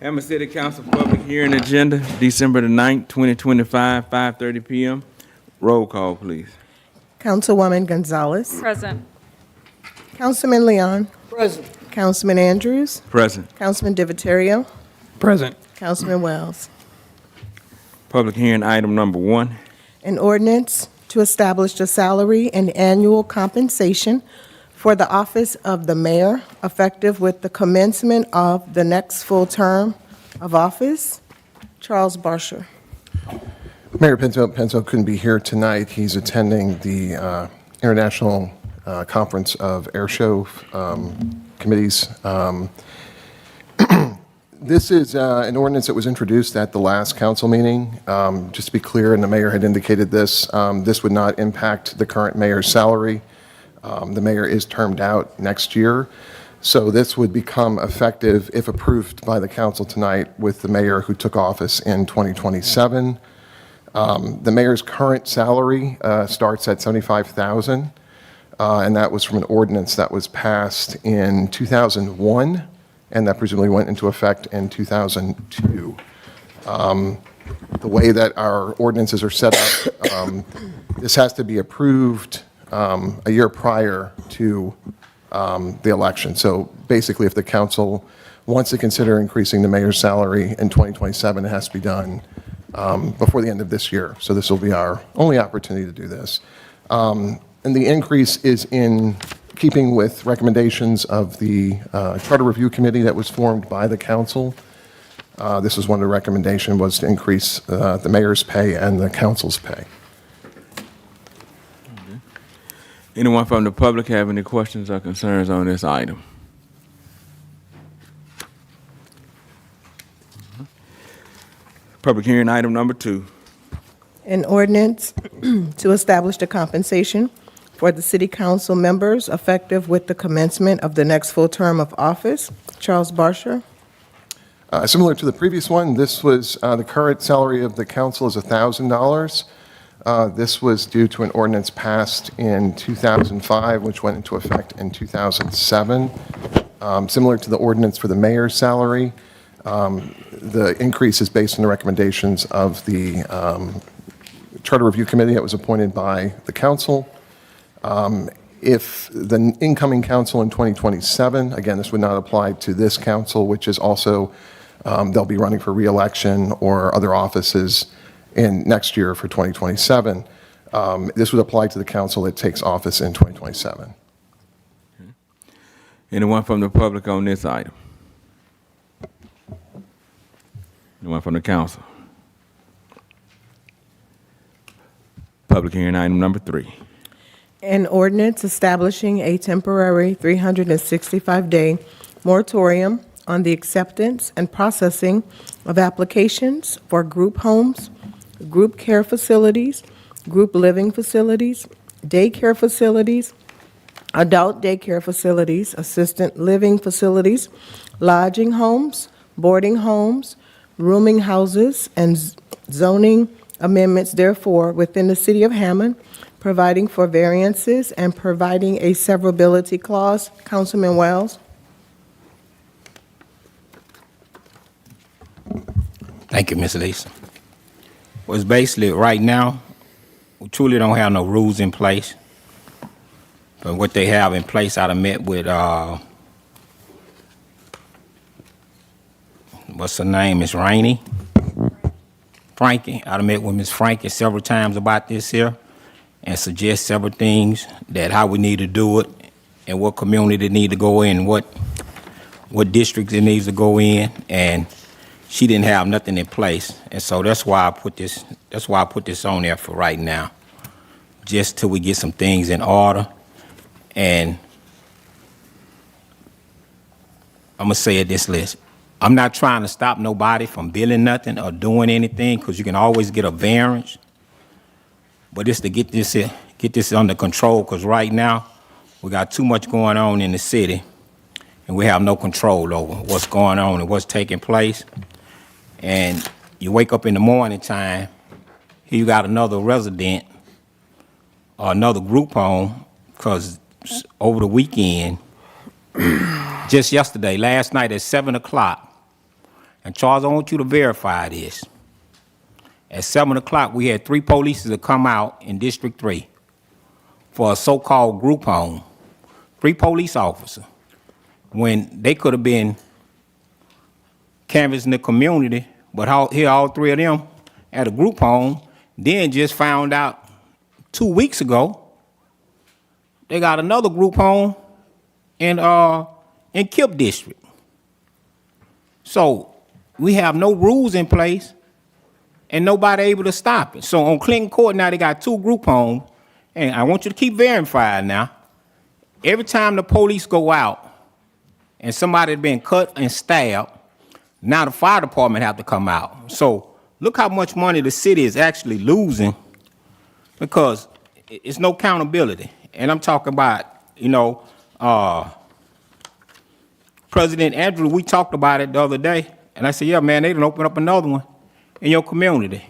Hammond City Council public hearing agenda, December the 9th, 2025, 5:30 p.m. Roll call, please. Councilwoman Gonzalez. Present. Councilman Leon. Present. Councilman Andrews. Present. Councilman Diviterio. Present. Councilman Wells. Public hearing item number 1. An ordinance to establish the salary and annual compensation for the office of the mayor, effective with the commencement of the next full term of office. Charles Barsher. Mayor Penzo couldn't be here tonight. He's attending the International Conference of Air Show Committees. This is an ordinance that was introduced at the last council meeting. Just to be clear, and the mayor had indicated this, this would not impact the current mayor's salary. The mayor is termed out next year. So this would become effective if approved by the council tonight with the mayor who took office in 2027. The mayor's current salary starts at $75,000, and that was from an ordinance that was passed in 2001, and that presumably went into effect in 2002. The way that our ordinances are set up, this has to be approved a year prior to the election. So basically, if the council wants to consider increasing the mayor's salary in 2027, it has to be done before the end of this year. So this will be our only opportunity to do this. And the increase is in keeping with recommendations of the Charter Review Committee that was formed by the council. This was one of the recommendations, was to increase the mayor's pay and the council's pay. Anyone from the public have any questions or concerns on this item? Public hearing item number 2. An ordinance to establish the compensation for the city council members, effective with the commencement of the next full term of office. Charles Barsher. Similar to the previous one, this was the current salary of the council is $1,000. This was due to an ordinance passed in 2005, which went into effect in 2007. Similar to the ordinance for the mayor's salary, the increase is based on the recommendations of the Charter Review Committee that was appointed by the council. If the incoming council in 2027, again, this would not apply to this council, which is also, they'll be running for re-election or other offices in next year for 2027. This would apply to the council that takes office in 2027. Anyone from the public on this item? Anyone from the council? Public hearing item number 3. An ordinance establishing a temporary 365-day moratorium on the acceptance and processing of applications for group homes, group care facilities, group living facilities, daycare facilities, adult daycare facilities, assisted living facilities, lodging homes, boarding homes, rooming houses, and zoning amendments, therefore, within the city of Hammond, providing for variances and providing a severability clause. Councilman Wells. Thank you, Ms. Lisa. Well, it's basically right now, we truly don't have no rules in place. But what they have in place, I done met with, what's her name, Ms. Rainey? Frankie. I done met with Ms. Frankie several times about this here and suggest several things that how we need to do it and what community need to go in, what districts it needs to go in, and she didn't have nothing in place. And so that's why I put this on there for right now, just till we get some things in order. And I'm gonna say it this list. I'm not trying to stop nobody from building nothing or doing anything, because you can always get a variance. But it's to get this under control, because right now we got too much going on in the city, and we have no control over what's going on and what's taking place. And you wake up in the morning time, here you got another resident or another group home because over the weekend, just yesterday, last night at 7 o'clock, and Charles, I want you to verify this. At 7 o'clock, we had 3 police that come out in District 3 for a so-called group home. 3 police officers, when they could have been canvassing the community, but here all 3 of them at a group home, then just found out 2 weeks ago they got another group home in Kip District. So we have no rules in place and nobody able to stop it. So on Clinton Court now they got 2 group homes, and I want you to keep verifying now. Every time the police go out and somebody had been cut and stabbed, now the fire department have to come out. So look how much money the city is actually losing because it's no accountability. And I'm talking about, President Andrew, we talked about it the other day, and I said, yeah, man, they done open up another one in your community.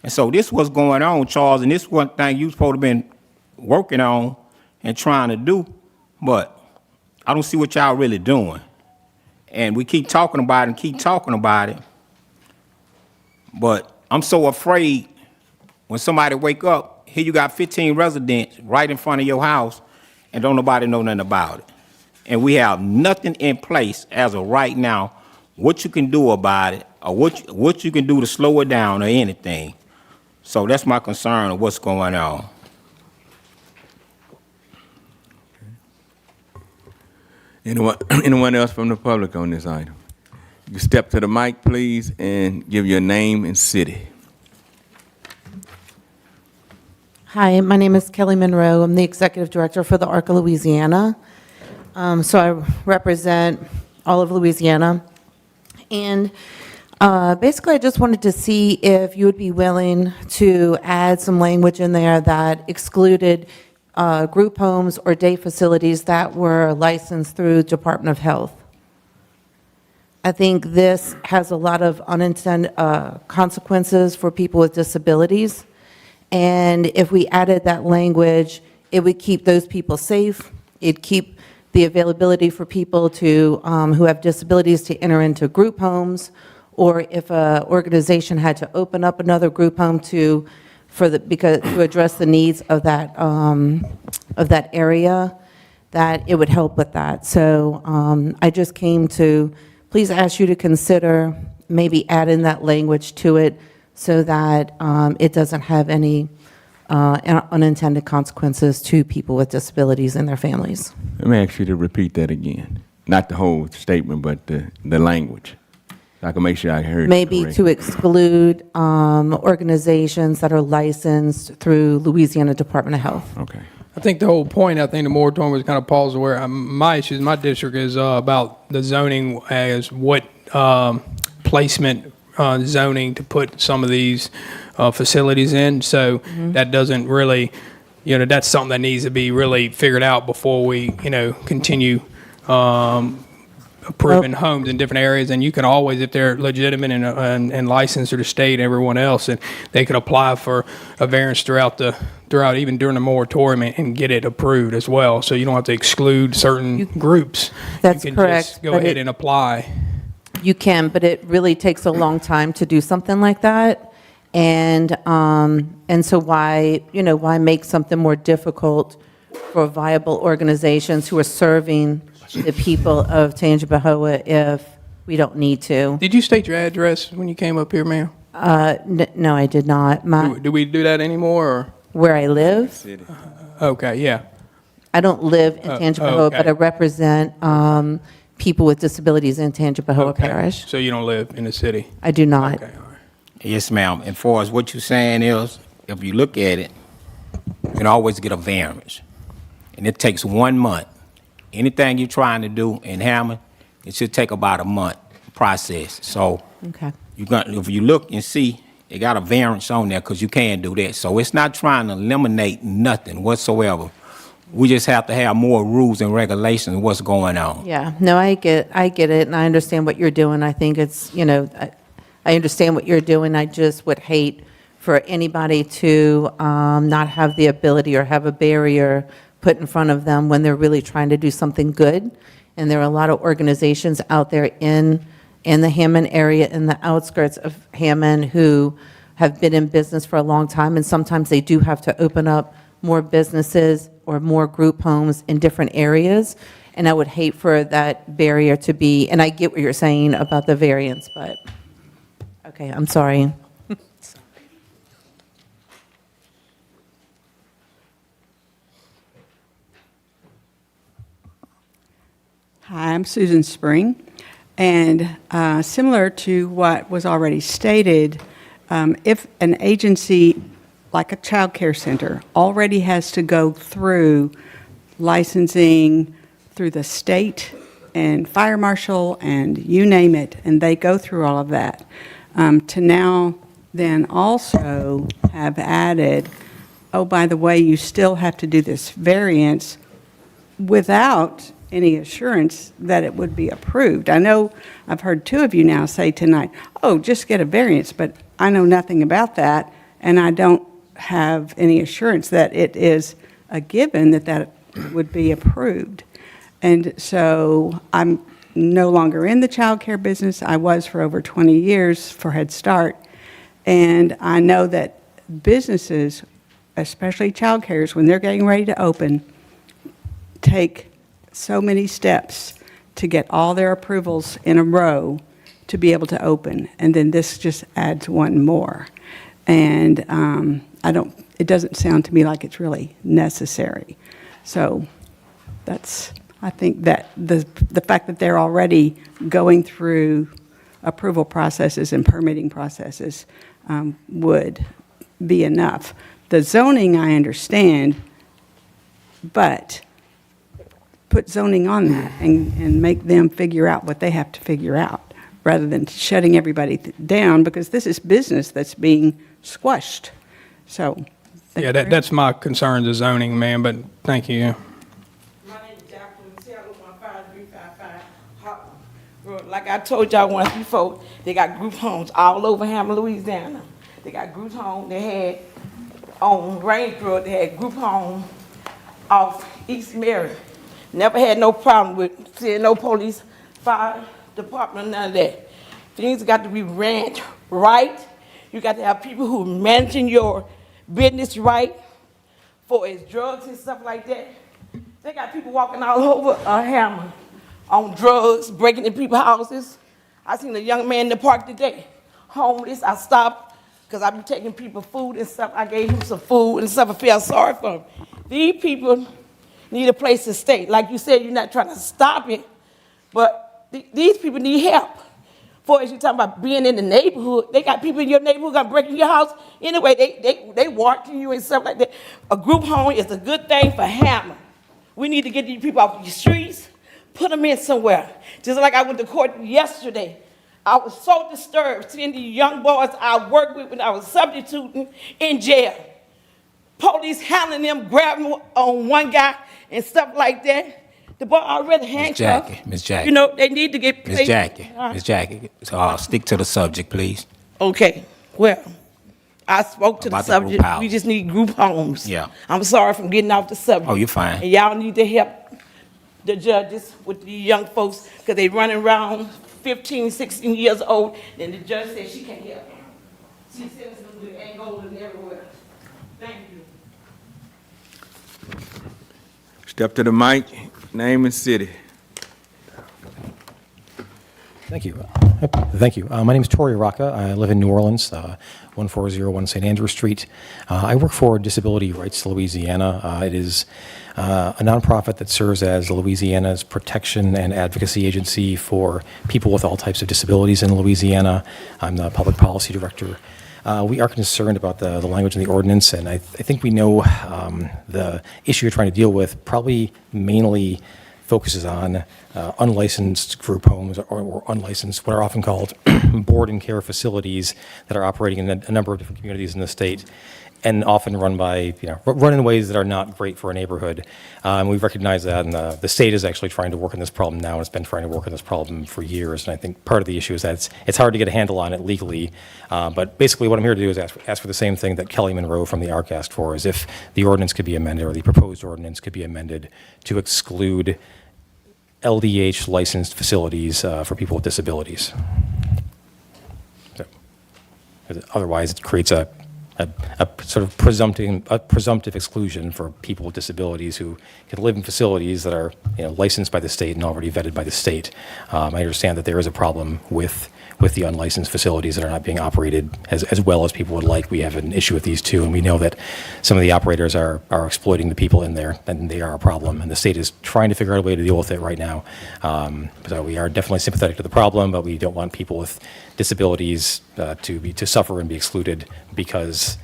And so this what's going on, Charles, and this one thing you supposed to been working on and trying to do, but I don't see what y'all really doing. And we keep talking about it and keep talking about it, but I'm so afraid when somebody wake up, here you got 15 residents right in front of your house, and don't nobody know nothing about it. And we have nothing in place as of right now, what you can do about it, or what you can do to slow it down or anything. So that's my concern of what's going on. Anyone else from the public on this item? You step to the mic, please, and give your name and city. Hi, my name is Kelly Monroe. I'm the Executive Director for the ARC of Louisiana. So I represent all of Louisiana. And basically, I just wanted to see if you would be willing to add some language in there that excluded group homes or day facilities that were licensed through Department of Health. I think this has a lot of unintended consequences for people with disabilities. And if we added that language, it would keep those people safe. It'd keep the availability for people to who have disabilities to enter into group homes, or if an organization had to open up another group home to address the needs of that area, that it would help with that. So I just came to please ask you to consider maybe adding that language to it so that it doesn't have any unintended consequences to people with disabilities and their families. Let me ask you to repeat that again. Not the whole statement, but the language. So I can make sure I heard it Maybe correct. to exclude organizations that are licensed through Louisiana Department of Health. Okay. I think the whole point, I think the moratorium was kind of paused where my issues, my district is about the zoning as what placement zoning to put some of these facilities in. So that doesn't really, that's something that needs to be really figured out before we, continue approving homes in different areas. And you can always, if they're legitimate and licensed through the state and everyone else, and they could apply for a variance throughout even during the moratorium and get it approved as well. So you don't have to exclude certain groups. That's you can correct, Just go but ahead and apply. You can, but it really takes a long time to do something like that. And so why make something more difficult for viable organizations who are serving the people of Tangipahoa if we don't need to? Did you state your address when you came up here, ma'am? No, I did not. Do we do that anymore? Or? Where I live, Okay, yeah. I don't live in Tangipahoa, okay. but I represent people with disabilities in Tangipahoa Okay. Parish. So you don't live in the city? I do not. Okay, all right. Yes, ma'am. And far as what you're saying is, if you look at it, you can always get a variance. And it takes 1 month. Anything you're trying to do in Hammond, it should take about a month process. So Okay. if you look and see, it got a variance on there because you can't do that. So it's not trying to eliminate nothing whatsoever. We just have to have more rules and regulations of what's going on. Yeah, no, I get it, and I understand what you're doing. I think it's, I understand what you're doing. I just would hate for anybody to not have the ability or have a barrier put in front of them when they're really trying to do something good. And there are a lot of organizations out there in the Hammond area, in the outskirts of Hammond, who have been in business for a long time, and sometimes they do have to open up more businesses or more group homes in different areas. And I would hate for that barrier to be, and I get what you're saying about the variance, but, okay, I'm sorry. Hi, I'm Susan Spring, and similar to what was already stated, if an agency like a child care center already has to go through licensing through the state and fire marshal and you name it, and they go through all of that, to now then also have added, oh, by the way, you still have to do this variance without any assurance that it would be approved. I know I've heard two of you now say tonight, oh, just get a variance, but I know nothing about that, and I don't have any assurance that it is a given that that would be approved. And so I'm no longer in the child care business. I was for over 20 years for Head Start, and I know that businesses, especially child cares, when they're getting ready to open, take so many steps to get all their approvals in a row to be able to open, and then this just adds one more. And it doesn't sound to me like it's really necessary. So I think that the fact that they're already going through approval processes and permitting processes would be enough. The zoning, I understand, but put zoning on that and make them figure out what they have to figure out, rather than shutting everybody down, because this is business that's being squashed. So. Yeah, that's my concern, the zoning, ma'am, but thank you. My name is Jacqueline Taylor, 15355. Like I told y'all once before, they got group homes all over Hammond, Louisiana. They got group homes. They had on Range Road, they had group home off East Mary. Never had no problem with seeing no police, fire department, none of that. Things got to be ran right. You got to have people who are managing your business right, for its drugs and stuff like that. They got people walking all over Hammond on drugs, breaking in people's houses. I seen a young man in the park today, homeless. I stopped because I be taking people food and stuff. I gave him some food and stuff. I felt sorry for him. These people need a place to stay. Like you said, you're not trying to stop it, but these people need help. For as you talking about being in the neighborhood, they got people in your neighborhood gonna break in your house. Anyway, they watching you and stuff like that. A group home is a good thing for Hammond. We need to get these people off the streets, put them in somewhere. Just like I went to court yesterday. I was so disturbed seeing these young boys I worked with when I was substituting in jail. Police handling them, grabbing on one guy and stuff like that. The boy already handcuffed. Miss Jackie. You know, they need to get paid. Miss Jackie, so I'll stick to the subject, please. Okay, well, I spoke to About the the group subject. house. We just need group homes. Yeah. I'm sorry for getting off the subject. Oh, you're fine. And y'all need to help the judges with these young folks, because they running around 15, 16 years old, and the judge said she can't help them. She sends them to Angola and everywhere. Thank you. Step to the mic, name and city. Thank you. Thank you. My name is Tori Rocca. I live in New Orleans, 1401 St. Andrew Street. I work for Disability Rights Louisiana. It is a nonprofit that serves as Louisiana's protection and advocacy agency for people with all types of disabilities in Louisiana. I'm the public policy director. We are concerned about the language in the ordinance, and I think we know the issue you're trying to deal with probably mainly focuses on unlicensed group homes or unlicensed, what are often called board and care facilities that are operating in a number of different communities in the state. and often run run in ways that are not great for a neighborhood. We recognize that, and the state is actually trying to work on this problem now, and it's been trying to work on this problem for years. And I think part of the issue is that it's hard to get a handle on it legally. But basically, what I'm here to do is ask for the same thing that Kelly Monroe from the ARC asked for, is if the ordinance could be amended, or the proposed ordinance could be amended to exclude LDH licensed facilities for people with disabilities. So, otherwise, it creates a sort of presumptive exclusion for people with disabilities who can live in facilities that are licensed by the state and already vetted by the state. I understand that there is a problem with the unlicensed facilities that are not being operated as well as people would like. We have an issue with these too, and we know that some of the operators are exploiting the people in there, and they are a problem. And the state is trying to figure out a way to deal with it right now. So we are definitely sympathetic to the problem, but we don't want people with disabilities to suffer and be excluded because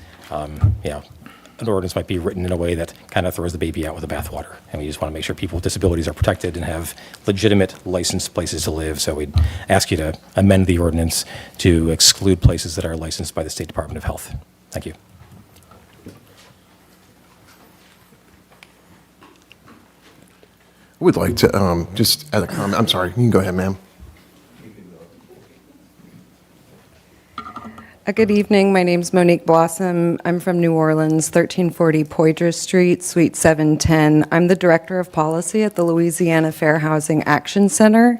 an ordinance might be written in a way that kind of throws the baby out with the bathwater. And we just want to make sure people with disabilities are protected and have legitimate licensed places to live. So we'd ask you to amend the ordinance to exclude places that are licensed by the State Department of Health. Thank you. I would like to just add a comment. I'm sorry. You can go ahead, ma'am. Good evening. My name's Monique Blossom. I'm from New Orleans, 1340 Poydras Street, Suite 710. I'm the Director of Policy at the Louisiana Fair Housing Action Center.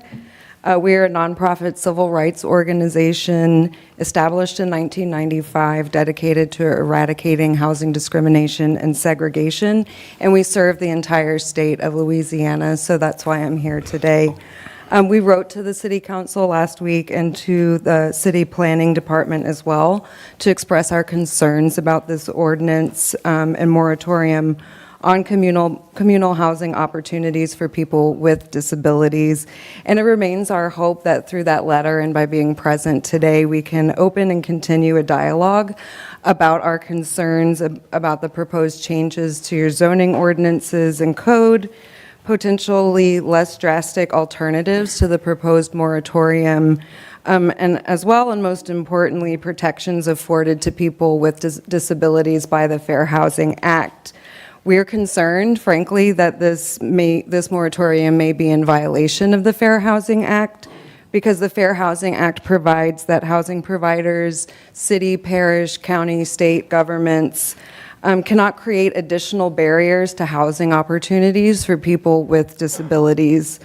We are a nonprofit civil rights organization established in 1995 dedicated to eradicating housing discrimination and segregation, and we serve the entire state of Louisiana, so that's why I'm here today. We wrote to the City Council last week and to the City Planning Department as well to express our concerns about this ordinance and moratorium on communal housing opportunities for people with disabilities. And it remains our hope that through that letter and by being present today, we can open and continue a dialogue about our concerns about the proposed changes to your zoning ordinances and code, potentially less drastic alternatives to the proposed moratorium, and as well, and most importantly, protections afforded to people with disabilities by the Fair Housing Act. We are concerned, frankly, that this moratorium may be in violation of the Fair Housing Act, because the Fair Housing Act provides that housing providers, city, parish, county, state governments, cannot create additional barriers to housing opportunities for people with disabilities.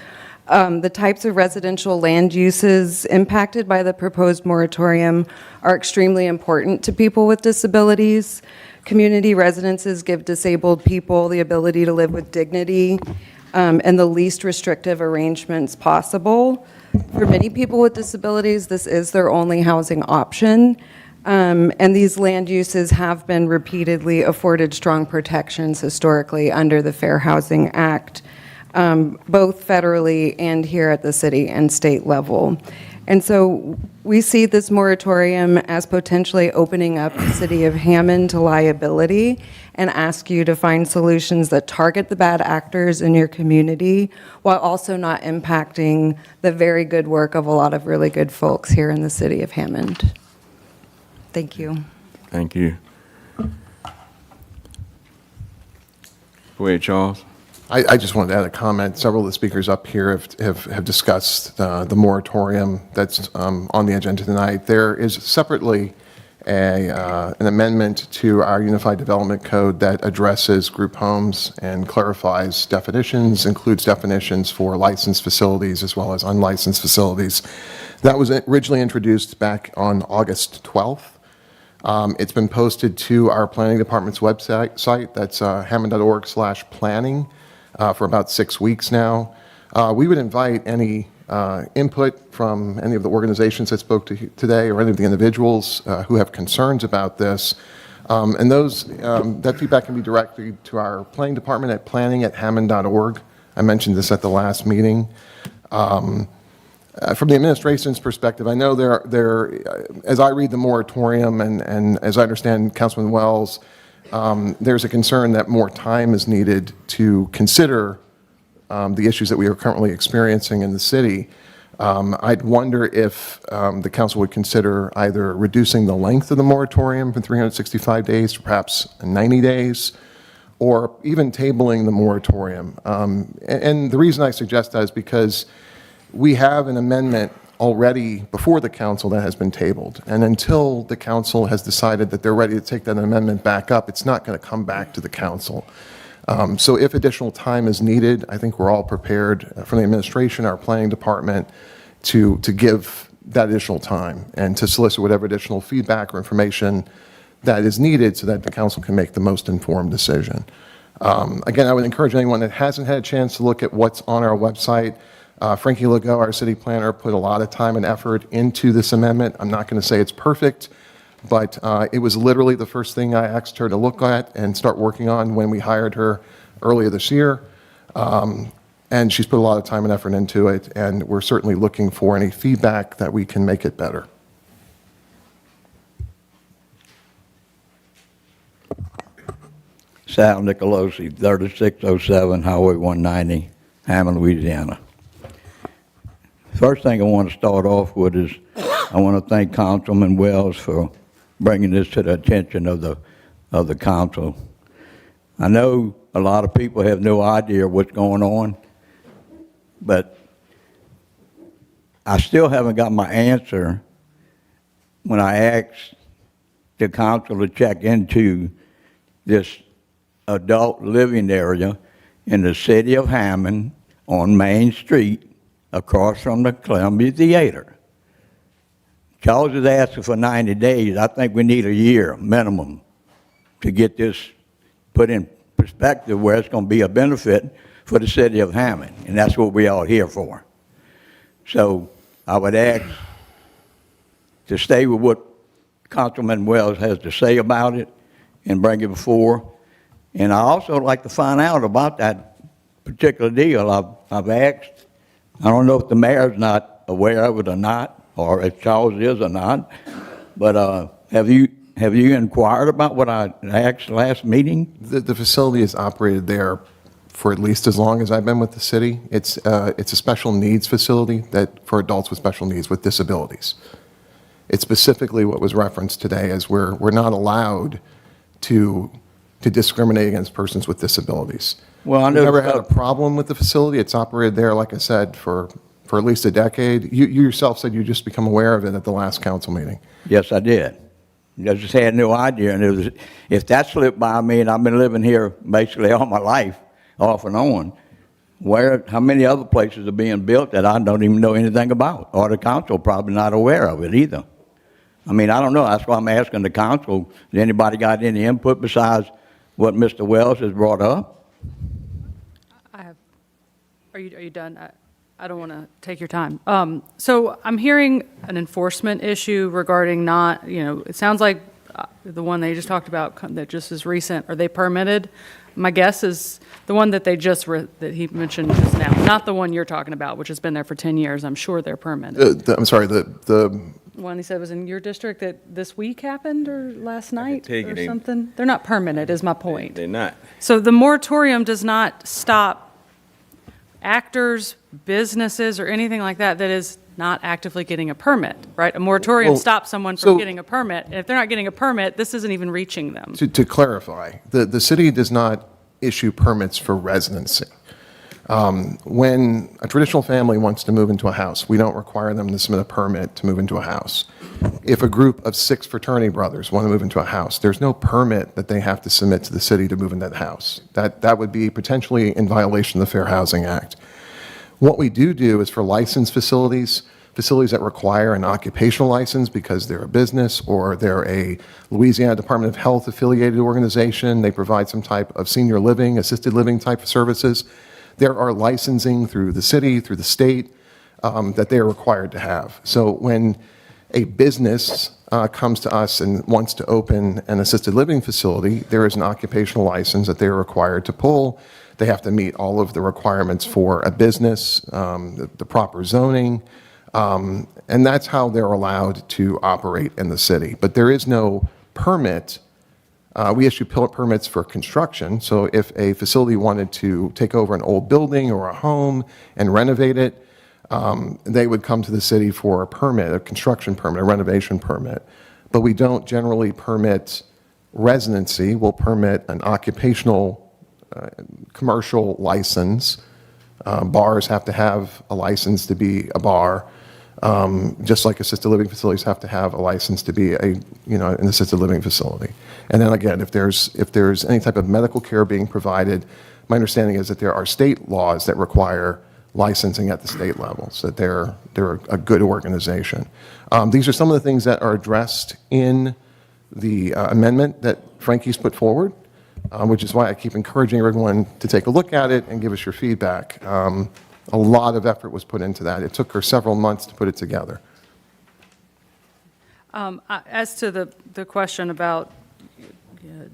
The types of residential land uses impacted by the proposed moratorium are extremely important to people with disabilities. Community residences give disabled people the ability to live with dignity and the least restrictive arrangements possible. For many people with disabilities, this is their only housing option. And these land uses have been repeatedly afforded strong protections historically under the Fair Housing Act, both federally and here at the city and state level. And so we see this moratorium as potentially opening up the city of Hammond to liability and ask you to find solutions that target the bad actors in your community while also not impacting the very good work of a lot of really good folks here in the city of Hammond. Thank you. Thank you. Go ahead, Charles. I just wanted to add a comment. Several of the speakers up here have discussed the moratorium that's on the agenda tonight. There is separately an amendment to our Unified Development Code that addresses group homes and clarifies definitions, includes definitions for licensed facilities as well as unlicensed facilities. That was originally introduced back on August 12th. It's been posted to our planning department's website. That's hammond.org/planning for about 6 weeks now. We would invite any input from any of the organizations that spoke to today or any of the individuals who have concerns about this. And that feedback can be directed to our planning department at planning@hammond.org. I mentioned this at the last meeting. From the administration's perspective, I know as I read the moratorium and as I understand Councilman Wells, there's a concern that more time is needed to consider the issues that we are currently experiencing in the city. I'd wonder if the council would consider either reducing the length of the moratorium from 365 days to perhaps 90 days, or even tabling the moratorium. And the reason I suggest that is because we have an amendment already before the council that has been tabled. And until the council has decided that they're ready to take that amendment back up, it's not going to come back to the council. So if additional time is needed, I think we're all prepared from the administration, our planning department, to give that additional time and to solicit whatever additional feedback or information that is needed so that the council can make the most informed decision. Again, I would encourage anyone that hasn't had a chance to look at what's on our website. Frankie Legault, our city planner, put a lot of time and effort into this amendment. I'm not going to say it's perfect, but it was literally the first thing I asked her to look at and start working on when we hired her earlier this year. And she's put a lot of time and effort into it, and we're certainly looking for any feedback that we can make it better. Sal Nicolosi, 3607 Highway 190, Hammond, Louisiana. First thing I want to start off with is I want to thank Councilman Wells for bringing this to the attention of the council. I know a lot of people have no idea what's going on, but I still haven't got my answer when I asked the council to check into this adult living area in the city of Hammond on Main Street across from the Columbia Theater. Charles is asking for 90 days. I think we need a year minimum to get this put in perspective where it's going to be a benefit for the city of Hammond, and that's what we're all here for. So I would ask to stay with what Councilman Wells has to say about it and bring it before. And I also like to find out about that particular deal. I've asked, I don't know if the mayor's not aware of it or not, or if Charles is or not, but have you inquired about what I asked last meeting? The facility has operated there for at least as long as I've been with the city. It's a special needs facility that for adults with special needs with disabilities. It's specifically what was referenced today as we're not allowed to discriminate against persons with disabilities. Well, I We've know never had a problem with the facility. It's operated there, like I said, for at least a decade. You yourself said you just become aware of it at the last council meeting. Yes, I did. I just had no idea. And if that slipped by me, and I've been living here basically all my life, off and on, how many other places are being built that I don't even know anything about, or the council probably not aware of it either. I mean, I don't know. That's why I'm asking the council, has anybody got any input besides what Mr. Wells has brought up? Are you done? I don't want to take your time. So I'm hearing an enforcement issue regarding not, it sounds like the one they just talked about that just is recent. Are they permitted? My guess is the one that that he mentioned just now, not the one you're talking about, which has been there for 10 years. I'm sure they're permitted. I'm sorry, the One he said was in your district that this week happened or last night take it, or something? They're not permitted, is my point. They're not. So the moratorium does not stop actors, businesses, or anything like that that is not actively getting a permit, right? A moratorium Well, stops someone so- from getting a permit. And if they're not getting a permit, this isn't even reaching them. To clarify, the city does not issue permits for residency. When a traditional family wants to move into a house, we don't require them to submit a permit to move into a house. If a group of 6 fraternity brothers want to move into a house, there's no permit that they have to submit to the city to move into that house. That would be potentially in violation of the Fair Housing Act. What we do is for licensed facilities that require an occupational license because they're a business or they're a Louisiana Department of Health affiliated organization, they provide some type of senior living, assisted living type of services. There are licensing through the city, through the state, that they are required to have. So when a business comes to us and wants to open an assisted living facility, there is an occupational license that they are required to pull. They have to meet all of the requirements for a business, the proper zoning, and that's how they're allowed to operate in the city. But there is no permit. We issue permits for construction, so if a facility wanted to take over an old building or a home and renovate it, they would come to the city for a permit, a construction permit, a renovation permit. But we don't generally permit residency. We'll permit an occupational commercial license. Bars have to have a license to be a bar, just like assisted living facilities have to have a license to be an assisted living facility. And then again, if there's any type of medical care being provided, my understanding is that there are state laws that require licensing at the state level, so that they're a good organization. These are some of the things that are addressed in the amendment that Frankie's put forward, which is why I keep encouraging everyone to take a look at it and give us your feedback. A lot of effort was put into that. It took her several months to put it together. As to the question about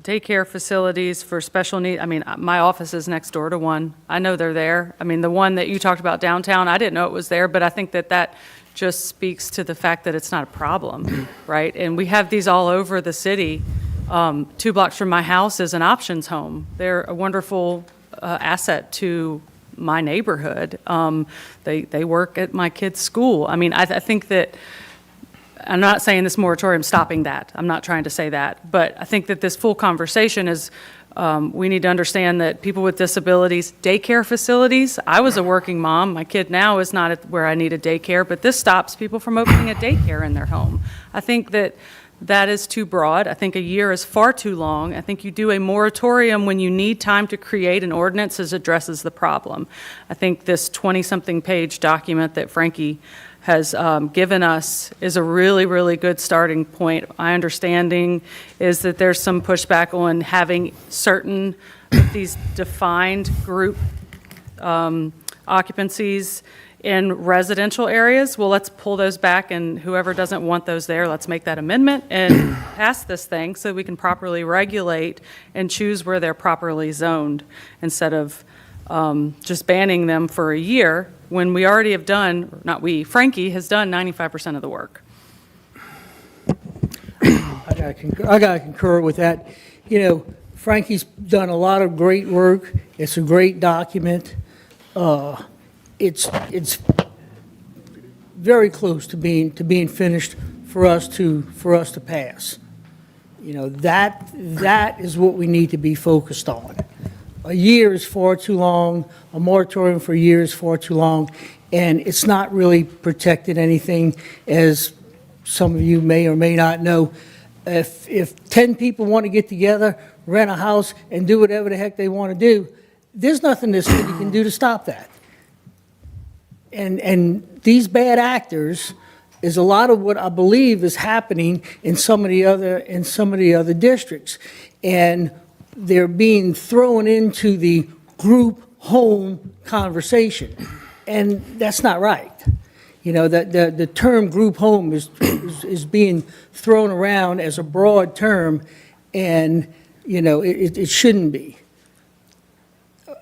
daycare facilities for special needs, I mean, my office is next door to one. I know they're there. I mean, the one that you talked about downtown, I didn't know it was there, but I think that just speaks to the fact that it's not a problem, right? And we have these all over the city. 2 blocks from my house is an options home. They're a wonderful asset to my neighborhood. They work at my kid's school. I mean, I think that, I'm not saying this moratorium stopping that. I'm not trying to say that. But I think that this full conversation is, we need to understand that people with disabilities, daycare facilities, I was a working mom. My kid now is not at where I need a daycare, but this stops people from opening a daycare in their home. I think that is too broad. I think a year is far too long. I think you do a moratorium when you need time to create an ordinance that addresses the problem. I think this 20-something page document that Frankie has given us is a really, really good starting point. My understanding is that there's some pushback on having certain of these defined group occupancies in residential areas. Well, let's pull those back, and whoever doesn't want those there, let's make that amendment and pass this thing so we can properly regulate and choose where they're properly zoned instead of just banning them for a year when we already have done, not we, Frankie has done 95% of the work. I got to concur with that. You know, Frankie's done a lot of great work. It's a great document. It's very close to being finished for us to pass. You know, that is what we need to be focused on. A year is far too long. A moratorium for a year is far too long, and it's not really protected anything, as some of you may or may not know. If 10 people want to get together, rent a house, and do whatever the heck they want to do, there's nothing this city can do to stop that. And these bad actors is a lot of what I believe is happening in some of the other districts, and they're being thrown into the group home conversation, and that's not right. You know, the term group home is being thrown around as a broad term, and you know it shouldn't be.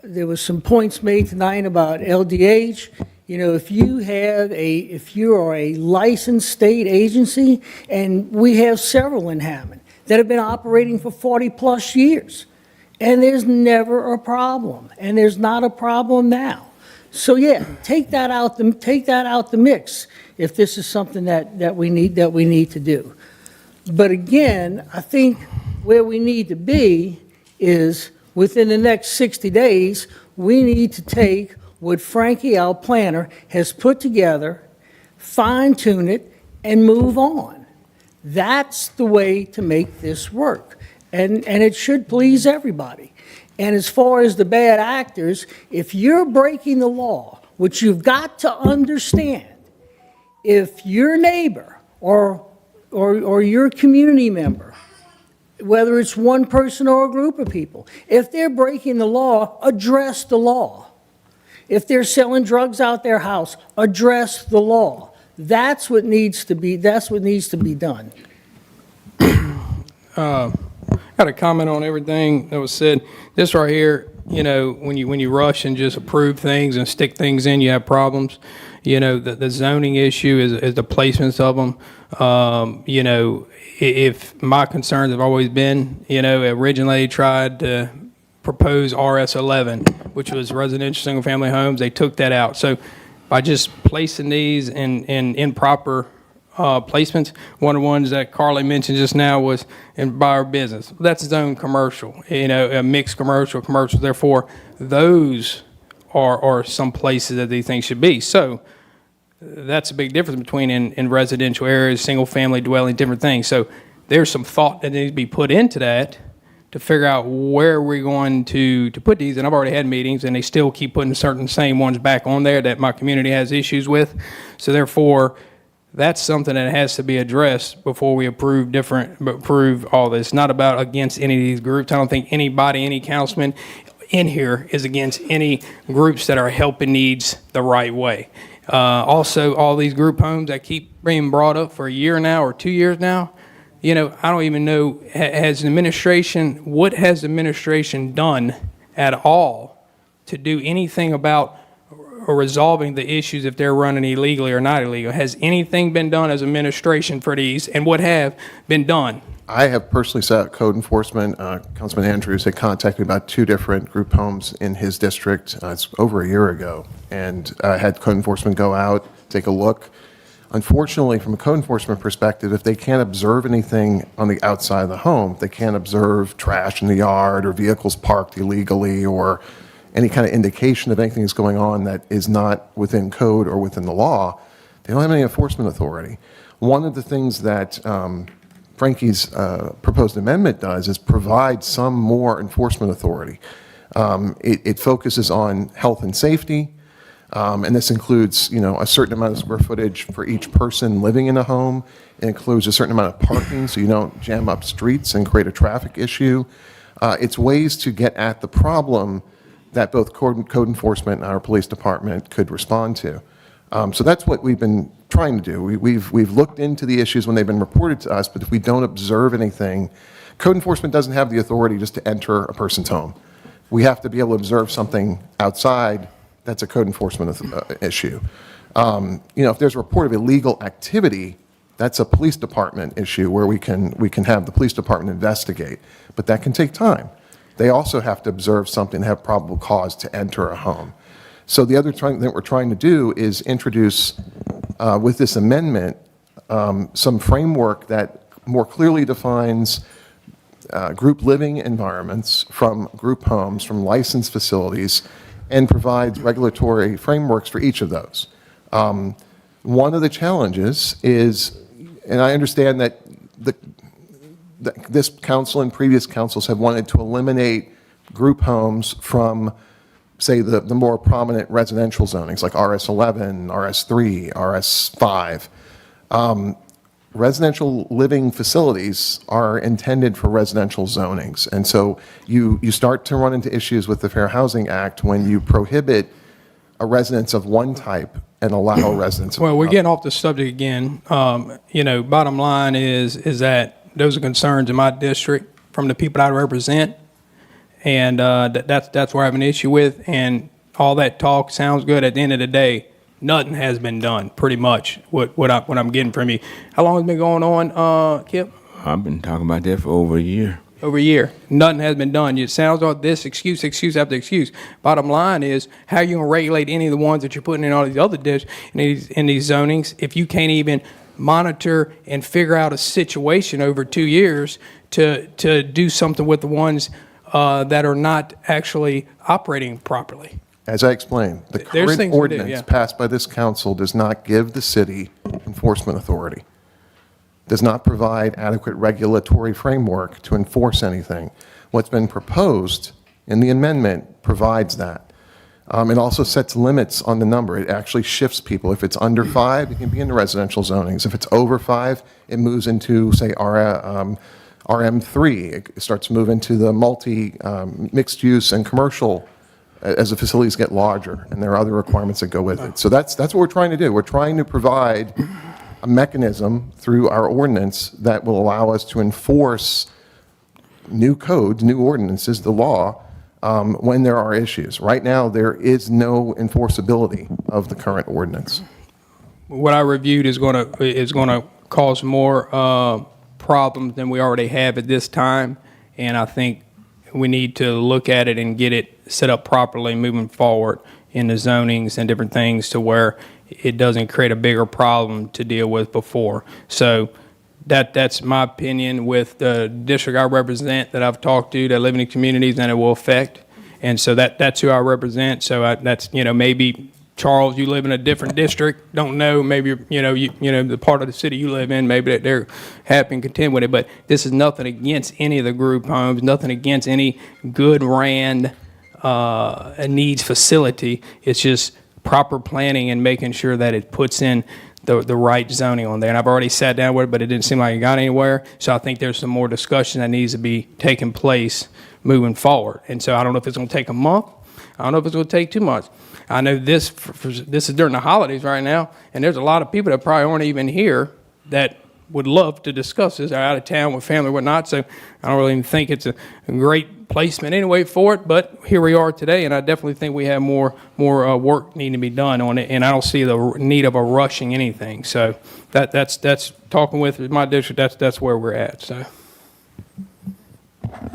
There was some points made tonight about LDH. You know, if you are a licensed state agency, and we have several in Hammond that have been operating for 40+ years, and there's never a problem, and there's not a problem now. So yeah, take that out the mix if this is something that we need to do. But again, I think where we need to be is within the next 60 days, we need to take what Frankie, our planner, has put together, fine-tune it, and move on. That's the way to make this work, and it should please everybody. And as far as the bad actors, if you're breaking the law, which you've got to understand, if your neighbor or your community member, whether it's one person or a group of people, if they're breaking the law, address the law. If they're selling drugs out their house, address the law. That's what needs to be done. Got a comment on everything that was said. This right here, you know, when you rush and just approve things and stick things in, you have problems. You know, the zoning issue is the placements of them. You know, if my concerns have always been, you know, originally tried to propose RS 11, which was residential single-family homes. They took that out. So by just placing these in improper placements. One of the ones that Carly mentioned just now was in buyer business. That's zone commercial, a mixed commercial. Therefore, those are some places that these things should be. So that's a big difference between in residential areas, single-family dwelling, different things. So there's some thought that needs to be put into that to figure out where we're going to put these. And I've already had meetings, and they still keep putting certain same ones back on there that my community has issues with. So therefore, that's something that has to be addressed before we approve all this. Not about against any of these groups. I don't think anybody, any councilman in here is against any groups that are helping needs the right way. Also, all these group homes that keep being brought up for a year now or 2 years now, I don't even know, what has the administration done at all to do anything about or resolving the issues if they're running illegally or not illegal? Has anything been done as administration for these, and what have been done? I have personally set up code enforcement. Councilman Andrews had contacted me about 2 different group homes in his district. It's over a year ago, and had code enforcement go out, take a look. Unfortunately, from a code enforcement perspective, if they can't observe anything on the outside of the home, they can't observe trash in the yard or vehicles parked illegally or any kind of indication of anything that's going on that is not within code or within the law, they don't have any enforcement authority. One of the things that Frankie's proposed amendment does is provide some more enforcement authority. It focuses on health and safety, and this includes, a certain amount of square footage for each person living in a home. It includes a certain amount of parking so you don't jam up streets and create a traffic issue. It's ways to get at the problem that both code enforcement and our police department could respond to. So that's what we've been trying to do. We've looked into the issues when they've been reported to us, but if we don't observe anything, code enforcement doesn't have the authority just to enter a person's home. We have to be able to observe something outside. That's a code enforcement issue. If there's a report of illegal activity, that's a police department issue where we can have the police department investigate, but that can take time. They also have to observe something, have probable cause to enter a home. So the other thing that we're trying to do is introduce, with this amendment, some framework that more clearly defines group living environments from group homes, from licensed facilities, and provides regulatory frameworks for each of those. One of the challenges is, and I understand that this council and previous councils have wanted to eliminate group homes from, say, the more prominent residential zonings like RS11, RS3, RS5. Residential living facilities are intended for residential zonings. And so you start to run into issues with the Fair Housing Act when you prohibit a residence of one type and allow residents of Well, we're another. getting off the subject again. Bottom line is that those are concerns in my district from the people I represent. And that's where I have an issue with. And all that talk sounds good. At the end of the day, nothing has been done, pretty much, what I'm getting from you. How long has it been going on, Kip? I've been talking about that for over a year. Over a year. Nothing has been done. It sounds like this excuse after excuse. Bottom line is, how are you going to regulate any of the ones that you're putting in all these other districts, in these zonings, if you can't even monitor and figure out a situation over 2 years to do something with the ones that are not actually operating properly? As I explained, the There's current things to do, ordinance yeah. passed by this council does not give the city enforcement authority, does not provide adequate regulatory framework to enforce anything. What's been proposed in the amendment provides that. It also sets limits on the number. It actually shifts people. If it's under 5, it can be in the residential zonings. If it's over 5, it moves into, say, RM3. It starts to move into the mixed use and commercial as the facilities get larger, and there are other requirements that go with it. So that's what we're trying to do. We're trying to provide a mechanism through our ordinance that will allow us to enforce new codes, new ordinances, the law, when there are issues. Right now, there is no enforceability of the current ordinance. What I reviewed is going to cause more problems than we already have at this time, and I think we need to look at it and get it set up properly moving forward. in the zonings and different things to where it doesn't create a bigger problem to deal with before. So that's my opinion with the district I represent that I've talked to that live in the communities and it will affect. And so that's who I represent. So that's, maybe Charles, you live in a different district, don't know, maybe, the part of the city you live in, maybe that they're happy and content with it. But this is nothing against any of the group homes, nothing against any good ran needs facility. It's just proper planning and making sure that it puts in the right zoning on there. And I've already sat down with it, but it didn't seem like it got anywhere. So I think there's some more discussion that needs to be taking place moving forward. And so I don't know if it's going to take a month. I don't know if it's going to take 2 months. I know this is during the holidays right now, and there's a lot of people that probably aren't even here that would love to discuss this. They're out of town with family or whatnot, so I don't really even think it's a great placement anyway for it, but here we are today, and I definitely think we have more work needing to be done on it, and I don't see the need of a rushing anything. So that's talking with my district, that's where we're at. So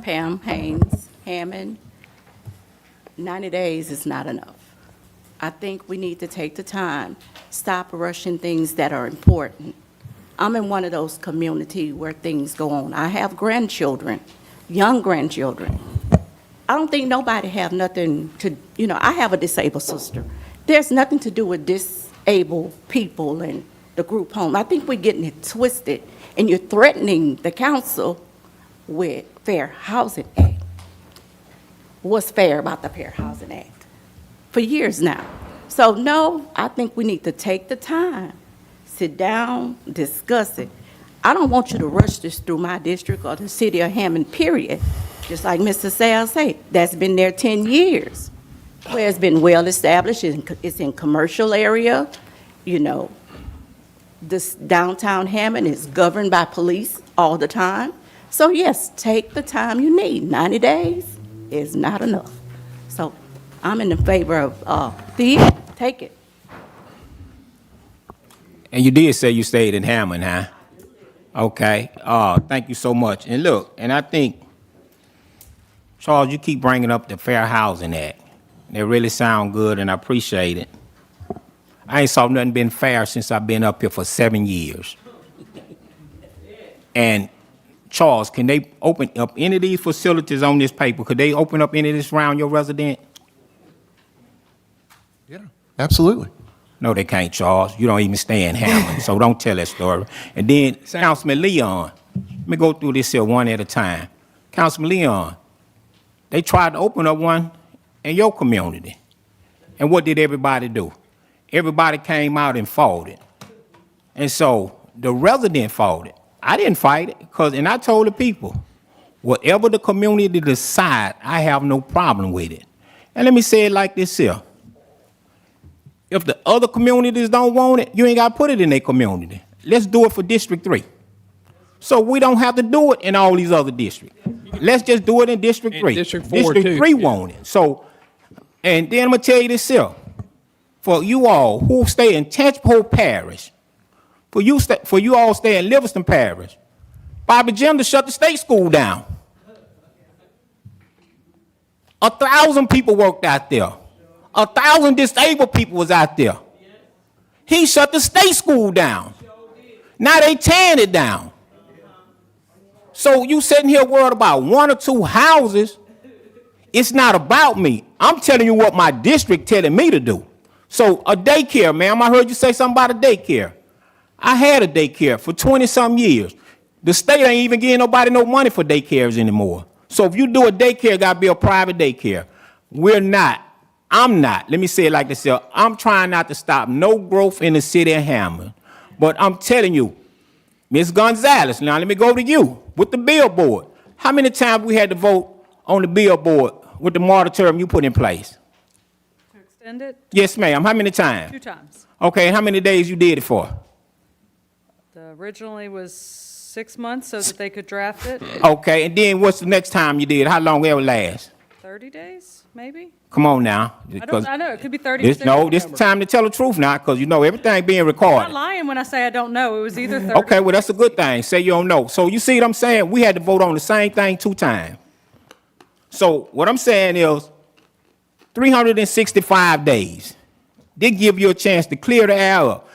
Pam Haynes, Hammond, 90 days is not enough. I think we need to take the time, stop rushing things that are important. I'm in one of those communities where things go on. I have grandchildren, young grandchildren. I don't think nobody have nothing to, I have a disabled sister. There's nothing to do with disabled people and the group home. I think we're getting it twisted, and you're threatening the council with Fair Housing Act. What's fair about the Fair Housing Act? For years now. So no, I think we need to take the time, sit down, discuss it. I don't want you to rush this through my district or the city of Hammond, period. Just like Mr. Sales said, that's been there 10 years, where it's been well established, it's in commercial area, this downtown Hammond is governed by police all the time. So yes, take the time you need. 90 days is not enough. So I'm in favor of take it. And you did say you stayed in Hammond, huh? Okay. Thank you so much. And look, and I think, Charles, you keep bringing up the Fair Housing Act. They really sound good, and I appreciate it. I ain't saw nothing been fair since I've been up here for 7 years. And Charles, can they open up any of these facilities on this paper? Could they open up any of this around your resident? Yeah, absolutely. No, they can't, Charles. You don't even stay in Hammond, so don't tell that story. And then, Councilman Leon, let me go through this here one at a time. Councilman Leon, they tried to open up one in your community. And what did everybody do? Everybody came out and fought it. And so the resident fought it. I didn't fight it, and I told the people, whatever the community decide, I have no problem with it. And let me say it like this here. If the other communities don't want it, you ain't got to put it in their community. Let's do it for District 3. So we don't have to do it in all these other districts. Let's just do it in District 3. District 4 District too. 3 want it. So, and then I'm going to tell you this here. For you all who stay in Tangipahoa Parish, for you all stay in Livingston Parish, Bobby Jim to shut the state school down. 1,000 people worked out there. 1,000 disabled people was out there. He shut the state school down. Now they tearing it down. So you sitting here worried about 1 or 2 houses. It's not about me. I'm telling you what my district telling me to do. So a daycare, ma'am, I heard you say something about a daycare. I had a daycare for 20-some years. The state ain't even giving nobody no money for daycares anymore. So if you do a daycare, it got to be a private daycare. I'm not. Let me say it like this here. I'm trying not to stop no growth in the city of Hammond. But I'm telling you, Ms. Gonzalez, now let me go to you with the billboard. How many times we had to vote on the billboard with the moratorium you put in place? To extend it? Yes, ma'am. How many times? 2 times. Okay, and how many days you did it for? Originally was 6 months so that they could draft it. Okay, and then what's the next time you did? How long it would last? 30 days, maybe? Come on now. I know, it could be 30 to 60. This is the time to tell the truth now, because you know everything being I'm recorded. not lying when I say I don't know. It was either 30. Okay, well, that's a good thing. Say you don't know. So you see what I'm saying? We had to vote on the same thing 2 times. So what I'm saying is, 365 days. They give you a chance to clear the air up.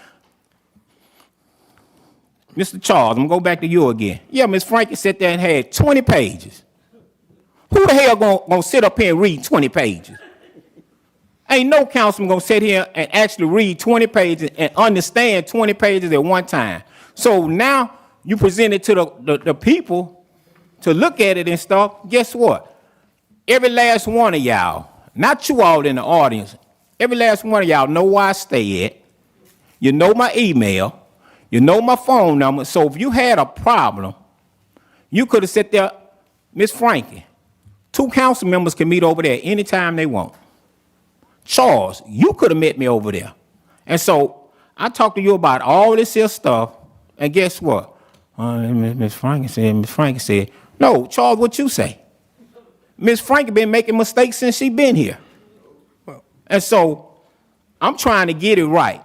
Mr. Charles, I'm gonna go back to you again. Yeah, Ms. Frankie sat there and had 20 pages. Who the hell gonna sit up here and read 20 pages? Ain't no councilman gonna sit here and actually read 20 pages and understand 20 pages at one time. So now you present it to the people to look at it and stuff. Guess what? Every last one of y'all, not you all in the audience, every last one of y'all know where I stay at. You know my email. You know my phone number. So if you had a problem, you could have sat there, Miss Frankie, 2 council members can meet over there anytime they want. Charles, you could have met me over there. And so I talked to you about all this here stuff, and guess what? Miss Frankie said, no, Charles, what you say? Miss Frankie been making mistakes since she been here. And so I'm trying to get it right.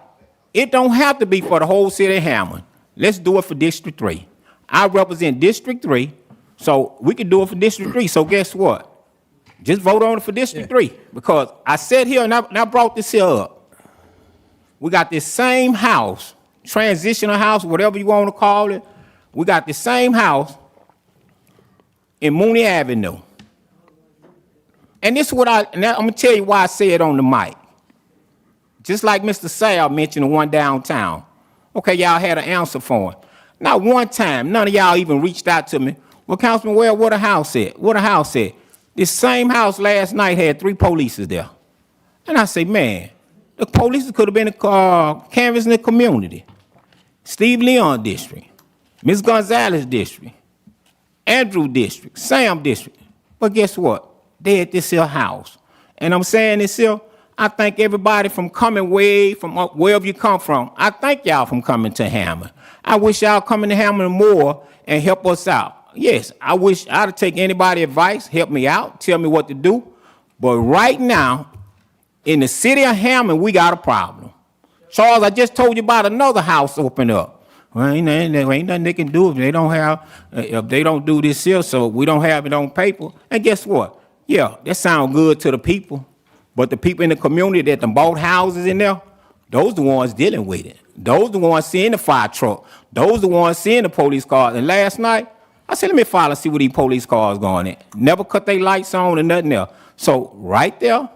It don't have to be for the whole city of Hammond. Let's do it for District 3. I represent District 3, so we can do it for District 3. So guess what? Just vote on it for District 3. Because I sat here and I brought this here up. We got this same house, transitional house, whatever you want to call it. We got the same house in Mooney Avenue. And this is what I'm going to tell you why I say it on the mic. Just like Mr. Sal mentioned the one downtown. Okay, y'all had an answer for him. Not one time, none of y'all even reached out to me. Well, Councilman, well, what a house at? What a house at? This same house last night had 3 police there. And I say, man, the police could have been canvassing the community. Steve Leon District, Ms. Gonzalez District, Andrew District, Sam District. But guess what? They at this here house. And I'm saying this here, I thank everybody from coming way from wherever you come from. I thank y'all from coming to Hammond. I wish y'all coming to Hammond more and help us out. Yes, I wish I'd take anybody advice, help me out, tell me what to do. But right now, in the city of Hammond, we got a problem. Charles, I just told you about another house open up. Well, ain't nothing they can do if they don't do this here, so we don't have it on paper. And guess what? Yeah, that sounds good to the people. But the people in the community that done bought houses in there, those the ones dealing with it. Those the ones seeing the fire truck. Those the ones seeing the police cars. And last night, I said, let me follow and see where these police cars going at. Never cut their lights on or nothing else. So right there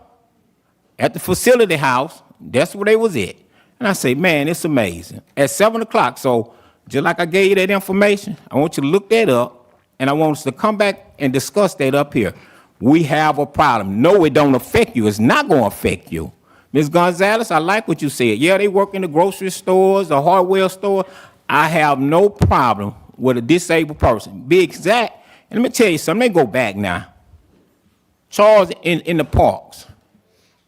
at the facility house, that's where they was at. And I say, man, it's amazing. At 7 o'clock, so just like I gave you that information, I want you to look that up, and I want us to come back and discuss that up here. We have a problem. No, it don't affect you. It's not going to affect you. Ms. Gonzalez, I like what you said. Yeah, they work in the grocery stores, the hardware store. I have no problem with a disabled person. Be exact. And let me tell you something. Let me go back now. Charles, in the parks,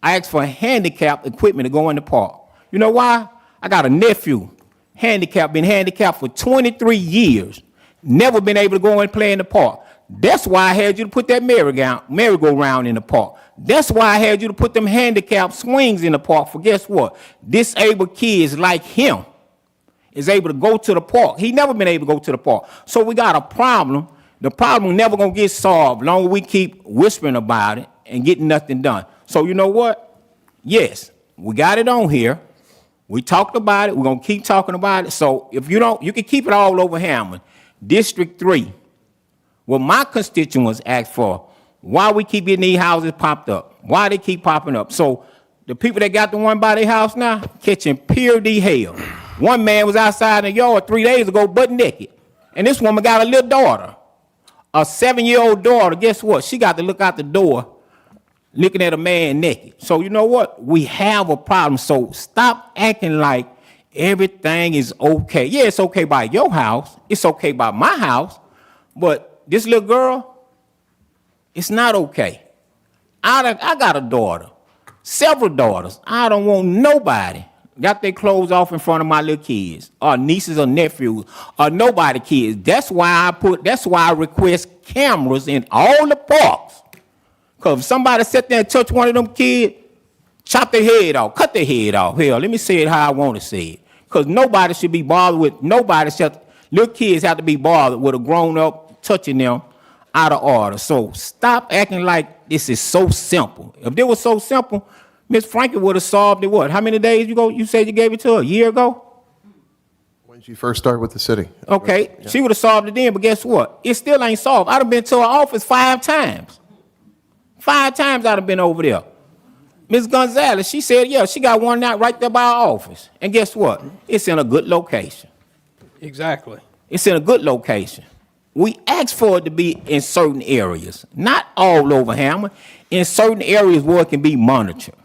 I asked for handicapped equipment to go in the park. You know why? I got a nephew, been handicapped for 23 years, never been able to go and play in the park. That's why I had you to put that merry-go-round in the park. That's why I had you to put them handicapped swings in the park. For guess what? Disabled kids like him is able to go to the park. He never been able to go to the park. So we got a problem. The problem never going to get solved as long as we keep whispering about it and getting nothing done. So you know what? Yes, we got it on here. We talked about it. We're going to keep talking about it. So if you don't, you can keep it all over Hammond. District 3. What my constituents ask for, why we keep getting these houses popped up, why they keep popping up. So the people that got the one by their house now, catching pure D hell. One man was outside in the yard 3 days ago butt naked. And this woman got a little daughter, a 7-year-old daughter. Guess what? She got to look out the door looking at a man naked. So you know what? We have a problem. So stop acting like everything is okay. Yeah, it's okay by your house. It's okay by my house. But this little girl, it's not okay. I got a daughter, several daughters. I don't want nobody got their clothes off in front of my little kids, or nieces or nephews, or nobody kids. That's why I request cameras in all the parks. Because if somebody sit there and touch one of them kids, chop their head off, cut their head off. Hell, let me say it how I want to say it. Because nobody should be bothered with, little kids have to be bothered with a grown-up touching them out of order. So stop acting like this is so simple. If it was so simple, Miss Frankie would have solved it. What? How many days you said you gave it to her? A year ago? When she first started with the city. Okay, she would have solved it then, but guess what? It still ain't solved. I'd have been to her office 5 times. 5 times I'd have been over there. Ms. Gonzalez, she said, yeah, she got one out right there by our office. And guess what? It's in a good location. Exactly. It's in a good location. We asked for it to be in certain areas, not all over Hammond, in certain areas where it can be monitored.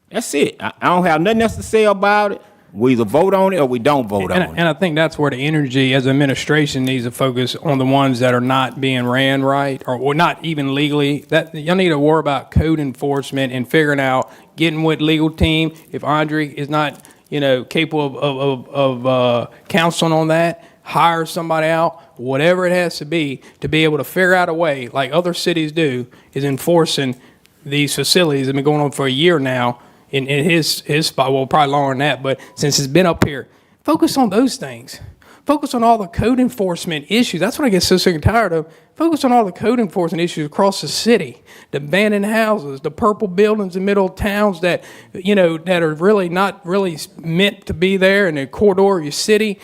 That's it. I don't have nothing else to say about it. We either vote on it or we don't vote on it. And I think that's where the energy as administration needs to focus on the ones that are not being ran right or not even legally. That y'all need to worry about code enforcement and figuring out, getting with legal team. If Andre is not, capable of counseling on that, hire somebody out, whatever it has to be able to figure out a way, like other cities do, is enforcing these facilities that have been going on for a year now. In his spot, well, probably longer than that, but since it's been up here, focus on those things. Focus on all the code enforcement issues. That's what I get so sick and tired of. Focus on all the code enforcement issues across the city. The abandoned houses, the purple buildings in middle towns that, that are really not really meant to be there in the corridor of your city.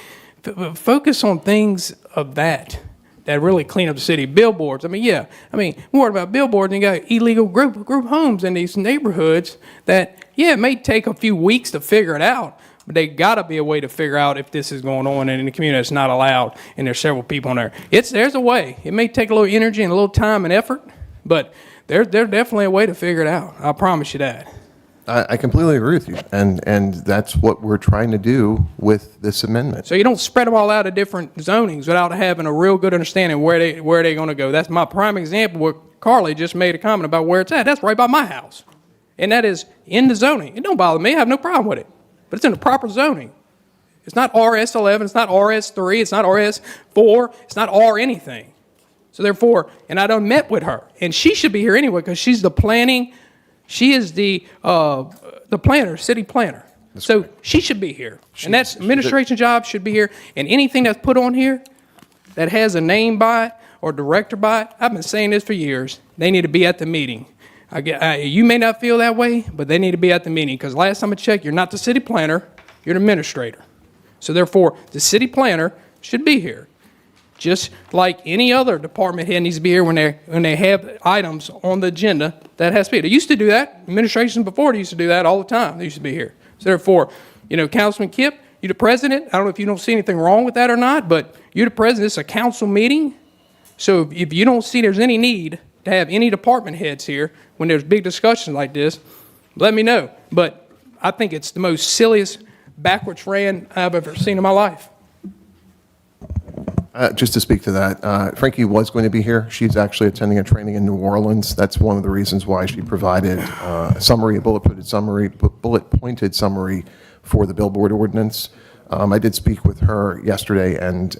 Focus on things of that really clean up the city. Billboards. We're worried about billboards, and you got illegal group homes in these neighborhoods that, it may take a few weeks to figure it out, but they got to be a way to figure out if this is going on and in the community it's not allowed and there's several people in there. There's a way. It may take a little energy and a little time and effort, but there's definitely a way to figure it out. I promise you that. I completely agree with you, and that's what we're trying to do with this amendment. So you don't spread them all out of different zonings without having a real good understanding where they're going to go. That's my prime example where Carly just made a comment about where it's at. That's right by my house. And that is in the zoning. It don't bother me. I have no problem with it. But it's in the proper zoning. It's not RS11. It's not RS3. It's not RS4. It's not R anything. So therefore, and I done met with her. And she should be here anyway because she's the planning. She is the planner, city planner. So she should be here. And that's administration job should be here. And anything that's put on here that has a name by it or director by it, I've been saying this for years, they need to be at the meeting. You may not feel that way, but they need to be at the meeting because last time I checked, you're not the city planner, you're the administrator. So therefore, the city planner should be here. Just like any other department head needs to be here when they have items on the agenda that has to be. They used to do that. Administration before they used to do that all the time. They used to be here. So therefore, Councilman Kipp, you're the president. I don't know if you don't see anything wrong with that or not, but you're the president. It's a council meeting. So if you don't see there's any need to have any department heads here when there's big discussions like this, let me know. But I think it's the most silliest backwards ran I've ever seen in my life. Just to speak to that, Frankie was going to be here. She's actually attending a training in New Orleans. That's one of the reasons why she provided a bullet-pointed summary for the billboard ordinance. I did speak with her yesterday and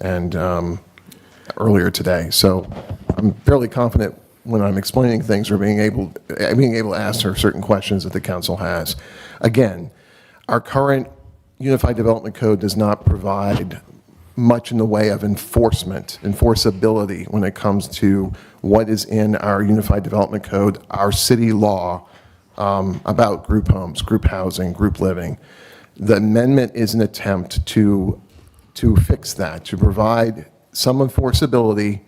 earlier today, so I'm fairly confident when I'm explaining things or being able to ask her certain questions that the council has. Again, our current Unified Development Code does not provide much in the way of enforceability when it comes to what is in our Unified Development Code, our city law about group homes, group housing, group living. The amendment is an attempt to fix that, to provide some enforceability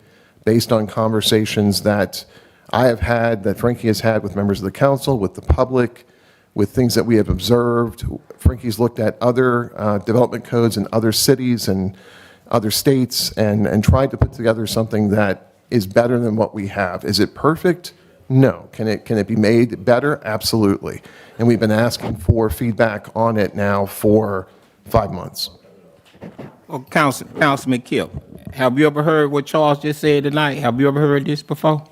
based on conversations that I have had, that Frankie has had with members of the council, with the public, with things that we have observed. Frankie's looked at other development codes in other cities and other states and tried to put together something that is better than what we have. Is it perfect? No. Can it be made better? Absolutely. And we've been asking for feedback on it now for 5 months. Well, Councilman Kipp, have you ever heard what Charles just said tonight? Have you ever heard this before?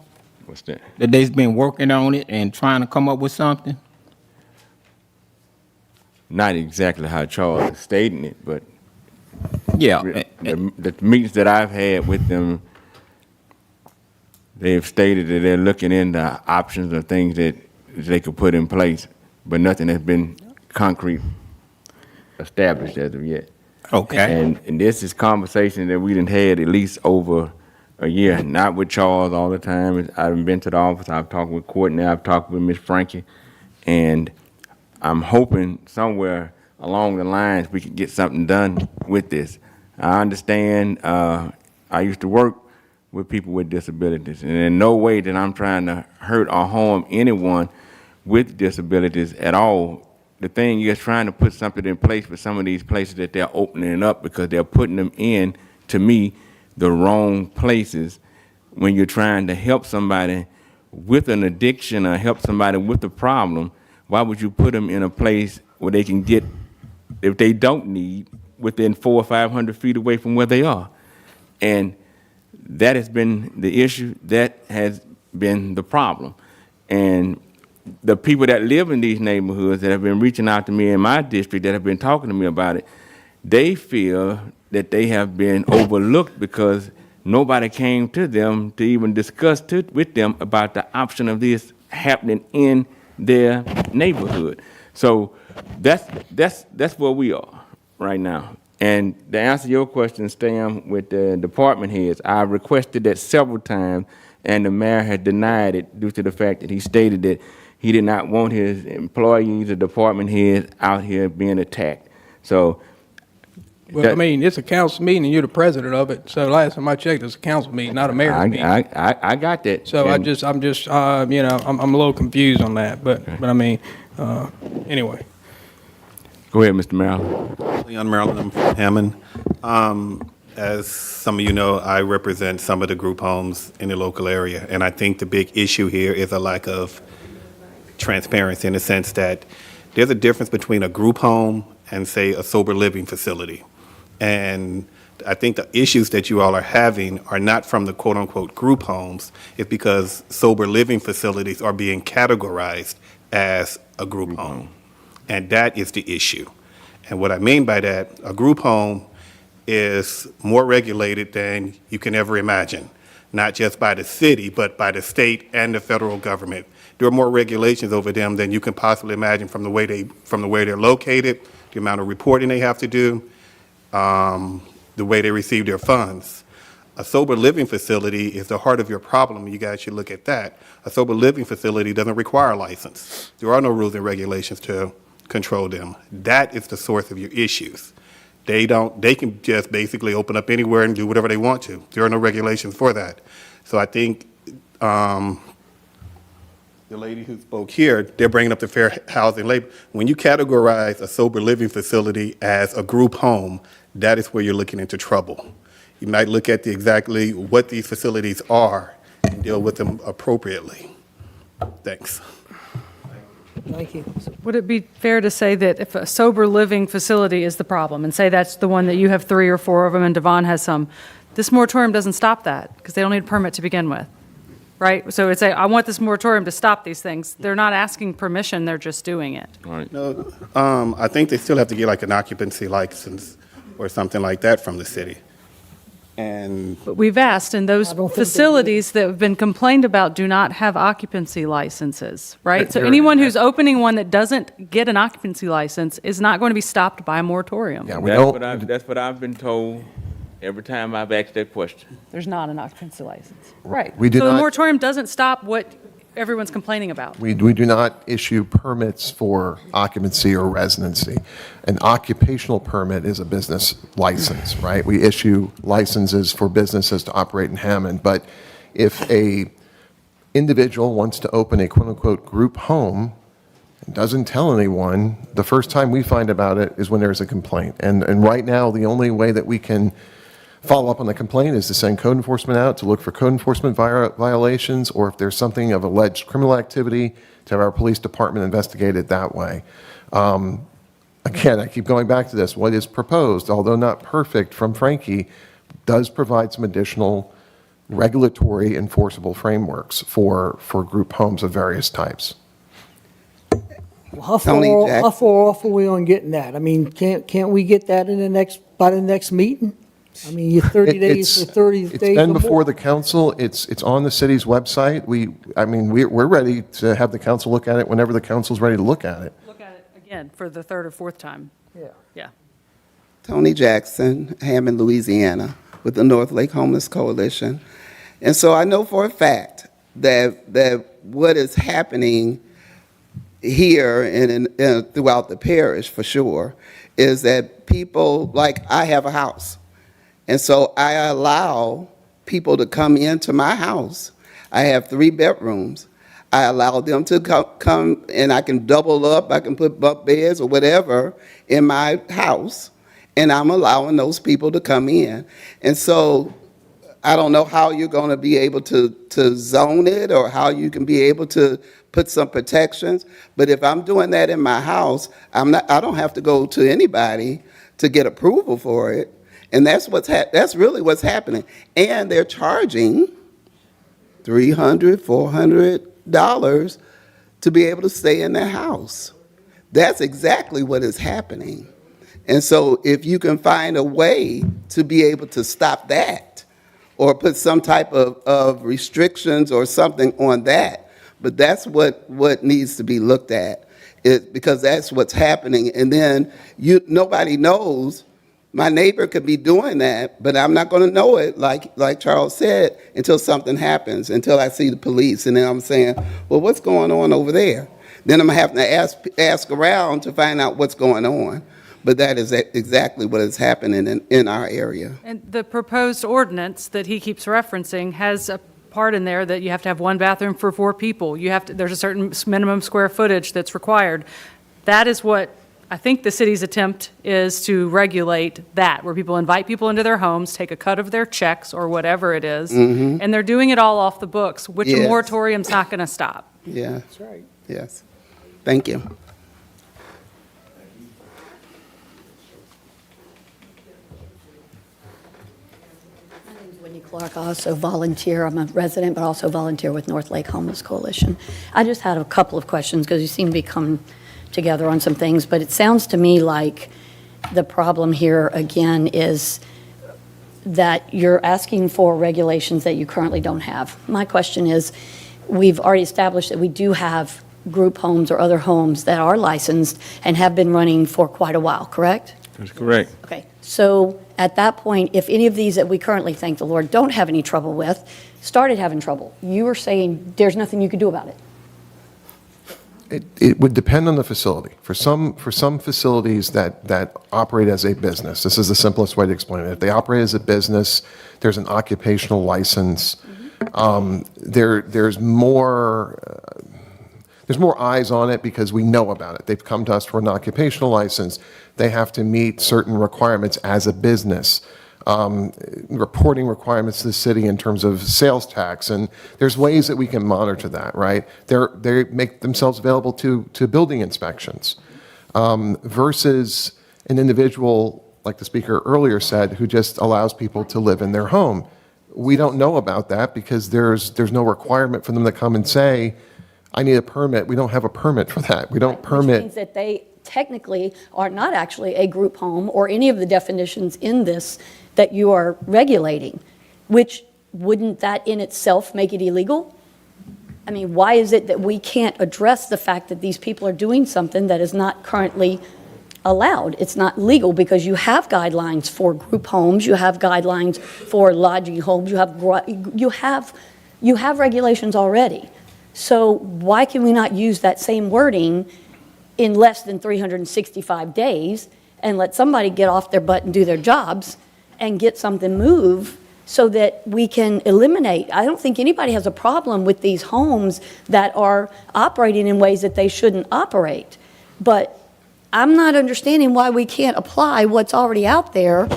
What's that? That they've been working on it and trying to come up with something? Not exactly how Charles is stating it, but yeah, the meetings that I've had with them, they've stated that they're looking into options or things that they could put in place, but nothing has been concrete established as of yet. Okay. And this is conversation that we done had at least over a year, not with Charles all the time. I've been to the office, I've talked with Courtney, I've talked with Miss Frankie, and I'm hoping somewhere along the lines we could get something done with this. I understand, I used to work with people with disabilities, and in no way that I'm trying to hurt or harm anyone with disabilities at all. The thing is trying to put something in place for some of these places that they're opening up, because they're putting them in, to me, the wrong places. When you're trying to help somebody with an addiction or help somebody with a problem, why would you put them in a place where they can get, if they don't need, within 400 or 500 feet away from where they are? And that has been the issue. That has been the problem. And the people that live in these neighborhoods that have been reaching out to me in my district, that have been talking to me about it, they feel that they have been overlooked because nobody came to them to even discuss with them about the option of this happening in their neighborhood. So that's where we are right now. And to answer your question, Stan, with the department heads, I requested that several times, and the mayor had denied it due to the fact that he stated that he did not want his employees or department heads out here being attacked. So, Well, I mean, it's a council meeting and you're the president of it. So last time I checked, it's a council meeting, not a mayor's meeting. I got that. So I'm just, you know, I'm a little confused on that, but I mean, anyway. Go ahead, Mr. Maryland. Leon Maryland, I'm from Hammond. As some of you know, I represent some of the group homes in the local area, and I think the big issue here is a lack of transparency in the sense that there's a difference between a group home and, say, a sober living facility. And I think the issues that you all are having are not from the quote-unquote group homes. It's because sober living facilities are being categorized as a group home. And that is the issue. And what I mean by that, a group home is more regulated than you can ever imagine, not just by the city, but by the state and the federal government. There are more regulations over them than you can possibly imagine, from the way they're located, the amount of reporting they have to do, the way they receive their funds. A sober living facility is the heart of your problem. You guys should look at that. A sober living facility doesn't require a license. There are no rules and regulations to control them. That is the source of your issues. They can just basically open up anywhere and do whatever they want to. There are no regulations for that. So I think the lady who spoke here, they're bringing up the fair housing labor. When you categorize a sober living facility as a group home, that is where you're looking into trouble. You might look at exactly what these facilities are and deal with them appropriately. Thanks. Thank you. Would it be fair to say that if a sober living facility is the problem, and say that's the one that you have 3 or 4 of them and Devon has some, this moratorium doesn't stop that because they don't need a permit to begin with, right? So it's I want this moratorium to stop these things. They're not asking permission, they're just doing it. Right. No, I think they still have to get like an occupancy license or something like that from the city. And But we've asked, and those I don't think they do. facilities that have been complained about do not have occupancy licenses, right? So They're- anyone who's opening one that doesn't get an occupancy license is not going to be stopped by a moratorium. Yeah, we don't, That's what I've been told every time I've asked that question. There's not an occupancy license. Right. We do So the not- moratorium doesn't stop what everyone's complaining about. we do not issue permits for occupancy or residency. An occupational permit is a business license, right? We issue licenses for businesses to operate in Hammond, but if a individual wants to open a quote-unquote group home and doesn't tell anyone, the first time we find about it is when there's a complaint. And right now, the only way that we can follow up on the complaint is to send code enforcement out to look for code enforcement violations, or if there's something of alleged criminal activity, to have our police department investigate it that way. Again, I keep going back to this. What is proposed, although not perfect from Frankie, does provide some additional regulatory enforceable frameworks for group homes of various types. How Tony far Jackson. off are we on getting that? I mean, can't we get that by the next meeting? I mean, you're 30 days or 30 days or more. It's been before the council. It's on the city's website. We're ready to have the council look at it whenever the council's ready to look at it. Look at it again for the 3rd or 4th time. Yeah. Yeah. Tony Jackson, Hammond, Louisiana, with the North Lake Homeless Coalition. And so I know for a fact that what is happening here and throughout the parish for sure is that people, like I have a house, and so I allow people to come into my house. I have 3 bedrooms. I allow them to come and I can double up, I can put bunk beds or whatever in my house, and I'm allowing those people to come in. And so I don't know how you're going to be able to zone it or how you can be able to put some protections, but if I'm doing that in my house, I don't have to go to anybody to get approval for it. And that's that's really what's happening. And they're charging $300, $400 to be able to stay in their house. That's exactly what is happening. And so if you can find a way to be able to stop that or put some type of restrictions or something on that, but that's what needs to be looked at, because that's what's happening. And then nobody knows. My neighbor could be doing that, but I'm not going to know it, like Charles said, until something happens, until I see the police. And then I'm saying, well, what's going on over there? Then I'm having to ask around to find out what's going on. But that is exactly what is happening in our area. And the proposed ordinance that he keeps referencing has a part in there that you have to have 1 bathroom for 4 people. There's a certain minimum square footage that's required. That is what I think the city's attempt is, to regulate that, where people invite people into their homes, take a cut of their checks or whatever it is, and they're doing it all off the books, which a moratorium's not going to stop. Yeah. That's right. Yes. Thank you. Clark, I also volunteer. I'm a resident, but also volunteer with North Lake Homeless Coalition. I just had a couple of questions because you seem to be coming together on some things, but it sounds to me like the problem here again is that you're asking for regulations that you currently don't have. My question is, we've already established that we do have group homes or other homes that are licensed and have been running for quite a while, correct? That's correct. Okay, so at that point, if any of these that we currently, thank the Lord, don't have any trouble with, started having trouble, you were saying there's nothing you could do about it. It would depend on the facility. For some facilities that operate as a business, this is the simplest way to explain it. If they operate as a business, there's an occupational license. There's more eyes on it because we know about it. They've come to us for an occupational license. They have to meet certain requirements as a business, reporting requirements to the city in terms of sales tax, and there's ways that we can monitor that, right? They make themselves available to building inspections, versus an individual, like the speaker earlier said, who just allows people to live in their home. We don't know about that because there's no requirement for them to come and say, I need a permit. We don't have a permit for that. We don't permit. Which means that they technically are not actually a group home or any of the definitions in this that you are regulating, which wouldn't that in itself make it illegal? I mean, why is it that we can't address the fact that these people are doing something that is not currently allowed? It's not legal because you have guidelines for group homes, you have guidelines for lodging homes, you have regulations already. So why can we not use that same wording in less than 365 days and let somebody get off their butt and do their jobs and get something moved so that we can eliminate? I don't think anybody has a problem with these homes that are operating in ways that they shouldn't operate. But I'm not understanding why we can't apply what's already out there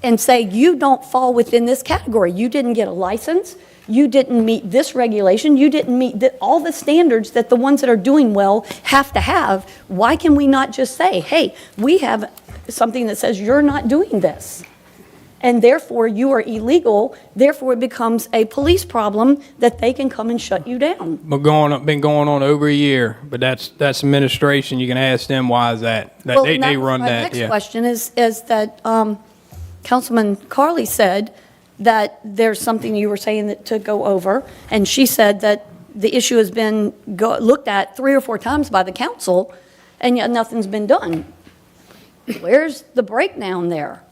and say, you don't fall within this category. You didn't get a license. You didn't meet this regulation. You didn't meet all the standards that the ones that are doing well have to have. Why can we not just say, hey, we have something that says you're not doing this, and therefore you are illegal, therefore it becomes a police problem that they can come and shut you down? But been going on over a year, but that's administration. You can ask them why is that. Well, they run my that. next Yeah. question is that Councilman Carley said that there's something you were saying that to go over, and she said that the issue has been looked at 3 or 4 times by the council, and yet nothing's been done. Where's the breakdown there?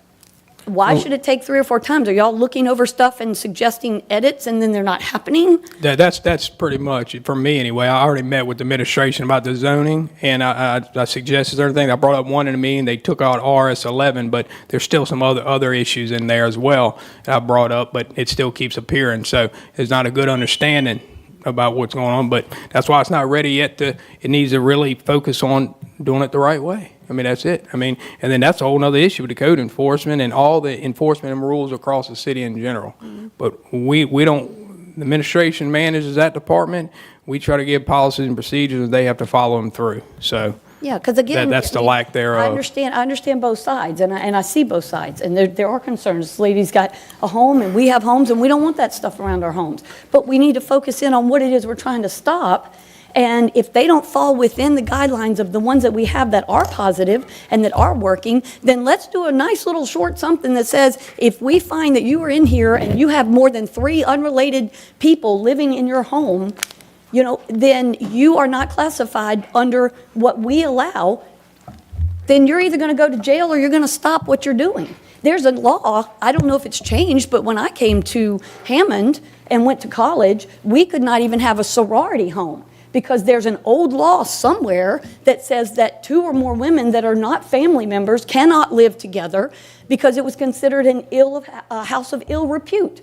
Why should it take 3 or 4 times? Are y'all looking over stuff and suggesting edits and then they're not happening? That's pretty much it for me anyway. I already met with the administration about the zoning, and I suggested everything. I brought up one in a meeting. They took out RS11, but there's still some other issues in there as well that I brought up, but it still keeps appearing. So there's not a good understanding about what's going on, but that's why it's not ready yet. It needs to really focus on doing it the right way. I mean, that's it. I mean, and then that's a whole other issue with the code enforcement and all the enforcement and rules across the city in general. But we don't, the administration manages that department. We try to give policies and procedures, and they have to follow them through. So Yeah, because again. that's the lack thereof. I understand both sides, and I see both sides, and there are concerns. This lady's got a home, and we have homes, and we don't want that stuff around our homes. But we need to focus in on what it is we're trying to stop, and if they don't fall within the guidelines of the ones that we have that are positive and that are working, then let's do a nice little short something that says, if we find that you are in here and you have more than 3 unrelated people living in your home, you know, then you are not classified under what we allow, then you're either going to go to jail or you're going to stop what you're doing. There's a law, I don't know if it's changed, but when I came to Hammond and went to college, we could not even have a sorority home because there's an old law somewhere that says that 2 or more women that are not family members cannot live together because it was considered a house of ill repute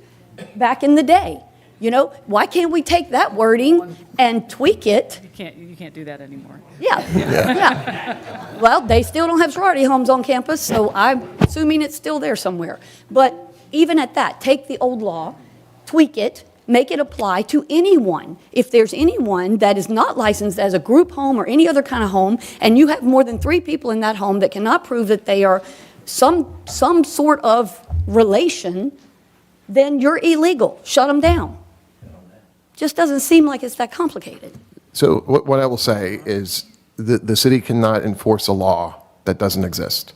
back in the day. You know, why can't we take that wording and tweak it? You can't do that anymore. Yeah. Well, they still don't have sorority homes on campus, so I'm assuming it's still there somewhere. But even at that, take the old law, tweak it, make it apply to anyone. If there's anyone that is not licensed as a group home or any other kind of home, and you have more than 3 people in that home that cannot prove that they are some sort of relation, then you're illegal. Shut them down. Just doesn't seem like it's that complicated. So what I will say is the city cannot enforce a law that doesn't exist,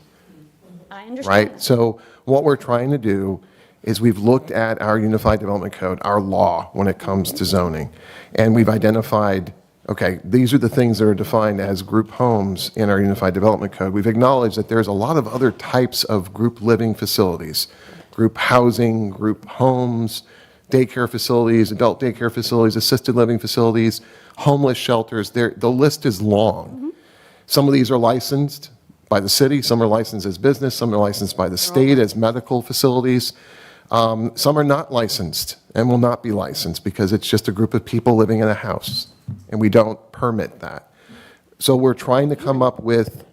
I understand. right? So what we're trying to do is we've looked at our Unified Development Code, our law, when it comes to zoning, and we've identified, okay, these are the things that are defined as group homes in our Unified Development Code. We've acknowledged that there's a lot of other types of group living facilities, group housing, group homes, daycare facilities, adult daycare facilities, assisted living facilities, homeless shelters. The list is long. Some of these are licensed by the city, some are licensed as business, some are licensed by the state as medical facilities. Some are not licensed and will not be licensed because it's just a group of people living in a house, and we don't permit that. So we're trying to come up with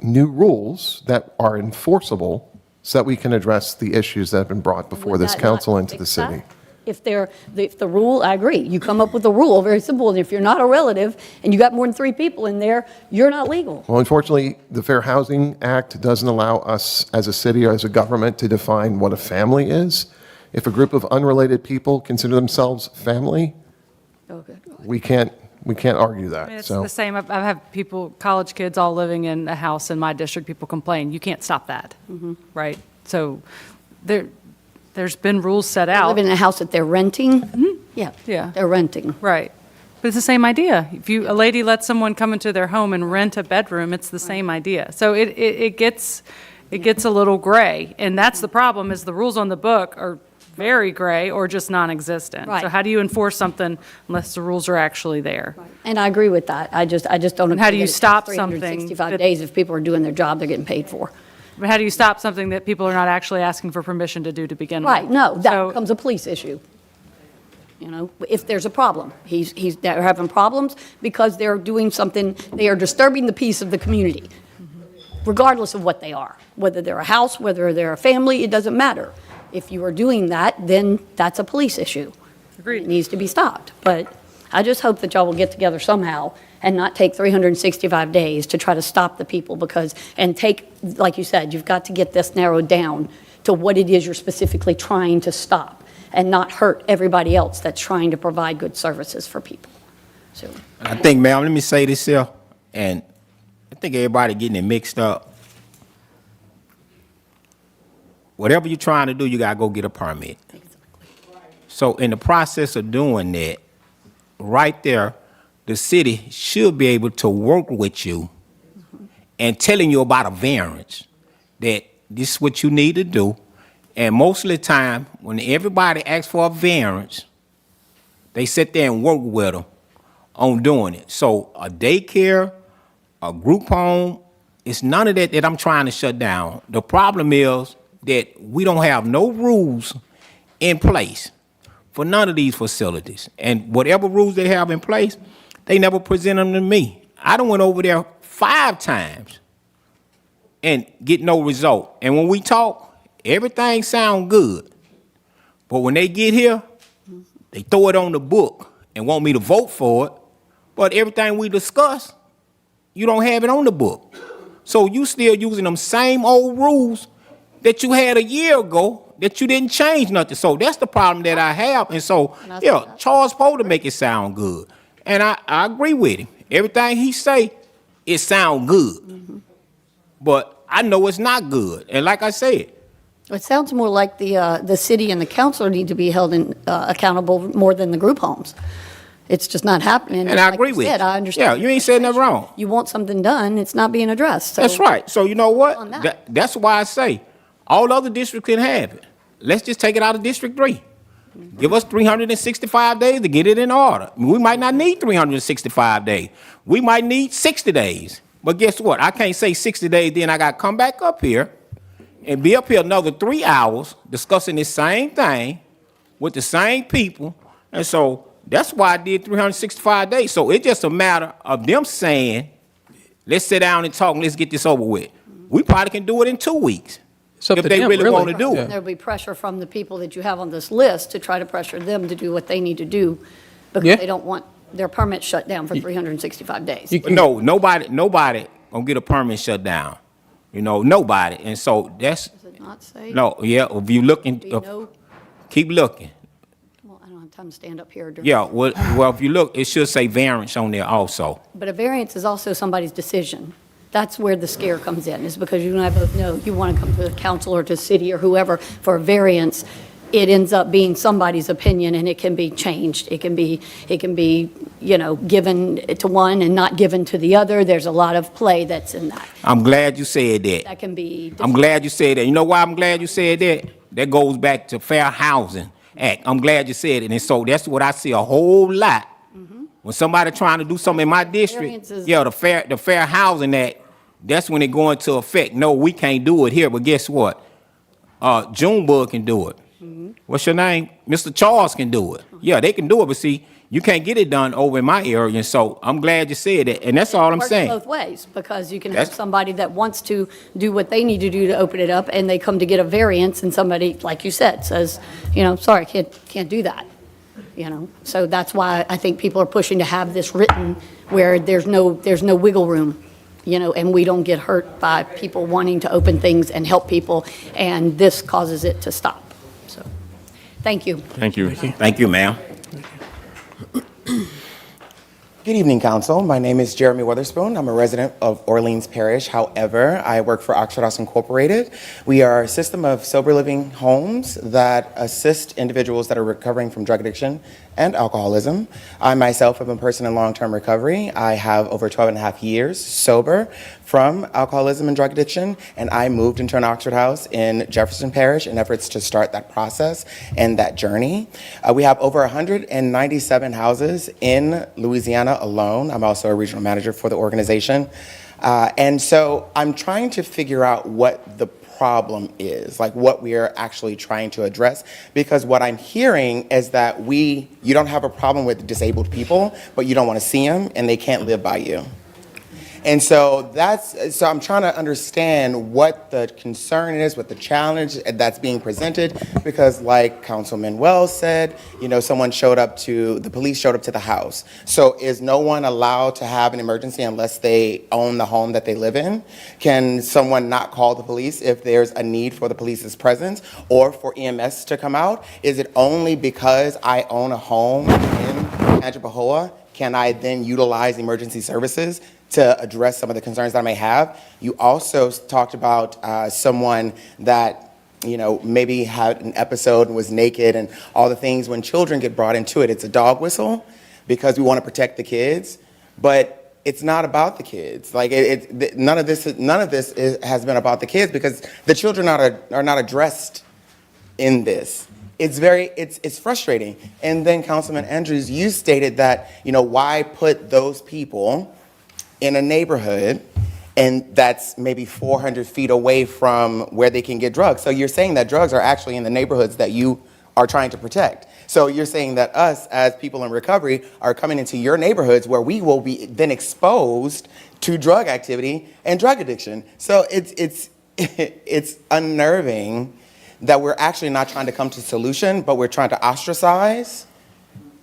new rules that are enforceable so that we can address the issues that have been brought before this council and to the city. If the rule, I agree, you come up with a rule, very simple, and if you're not a relative and you got more than 3 people in there, you're not legal. Well, unfortunately, the Fair Housing Act doesn't allow us as a city or as a government to define what a family is. If a group of unrelated people consider themselves family, we can't argue that. I mean, it's So the same. I have people, college kids, all living in a house in my district. People complain. You can't stop that, right? So there's been rules set out. Living in a house that they're renting? Yeah, they're renting. Right. But it's the same idea. If a lady lets someone come into their home and rent a bedroom, it's the same idea. So it gets a little gray, and that's the problem. Is the rules on the book are very gray or just non-existent. Right. So how do you enforce something unless the rules are actually there? And I agree with that. I just don't. And how do you agree that it takes stop something 365 that- days if people are doing their job they're getting paid for. But how do you stop something that people are not actually asking for permission to do to begin with? Right, no, that So- becomes a police issue. You know, if there's a problem. They're having problems because they're doing something, they are disturbing the peace of the community, regardless of what they are. Whether they're a house, whether they're a family, it doesn't matter. If you are doing that, then that's a police issue. Agreed. It needs to be stopped. But I just hope that y'all will get together somehow and not take 365 days to try to stop the people and take, like you said, you've got to get this narrowed down to what it is you're specifically trying to stop and not hurt everybody else that's trying to provide good services for people. So I think, ma'am, let me say this here, and I think everybody getting it mixed up. Whatever you're trying to do, you gotta go get a permit. So in the process of doing that, right there, the city should be able to work with you and telling you about a variance that this is what you need to do. And most of the time, when everybody asks for a variance, they sit there and work with them on doing it. So a daycare, a group home, it's none of that I'm trying to shut down. The problem is that we don't have no rules in place for none of these facilities. And whatever rules they have in place, they never present them to me. I done went over there 5 times and get no result. And when we talk, everything sound good. But when they get here, they throw it on the book and want me to vote for it. But everything we discuss, you don't have it on the book. So you still using them same old rules that you had a year ago that you didn't change nothing. So that's the problem that I have. And so, yeah, Charles Poe to make it sound good. And I agree with him. Everything he say, it sound good. But I know it's not good. And like I said, It sounds more like the city and the council need to be held accountable more than the group homes. It's just not happening. and I Like agree you with said, you. I understand. Yeah, you ain't said nothing wrong. You want something done, it's not being addressed. So That's right. So you know on what? that. That's why I say all other districts can have it. Let's just take it out of District 3. Give us 365 days to get it in order. We might not need 365 days. We might need 60 days. But guess what? I can't say 60 days, then I got to come back up here and be up here another 3 hours discussing the same thing with the same people. And so that's why I did 365 days. So it's just a matter of them saying, let's sit down and talk and let's get this over with. We probably can do it in 2 weeks up if to they them, really really. want to do it. There'll be pressure from the people that you have on this list to try to pressure them to do what they need to do because Yeah. they don't want their permit shut down for 365 days. No, nobody gonna get a permit shut down. You know, nobody. And so that's Does it not say? no, yeah. If you looking, Do you know? keep looking. Well, I don't have time to stand up here. Yeah, well, if you look, it should say variance on there also. But a variance is also somebody's decision. That's where the scare comes in, is because you and I both know you want to come to the council or to the city or whoever for a variance. It ends up being somebody's opinion and it can be changed. It can be, given to one and not given to the other. There's a lot of play that's in that. I'm glad you said that. That can be. I'm glad you said that. You know why I'm glad you said that? That goes back to Fair Housing Act. I'm glad you said it. And so that's what I see a whole lot. When somebody trying to do something in my district, Variances. yeah, the Fair Housing Act, that's when it go into effect. No, we can't do it here, but guess what? Junebug can do it. What's your name? Mr. Charles can do it. Yeah, they can do it, but see, you can't get it done over in my area, and so I'm glad you said that, and that's all I'm Works saying. both ways, because you can have That's- somebody that wants to do what they need to do to open it up, and they come to get a variance, and somebody, like you said, says, sorry, can't do that. So that's why I think people are pushing to have this written where there's no wiggle room, and we don't get hurt by people wanting to open things and help people, and this causes it to stop. So, thank you. Thank you. Thank you, ma'am. Good evening, Council. My name is Jeremy Witherspoon. I'm a resident of Orleans Parish. However, I work for Oxford House Incorporated. We are a system of sober living homes that assist individuals that are recovering from drug addiction and alcoholism. I myself am a person in long-term recovery. I have over 12 and a half years sober from alcoholism and drug addiction, and I moved into an Oxford House in Jefferson Parish in efforts to start that process and that journey. We have over 197 houses in Louisiana alone. I'm also a regional manager for the organization. And so I'm trying to figure out what the problem is, like what we are actually trying to address, because what I'm hearing is that you don't have a problem with disabled people, but you don't want to see them and they can't live by you. And so I'm trying to understand what the concern is, what the challenge that's being presented, because like Councilman Wells said, the police showed up to the house. So is no one allowed to have an emergency unless they own the home that they live in? Can someone not call the police if there's a need for the police's presence or for EMS to come out? Is it only because I own a home in Angepahoa can I then utilize emergency services to address some of the concerns that I may have? You also talked about someone that, maybe had an episode and was naked and all the things. When children get brought into it, it's a dog whistle because we want to protect the kids. But it's not about the kids. Like none of this has been about the kids because the children are not addressed in this. It's frustrating. And then Councilman Andrews, you stated that, why put those people in a neighborhood and that's maybe 400 feet away from where they can get drugs. So you're saying that drugs are actually in the neighborhoods that you are trying to protect. So you're saying that us as people in recovery are coming into your neighborhoods where we will be then exposed to drug activity and drug addiction. So it's unnerving that we're actually not trying to come to a solution, but we're trying to ostracize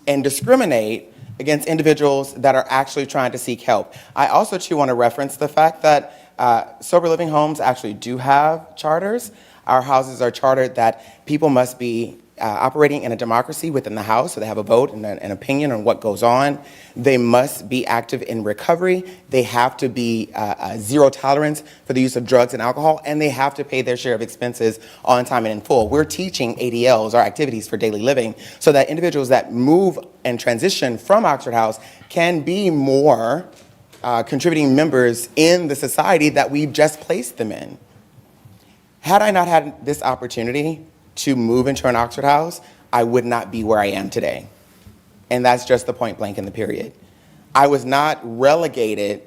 and discriminate against individuals that are actually trying to seek help. I also too want to reference the fact that sober living homes actually do have charters. Our houses are chartered that people must be operating in a democracy within the house, so they have a vote and an opinion on what goes on. They must be active in recovery. They have to be zero tolerance for the use of drugs and alcohol, and they have to pay their share of expenses on time and in full. We're teaching ADLs, or activities for daily living, so that individuals that move and transition from Oxford House can be more contributing members in the society that we've just placed them in. Had I not had this opportunity to move into an Oxford House, I would not be where I am today. And that's just the point blank in the period. I was not relegated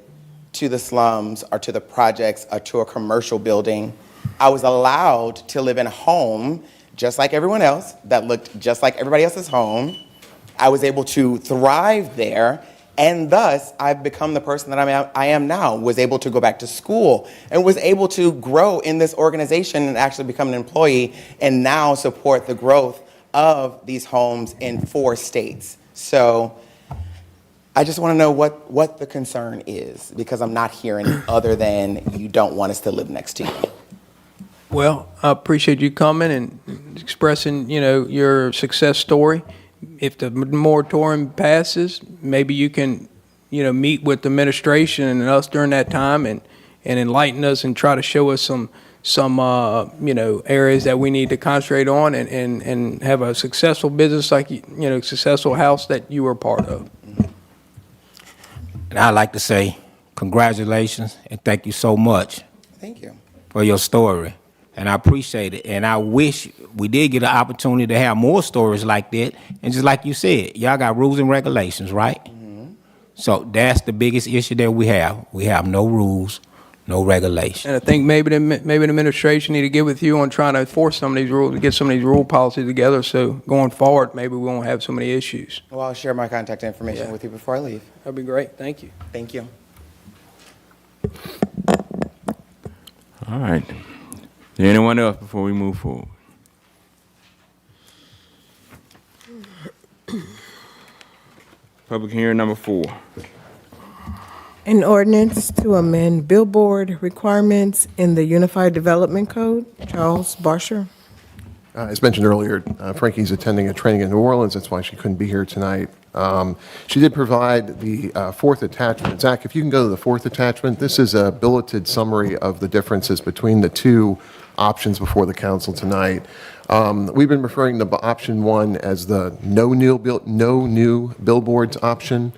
to the slums or to the projects or to a commercial building. I was allowed to live in a home just like everyone else that looked just like everybody else's home. I was able to thrive there, and thus I've become the person that I am now, was able to go back to school and was able to grow in this organization and actually become an employee and now support the growth of these homes in 4 states. So I just want to know what the concern is, because I'm not hearing other than you don't want us to live next to you. Well, I appreciate you coming and expressing, your success story. If the moratorium passes, maybe you can, meet with the administration and us during that time and enlighten us and try to show us some areas that we need to concentrate on and have a successful business like, successful house that you were part of. And I'd like to say congratulations and thank you so much. Thank you. For your story. And I appreciate it. And I wish we did get an opportunity to have more stories like that. And just like you said, y'all got rules and regulations, right? Mm-hmm. So that's the biggest issue that we have. We have no rules, no regulations. And I think maybe the administration need to get with you on trying to enforce some of these rules, to get some of these rule policies together, so going forward, maybe we won't have so many issues. Well, I'll share my contact information with you before I leave. That'd be great. Thank you. Thank you. All right. Is there anyone else before we move forward? Public hearing number 4. An ordinance to amend billboard requirements in the Unified Development Code. Charles Barsher. As mentioned earlier, Frankie's attending a training in New Orleans. That's why she couldn't be here tonight. She did provide the 4th attachment. Zach, if you can go to the 4th attachment, this is a bulleted summary of the differences between the 2 options before the council tonight. We've been referring to option 1 as the no new billboards option.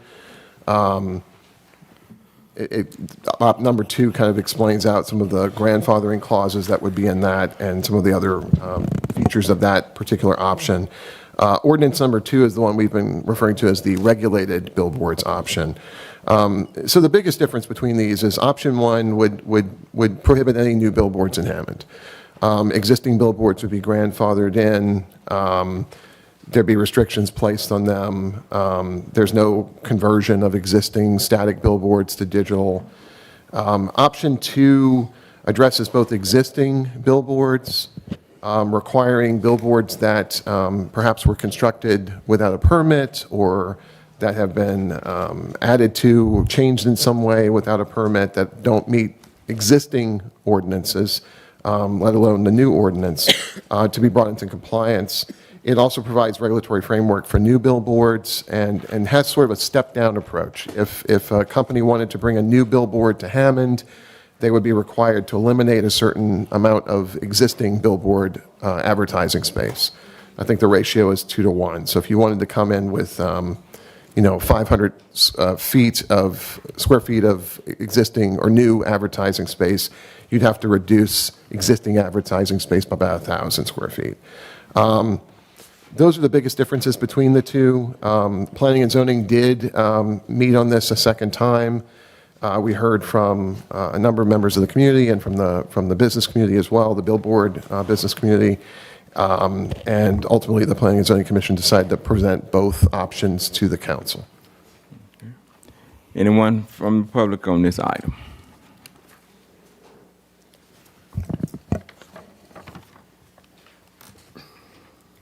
Number 2 kind of explains out some of the grandfathering clauses that would be in that and some of the other features of that particular option. Ordinance number 2 is the one we've been referring to as the regulated billboards option. So the biggest difference between these is option 1 would prohibit any new billboards in Hammond. Existing billboards would be grandfathered in. There'd be restrictions placed on them. There's no conversion of existing static billboards to digital. Option 2 addresses both existing billboards, requiring billboards that perhaps were constructed without a permit or that have been added to, changed in some way without a permit, that don't meet existing ordinances, let alone the new ordinance, to be brought into compliance. It also provides regulatory framework for new billboards and has sort of a step-down approach. If a company wanted to bring a new billboard to Hammond, they would be required to eliminate a certain amount of existing billboard advertising space. I think the ratio is 2 to 1. So if you wanted to come in with 500 square feet of existing or new advertising space, you'd have to reduce existing advertising space by about 1,000 square feet. Those are the biggest differences between the two. Planning and zoning did meet on this a second time. We heard from a number of members of the community and from the business community as well, the billboard business community. And ultimately, the Planning and Zoning Commission decided to present both options to the council. Anyone from the public on this item?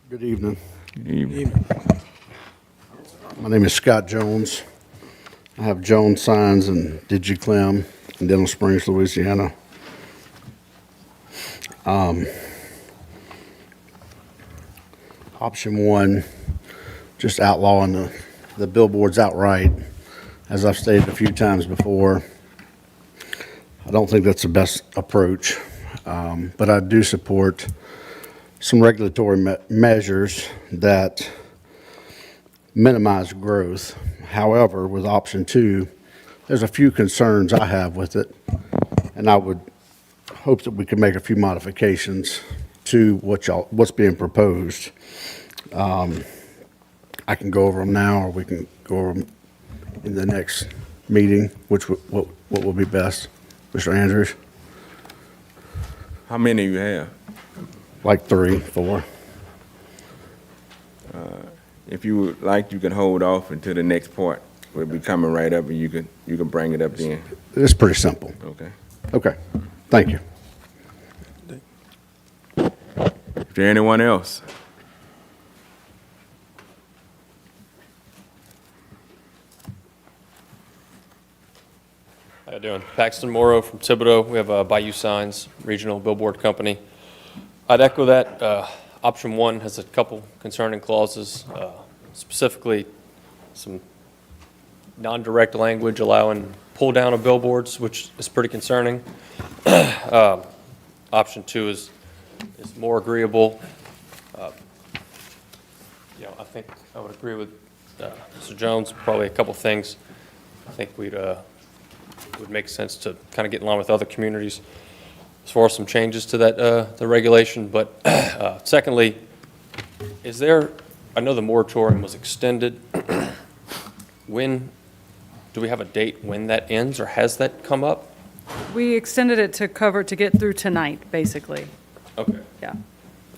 Good evening. Good evening. My name is Scott Jones. I have Jones Signs in DigiClem in Denham Springs, Louisiana. Option one, just outlawing the billboards outright. As I've stated a few times before, I don't think that's the best approach, but I do support some regulatory measures that minimize growth. However, with option two, there's a few concerns I have with it, and I would hope that we can make a few modifications to what's being proposed. I can go over them now, or we can go over them in the next meeting. What will be best, Mr. Andrews? How many you have? Like 3, 4. If you would like, you can hold off until the next part. We'll be coming right up, and you can bring it up then. It's pretty simple. Okay. Okay, thank you. Is there anyone else? How you doing? Paxton Morrow from Thibodeau. We have Bayou Signs, regional billboard company. I'd echo that. Option one has a couple concerning clauses, specifically some non-direct language allowing pull down of billboards, which is pretty concerning. Option two is more agreeable. I think I would agree with Mr. Jones. Probably a couple things. I think would make sense to kind of get in line with other communities as far as some changes to that the regulation. But secondly, I know the moratorium was extended. When do we have a date when that ends, or has that come up? We extended it to get through tonight, basically. Okay. Yeah.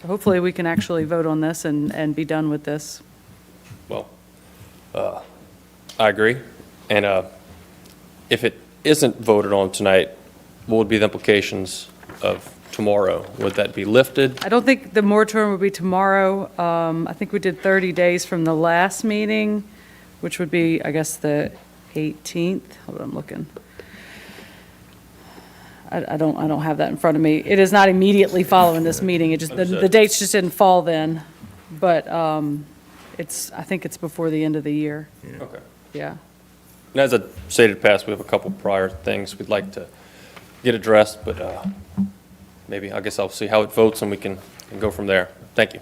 Hopefully, we can actually vote on this and be done with this. Well, I agree. And if it isn't voted on tonight, what would be the implications of tomorrow? Would that be lifted? I don't think the moratorium would be tomorrow. I think we did 30 days from the last meeting, which would be, I guess, the 18th. Hold on, I'm looking. I don't have that in front of me. It is not immediately following this meeting. It just, the dates just didn't fall then. But I think it's before the end of the year. Okay. Yeah. And as I stated past, we have a couple prior things we'd like to get addressed, but maybe, I guess I'll see how it votes and we can go from there. Thank you.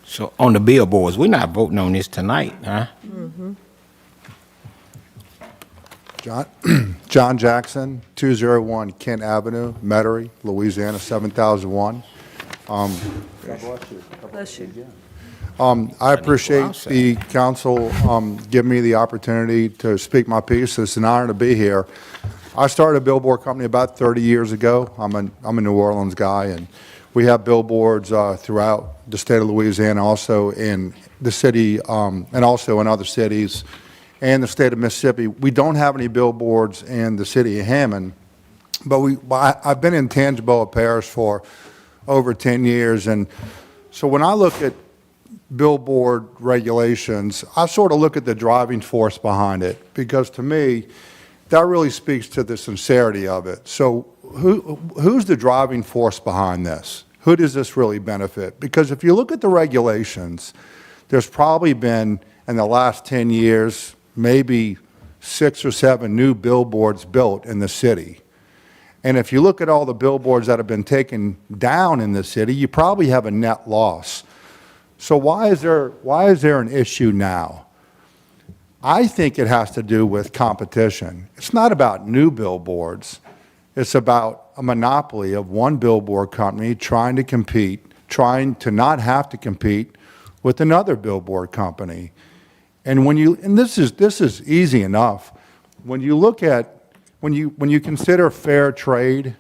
So on the billboards, we're not voting on this tonight, huh? Mm-hmm. John Jackson, 201 Kent Avenue, Metairie, Louisiana, 7001. God bless you. Bless you. I appreciate the council giving me the opportunity to speak my piece. It's an honor to be here. I started a billboard company about 30 years ago. I'm a New Orleans guy, and we have billboards throughout the state of Louisiana, also in the city, and also in other cities, and the state of Mississippi. We don't have any billboards in the city of Hammond, but I've been in Tangiboa Parish for over 10 years, and so when I look at billboard regulations, I sort of look at the driving force behind it, because to me, that really speaks to the sincerity of it. So who's the driving force behind this? Who does this really benefit? Because if you look at the regulations, there's probably been, in the last 10 years, maybe 6 or 7 new billboards built in the city. And if you look at all the billboards that have been taken down in the city, you probably have a net loss. So why is there an issue now? I think it has to do with competition. It's not about new billboards. It's about a monopoly of one billboard company trying to compete, trying to not have to compete with another billboard company. And this is easy enough. When you consider fair trade,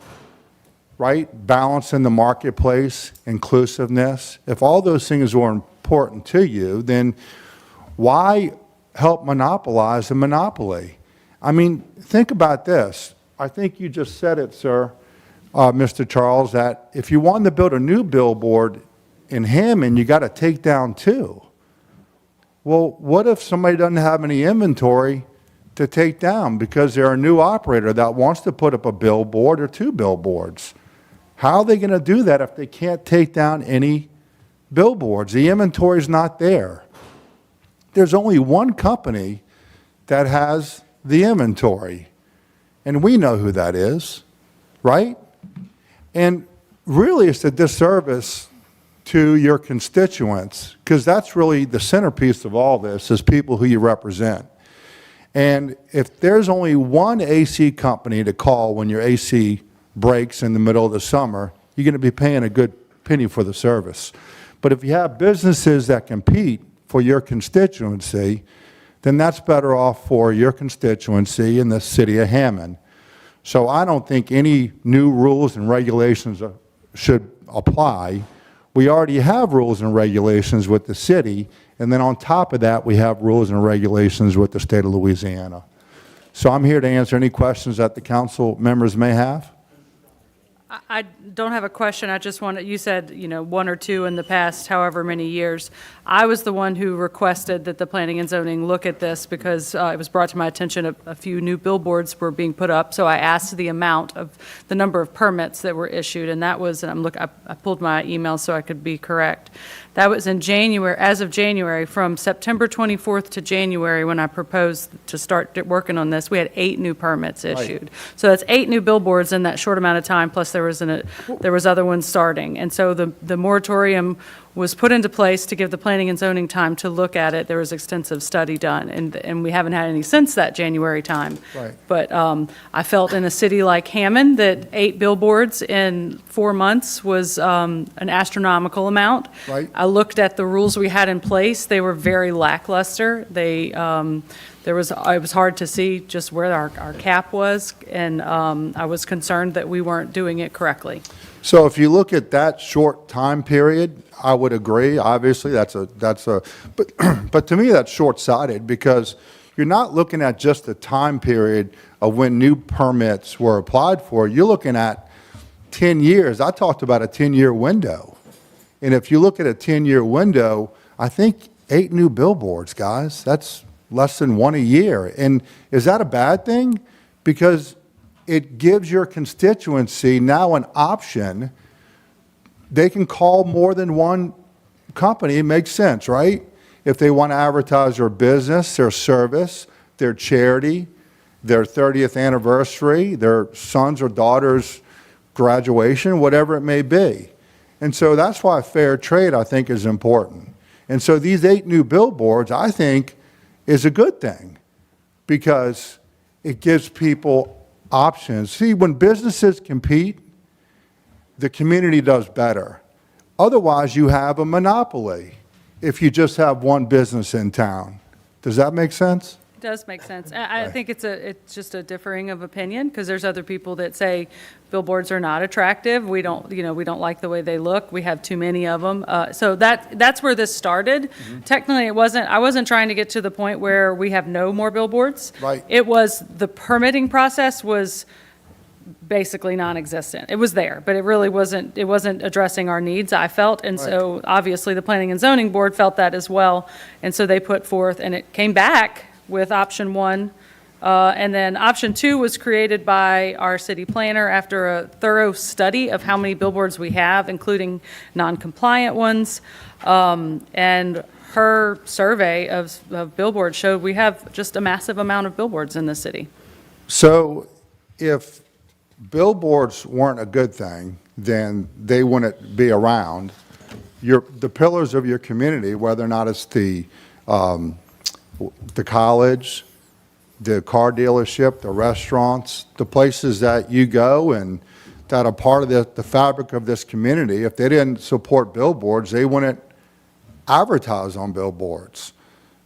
right, balance in the marketplace, inclusiveness, if all those things are important to you, then why help monopolize a monopoly? I mean, think about this. I think you just said it, sir, Mr. Charles, that if you wanted to build a new billboard in Hammond, you got to take down 2. Well, what if somebody doesn't have any inventory to take down because they're a new operator that wants to put up a billboard or 2 billboards? How are they going to do that if they can't take down any billboards? The inventory is not there. There's only one company that has the inventory, and we know who that is, right? And really, it's a disservice to your constituents, because that's really the centerpiece of all this, is people who you represent. And if there's only one AC company to call when your AC breaks in the middle of the summer, you're going to be paying a good penny for the service. But if you have businesses that compete for your constituency, then that's better off for your constituency in the city of Hammond. So I don't think any new rules and regulations should apply. We already have rules and regulations with the city, and then on top of that, we have rules and regulations with the state of Louisiana. So I'm here to answer any questions that the council members may have. I don't have a question. I just wanted, you said, 1 or 2 in the past, however many years. I was the one who requested that the planning and zoning look at this because it was brought to my attention a few new billboards were being put up. So I asked the amount of the number of permits that were issued, and that was, and I pulled my email so I could be correct. That was in January, as of January, from September 24th to January, when I proposed to start working on this, we had 8 new permits issued. Right. So that's 8 new billboards in that short amount of time, plus there was other ones starting. And so the moratorium was put into place to give the planning and zoning time to look at it. There was extensive study done, and we haven't had any since that January time. Right. But I felt in a city like Hammond that 8 billboards in 4 months was an astronomical amount. Right. I looked at the rules we had in place. They were very lackluster. It was hard to see just where our cap was, and I was concerned that we weren't doing it correctly. So if you look at that short time period, I would agree. Obviously, but to me, that's short-sighted, because you're not looking at just the time period of when new permits were applied for. You're looking at 10 years. I talked about a 10-year window. And if you look at a 10-year window, I think 8 new billboards, guys. That's less than 1 a year. And is that a bad thing? Because it gives your constituency now an option. They can call more than one company. It makes sense, right? If they want to advertise their business, their service, their charity, their 30th anniversary, their son's or daughter's graduation, whatever it may be. And so that's why fair trade, I think, is important. And so these 8 new billboards, I think, is a good thing, because it gives people options. See, when businesses compete, the community does better. Otherwise, you have a monopoly if you just have one business in town. Does that make sense? It does make sense. I think it's just a differing of opinion, because there's other people that say billboards are not attractive. We don't like the way they look. We have too many of them. So that's where this started. Mm-hmm. Technically, I wasn't trying to get to the point where we have no more billboards. Right. It was, the permitting process was basically non-existent. It was there, but it really wasn't addressing our needs, I felt. And so obviously the Planning and Zoning Board felt that as well. And so they put forth, and it came back with option 1. And then option 2 was created by our city planner after a thorough study of how many billboards we have, including non-compliant ones. And her survey of billboards showed we have just a massive amount of billboards in the city. So if billboards weren't a good thing, then they wouldn't be around. The pillars of your community, whether or not it's the college, the car dealership, the restaurants, the places that you go and that are part of the fabric of this community, if they didn't support billboards, they wouldn't advertise on billboards.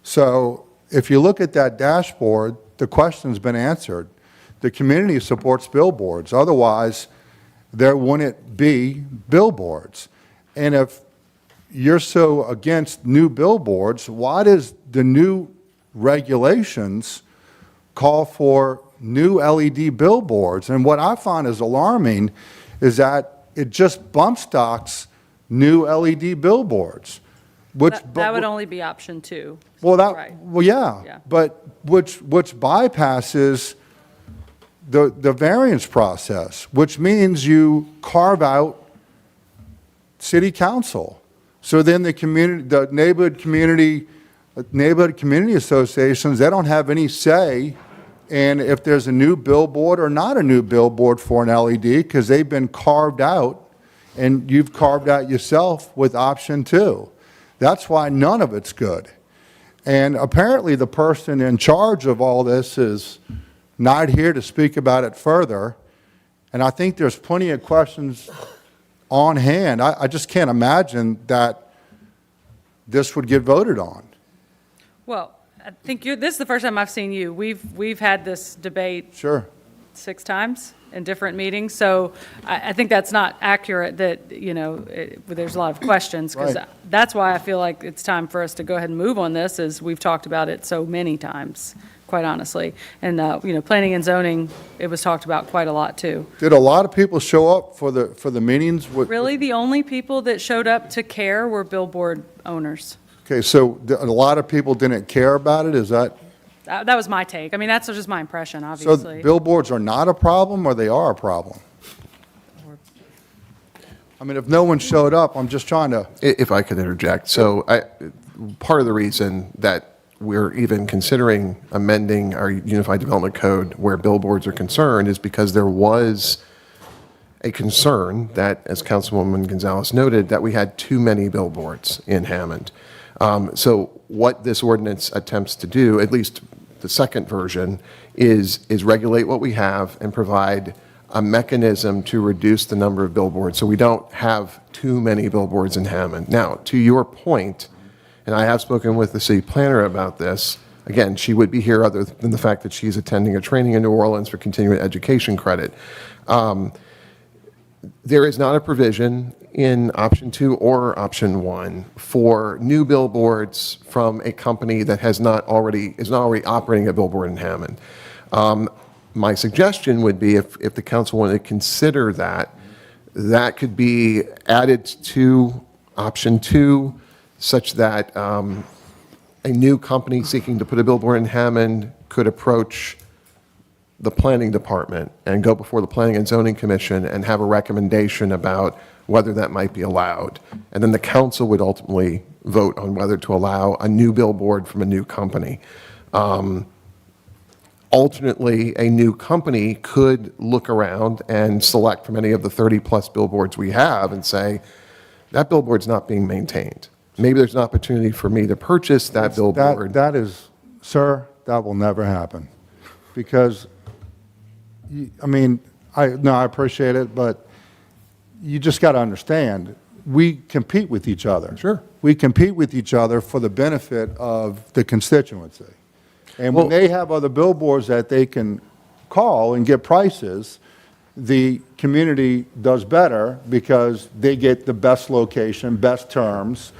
So if you look at that dashboard, the question's been answered. The community supports billboards. Otherwise, there wouldn't be billboards. And if you're so against new billboards, why does the new regulations call for new LED billboards? And what I find is alarming is that it just bump stocks new LED billboards. That would only be option 2. Well, Right. yeah, but which bypasses the variance process, which means you carve out city council. So then the neighborhood community associations, they don't have any say in if there's a new billboard or not a new billboard for an LED, because they've been carved out, and you've carved out yourself with option 2. That's why none of it's good. And apparently the person in charge of all this is not here to speak about it further. And I think there's plenty of questions on hand. I just can't imagine that this would get voted on. Well, I think this is the first time I've seen you. We've had this debate Sure. 6 times in different meetings, so I think that's not accurate, that, there's a lot of questions, because Right. that's why I feel like it's time for us to go ahead and move on this, as we've talked about it so many times, quite honestly. And, planning and zoning, it was talked about quite a lot, too. Did a lot of people show up for the meetings? Really, the only people that showed up to care were billboard owners. Okay, so a lot of people didn't care about it, is that? That was my take. I mean, that's just my impression, So obviously. billboards are not a problem, or they are a problem? I mean, if no one showed up, I'm just trying to. If I could interject. So part of the reason that we're even considering amending our Unified Development Code where billboards are concerned is because there was a concern that, as Councilwoman Gonzalez noted, that we had too many billboards in Hammond. So what this ordinance attempts to do, at least the second version, is regulate what we have and provide a mechanism to reduce the number of billboards so we don't have too many billboards in Hammond. Now, to your point, and I have spoken with the city planner about this, again, she would be here other than the fact that she's attending a training in New Orleans for continuing education credit. There is not a provision in option 2 or option 1 for new billboards from a company that is not already operating a billboard in Hammond. My suggestion would be, if the council wanted to consider that could be added to option 2, such that a new company seeking to put a billboard in Hammond could approach the planning department and go before the Planning and Zoning Commission and have a recommendation about whether that might be allowed. And then the council would ultimately vote on whether to allow a new billboard from a new company. Alternately, a new company could look around and select from any of the 30-plus billboards we have and say, that billboard's not being maintained. Maybe there's an opportunity for me to purchase that billboard. That is, sir, that will never happen. Because, I mean, I appreciate it, but you just got to understand, we compete with each other. Sure. We compete with each other for the benefit of the constituency. And when they have other billboards that they can call and get prices, the community does better because they get the best location, best terms,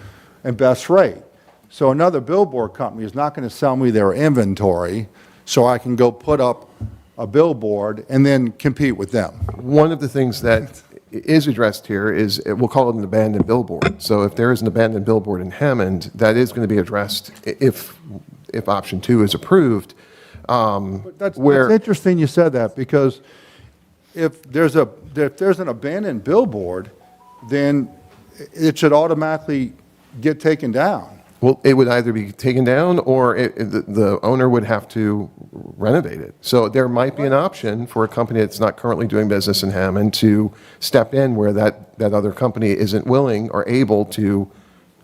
and best rate. So another billboard company is not going to sell me their inventory so I can go put up a billboard and then compete with them. One of the things that is addressed here is, we'll call it an abandoned billboard. So if there is an abandoned billboard in Hammond, that is going to be addressed if option 2 is approved. That's interesting you said that, because if there's an abandoned billboard, then it should automatically get taken down. Well, it would either be taken down or the owner would have to renovate it. So there might be an option for a company that's not currently doing business in Hammond to step in where that other company isn't willing or able to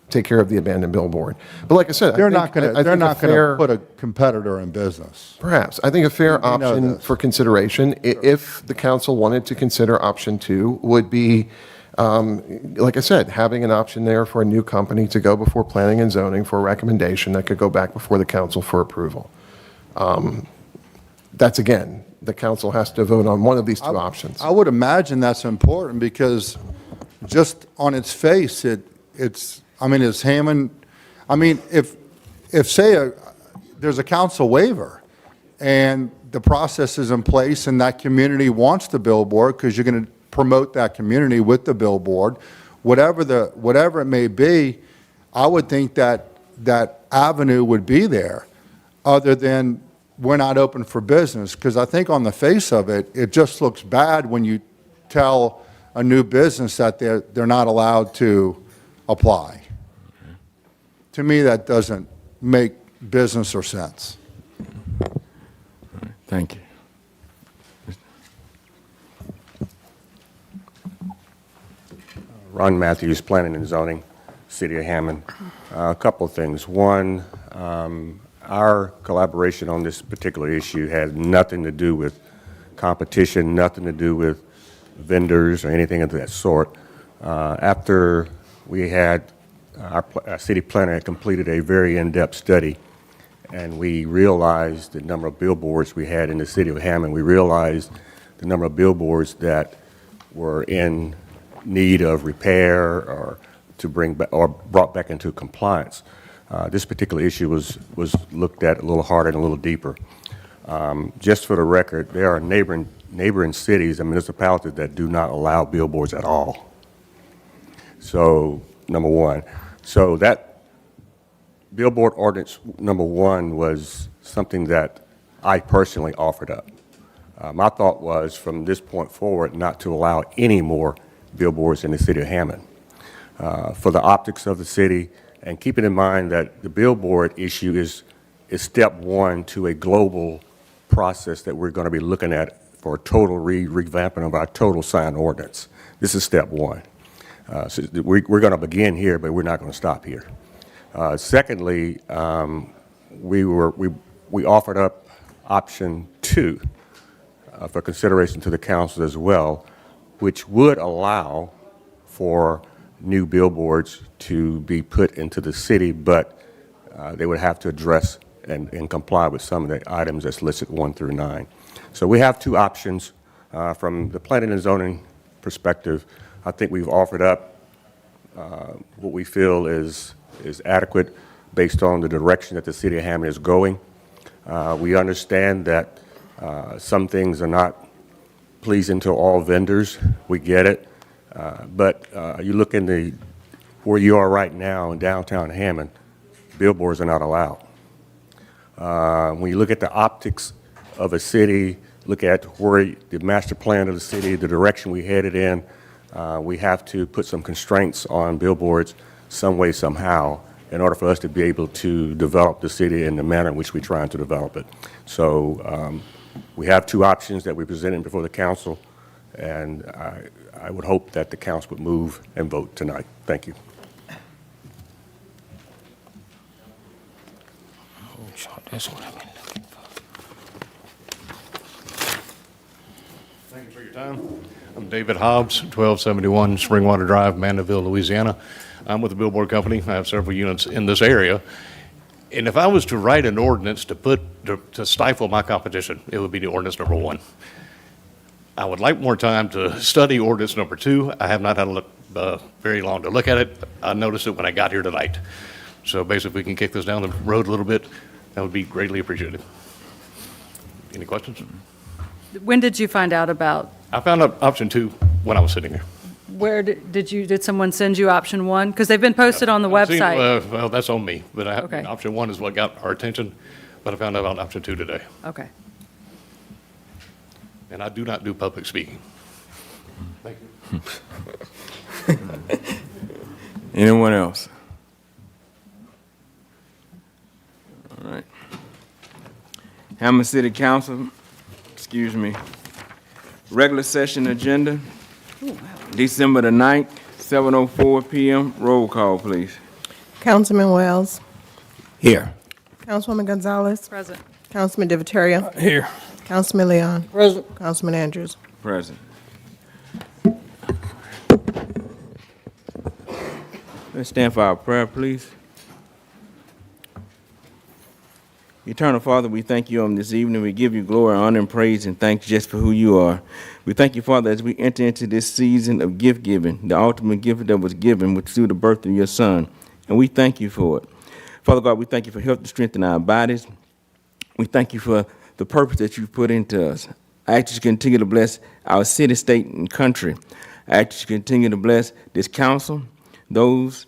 take care of the abandoned billboard. But like I said, They're I not think, going I to, they're think a not going fair- to put a competitor in business. Perhaps. I think a fair You know option this. for consideration, if the council wanted to consider option 2, would be, like I said, having an option there for a new company to go before planning and zoning for a recommendation that could go back before the council for approval. That's, again, the council has to vote on one of these two options. I would imagine that's important because just on its face, it's, I mean, is Hammond, I mean, if say there's a council waiver and the process is in place and that community wants the billboard because you're going to promote that community with the billboard, whatever it may be, I would think that that avenue would be there, other than we're not open for business. Because I think on the face of it, it just looks bad when you tell a new business that they're not allowed to apply. To me, that doesn't make business or sense. Thank you. Ron Matthews, Planning and Zoning, City of Hammond. A couple of things. One, our collaboration on this particular issue had nothing to do with competition, nothing to do with vendors or anything of that sort. After we had, our city planner had completed a very in-depth study, and we realized the number of billboards we had in the city of Hammond. We realized the number of billboards that were in need of repair or to bring back or brought back into compliance. This particular issue was looked at a little harder and a little deeper. Just for the record, there are neighboring cities and municipalities that do not allow billboards at all. So, number one. So that billboard ordinance number 1 was something that I personally offered up. My thought was, from this point forward, not to allow any more billboards in the city of Hammond. For the optics of the city, and keeping in mind that the billboard issue is step 1 to a global process that we're going to be looking at for a total revamping of our total sign ordinance. This is step 1. So we're going to begin here, but we're not going to stop here. Secondly, we offered up option 2 for consideration to the council as well, which would allow for new billboards to be put into the city, but they would have to address and comply with some of the items that's listed 1 through 9. So we have 2 options. From the planning and zoning perspective, I think we've offered up what we feel is adequate based on the direction that the city of Hammond is going. We understand that some things are not pleasing to all vendors. We get it. But you look in where you are right now in downtown Hammond, billboards are not allowed. When you look at the optics of a city, look at where the master plan of the city, the direction we headed in, we have to put some constraints on billboards some way, somehow, in order for us to be able to develop the city in the manner in which we're trying to develop it. So we have 2 options that we're presenting before the council, and I would hope that the council would move and vote tonight. Thank you. That's what I've been looking for. Thank you for your time. I'm David Hobbs, 1271 Springwater Drive, Mandeville, Louisiana. I'm with the Billboard Company. I have several units in this area. And if I was to write an ordinance to stifle my competition, it would be the ordinance number 1. I would like more time to study ordinance number 2. I have not had very long to look at it. I noticed it when I got here tonight. So basically, if we can kick this down the road a little bit, that would be greatly appreciated. Any questions? When did you find out about, I found out option 2 when I was sitting here. where did someone send you option 1? Because they've been posted on the website. Well, that's on me, but Okay. option 1 is what got our attention, but I found out about option 2 today. Okay. And I do not do public speaking. Thank you. Anyone else? Hammond City Council, excuse me, regular session agenda, December the 9th, 7:04 PM. Roll call, please. Councilman Wells. Here. Councilwoman Gonzalez. Present. Councilman Divatario. Here. Councilman Leon. Present. Councilman Andrews. Present. Let's stand for our prayer, please. Eternal Father, we thank you on this evening. We give you glory, honor, and praise, and thanks just for who you are. We thank you, Father, as we enter into this season of gift giving, the ultimate gift that was given was through the birth of your Son, and we thank you for it. Father God, we thank you for health and strength in our bodies. We thank you for the purpose that you've put into us. I ask you to continue to bless our city, state, and country. I ask you to continue to bless this council, those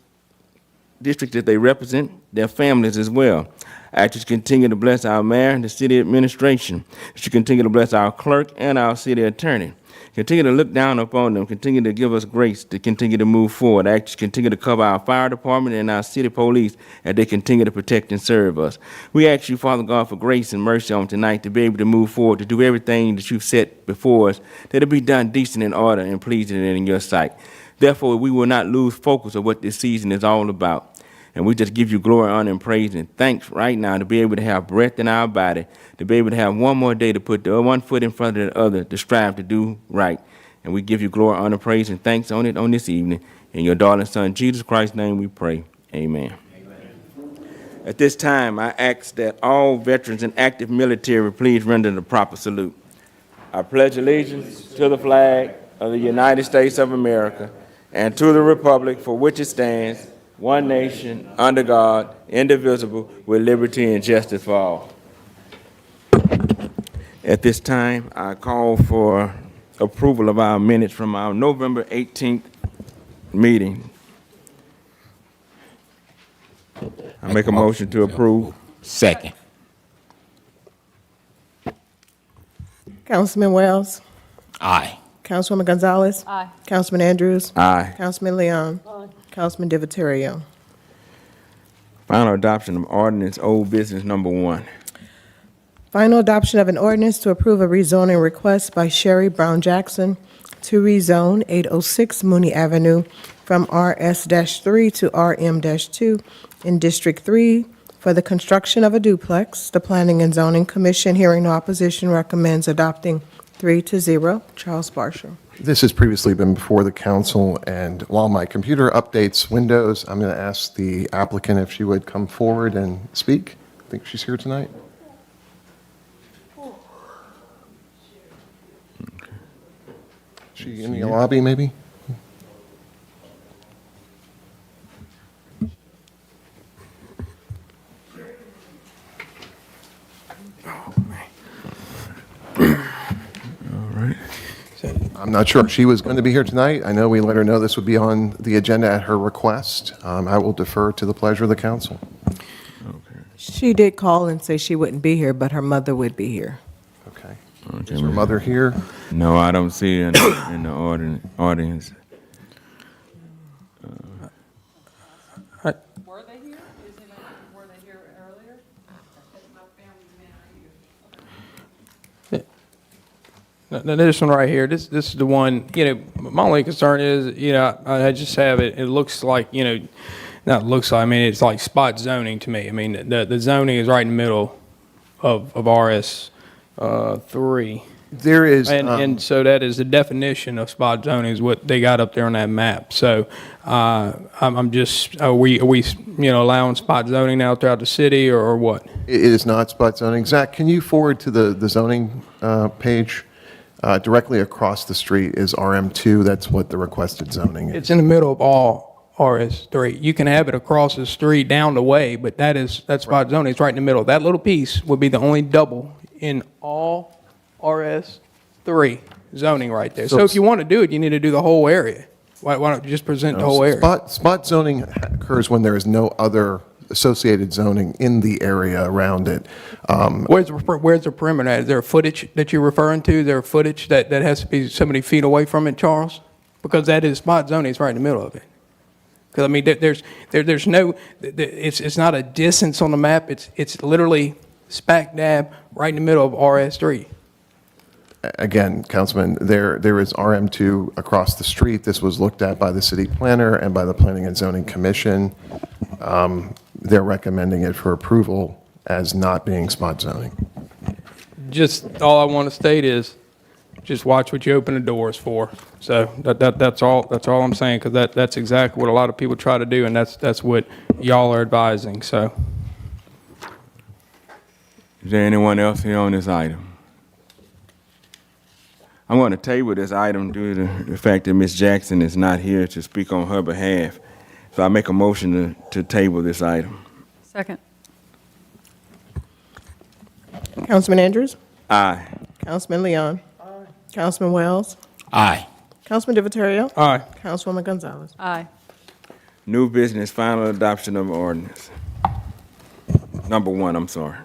districts that they represent, their families as well. I ask you to continue to bless our mayor and the city administration. You continue to bless our clerk and our city attorney. Continue to look down upon them. Continue to give us grace to continue to move forward. I ask you to continue to cover our fire department and our city police as they continue to protect and serve us. We ask you, Father God, for grace and mercy on tonight to be able to move forward, to do everything that you've set before us, that it be done decent in order and pleasing and in your sight. Therefore, we will not lose focus of what this season is all about. And we just give you glory, honor, and praise and thanks right now to be able to have breath in our body, to be able to have one more day to put the one foot in front of the other, to strive to do right. And we give you glory, honor, praise, and thanks on it on this evening. In your darling Son, Jesus Christ's name we pray. Amen. At this time, I ask that all veterans and active military please render the proper salute. I pledge allegiance to the flag of the United States of America and to the republic for which it stands, one nation, under God, indivisible, with liberty and justice for all. At this time, I call for approval of our minutes from our November 18th meeting. I make a motion to approve. Second. Councilman Wells. Aye. Councilwoman Gonzalez. Aye. Councilman Andrews. Aye. Councilman Leon. Councilman Divatario. Final adoption of ordinance old business number 1. Final adoption of an ordinance to approve a rezoning request by Sherry Brown Jackson to rezone 806 Mooney Avenue from RS-3 to RM-2 in District 3 for the construction of a duplex. The Planning and Zoning Commission, hearing no opposition, recommends adopting 3-0. Charles Barsham. This has previously been before the council, and while my computer updates Windows, I'm going to ask the applicant if she would come forward and speak. I think she's here tonight. Is she in the lobby, maybe? I'm not sure if she was going to be here tonight. I know we let her know this would be on the agenda at her request. I will defer to the pleasure of the council. She did call and say she wouldn't be here, but her mother would be here. Okay. Is her mother here? No, I don't see her in the audience. Were they here? Were they here earlier? Now, this one right here, this is the one, my only concern is, I just have it, it looks like, not looks like, I mean, it's like spot zoning to me. I mean, the zoning is right in the middle of RS 3. There is. And so that is the definition of spot zoning is what they got up there on that map. So I'm just, are we allowing spot zoning now throughout the city or what? It is not spot zoning. Zach, can you forward to the zoning page? Directly across the street is RM2. That's what the requested zoning is. It's in the middle of all RS3. You can have it across the street down the way, but that's spot zoning. It's right in the middle. That little piece would be the only double in all RS3 zoning right there. So if you want to do it, you need to do the whole area. Why don't you just present the whole area? Spot zoning occurs when there is no other associated zoning in the area around it. Where's the perimeter at? Is there a footage that you're referring to? Is there a footage that has to be so many feet away from it, Charles? Because that is spot zoning. It's right in the middle of it. Because I mean, there's no, it's not a distance on the map. It's literally smack dab right in the middle of RS3. Again, Councilman, there is RM2 across the street. This was looked at by the city planner and by the Planning and Zoning Commission. They're recommending it for approval as not being spot zoning. Just all I want to state is, just watch what you open the doors for. So that's all I'm saying, because that's exactly what a lot of people try to do, and that's what y'all are advising. So, Is there anyone else here on this item? I'm going to table this item due to the fact that Ms. Jackson is not here to speak on her behalf. So I make a motion to table this item. Second. Councilman Andrews? Aye. Councilman Leon? Aye. Councilman Wells? Aye. Councilman DiViterio? Aye. Councilwoman Gonzalez? Aye. New business, final adoption of ordinance. Number 1, I'm sorry.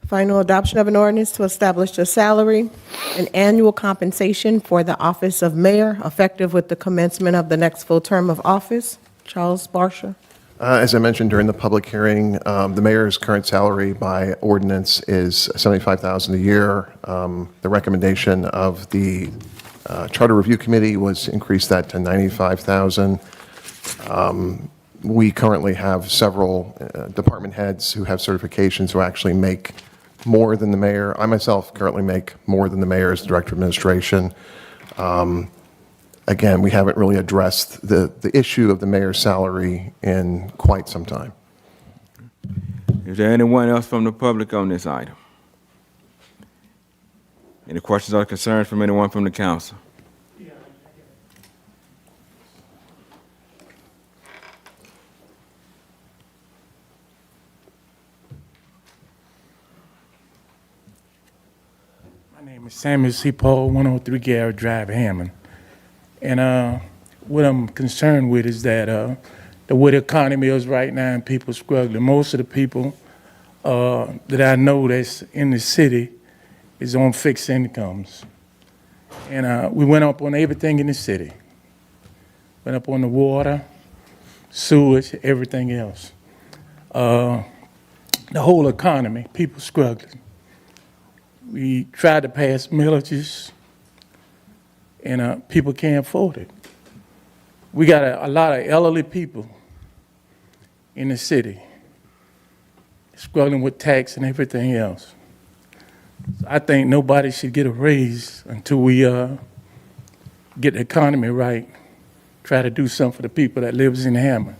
Final adoption of an ordinance to establish a salary and annual compensation for the office of mayor, effective with the commencement of the next full term of office. Charles Barsha. As I mentioned during the public hearing, the mayor's current salary by ordinance is $75,000 a year. The recommendation of the Charter Review Committee was increase that to $95,000. We currently have several department heads who have certifications who actually make more than the mayor. I myself currently make more than the mayor as director of administration. Again, we haven't really addressed the issue of the mayor's salary in quite some time. Is there anyone else from the public on this item? Any questions or concerns from anyone from the council? My name is Samuel C. Paul, 103 Garrett Drive, Hammond. And what I'm concerned with is that the way the economy is right now and people struggling. Most of the people that I know that's in the city is on fixed incomes. And we went up on everything in the city. Went up on the water, sewage, everything else. The whole economy, people struggling. We tried to pass millages, and people can't afford it. We got a lot of elderly people in the city struggling with tax and everything else. So I think nobody should get a raise until we get the economy right, try to do something for the people that lives in Hammond.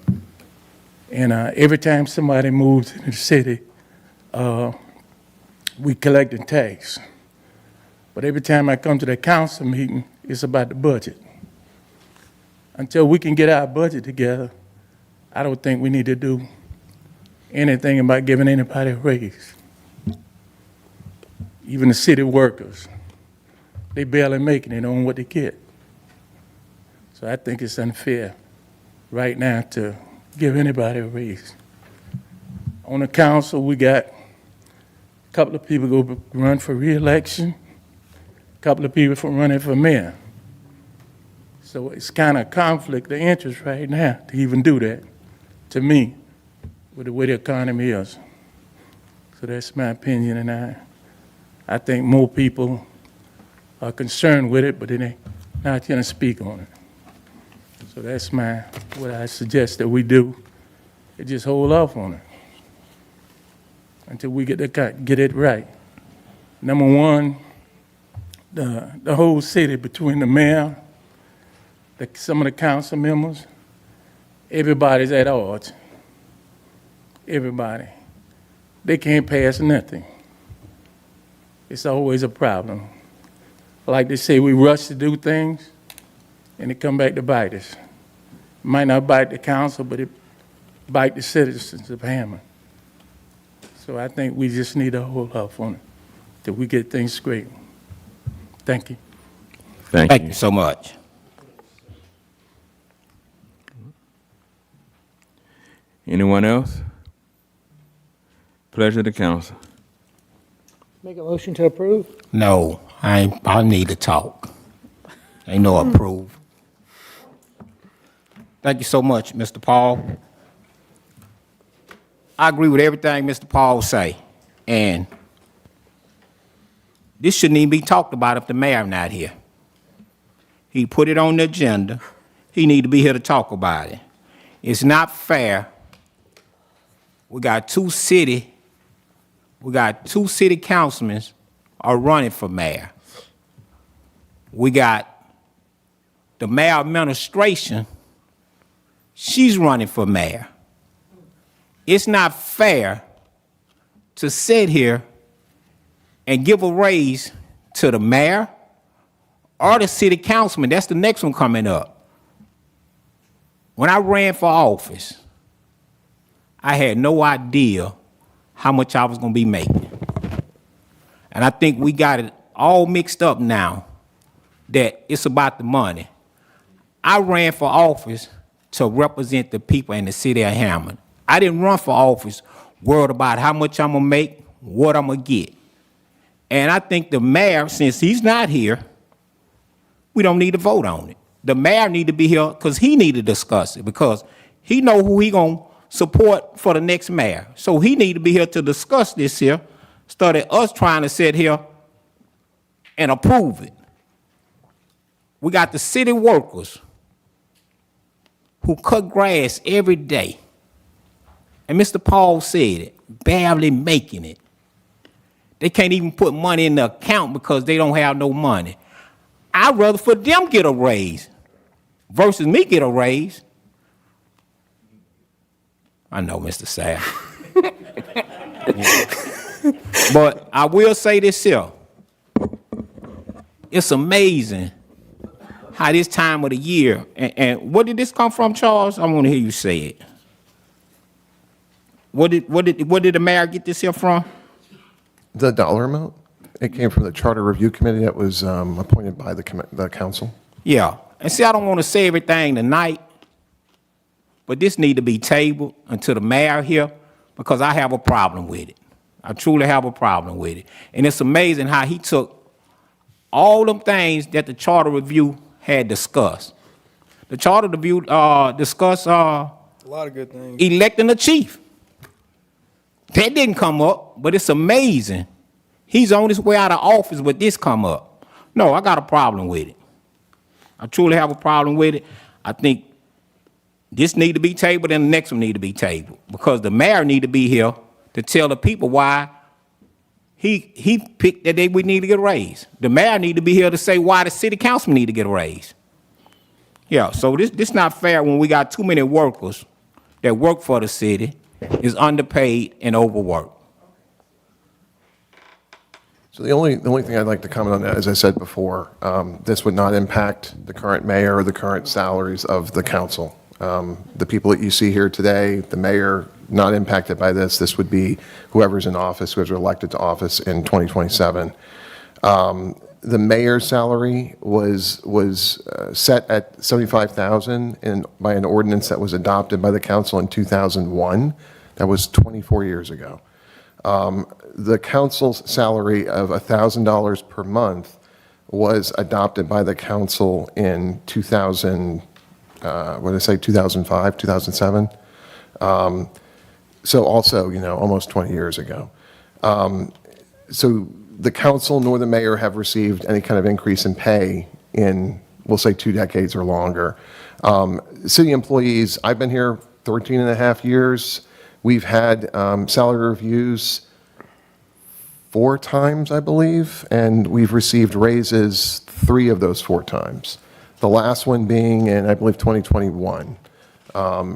And every time somebody moves in the city, we collect a tax. But every time I come to the council meeting, it's about the budget. Until we can get our budget together, I don't think we need to do anything about giving anybody a raise. Even the city workers, they barely making it on what they get. So I think it's unfair right now to give anybody a raise. On the council, we got a couple of people go run for re-election, a couple of people for running for mayor. So it's kind of conflict of interest right now to even do that, to me, with the way the economy is. So that's my opinion, and I think more people are concerned with it, but they're not going to speak on it. So that's what I suggest that we do, is just hold off on it until we get it right. Number one, the whole city, between the mayor, some of the council members, everybody's at odds. Everybody. They can't pass nothing. It's always a problem. Like they say, we rush to do things, and it come back to bite us. It might not bite the council, but it bite the citizens of Hammond. So I think we just need to hold off on it till we get things straight. Thank you. Thank you so much. Anyone else? Pleasure to council. Make a motion to approve? No, I need to talk. Ain't no approve. Thank you so much, Mr. Paul. I agree with everything Mr. Paul say, and this shouldn't even be talked about if the mayor not here. He put it on the agenda. He need to be here to talk about it. It's not fair. We got two city councilmen are running for mayor. We got the mayor administration, she's running for mayor. It's not fair to sit here and give a raise to the mayor or the city councilman. That's the next one coming up. When I ran for office, I had no idea how much I was going to be making. And I think we got it all mixed up now that it's about the money. I ran for office to represent the people in the city of Hammond. I didn't run for office worried about how much I'm going to make, what I'm going to get. And I think the mayor, since he's not here, we don't need to vote on it. The mayor need to be here because he need to discuss it, because he know who he going to support for the next mayor. So he need to be here to discuss this here, instead of us trying to sit here and approve it. We got the city workers who cut grass every day. And Mr. Paul said it, barely making it. They can't even put money in the account because they don't have no money. I'd rather for them get a raise versus me get a raise. I know, Mr. Sapp. But I will say this here. It's amazing how this time of the year, and where did this come from, Charles? I want to hear you say it. What did the mayor get this here from? The dollar amount? It came from the Charter Review Committee that was appointed by the council. Yeah. And see, I don't want to say everything tonight, but this need to be tabled until the mayor here, because I have a problem with it. I truly have a problem with it. And it's amazing how he took all them things that the Charter Review had discussed. The Charter Review discussed A lot of good things. electing a chief. That didn't come up, but it's amazing. He's on his way out of office, but this come up. No, I got a problem with it. I truly have a problem with it. I think this need to be tabled and the next one need to be tabled, because the mayor need to be here to tell the people why he picked that we need to get a raise. The mayor need to be here to say why the city councilman need to get a raise. Yeah, so this not fair when we got too many workers that work for the city, is underpaid and overworked. So the only thing I'd like to comment on that, as I said before, this would not impact the current mayor or the current salaries of the council. The people that you see here today, the mayor, not impacted by this. This would be whoever's in office, whoever's elected to office in 2027. The mayor's salary was set at $75,000 by an ordinance that was adopted by the council in 2001. That was 24 years ago. The council's salary of $1,000 per month was adopted by the council in 2005, 2007. So also, almost 20 years ago. So the council nor the mayor have received any kind of increase in pay in, we'll say, 2 decades or longer. City employees, I've been here 13 and a half years. We've had salary reviews 4 times, I believe, and we've received raises 3 of those 4 times. The last one being in, I believe, 2021,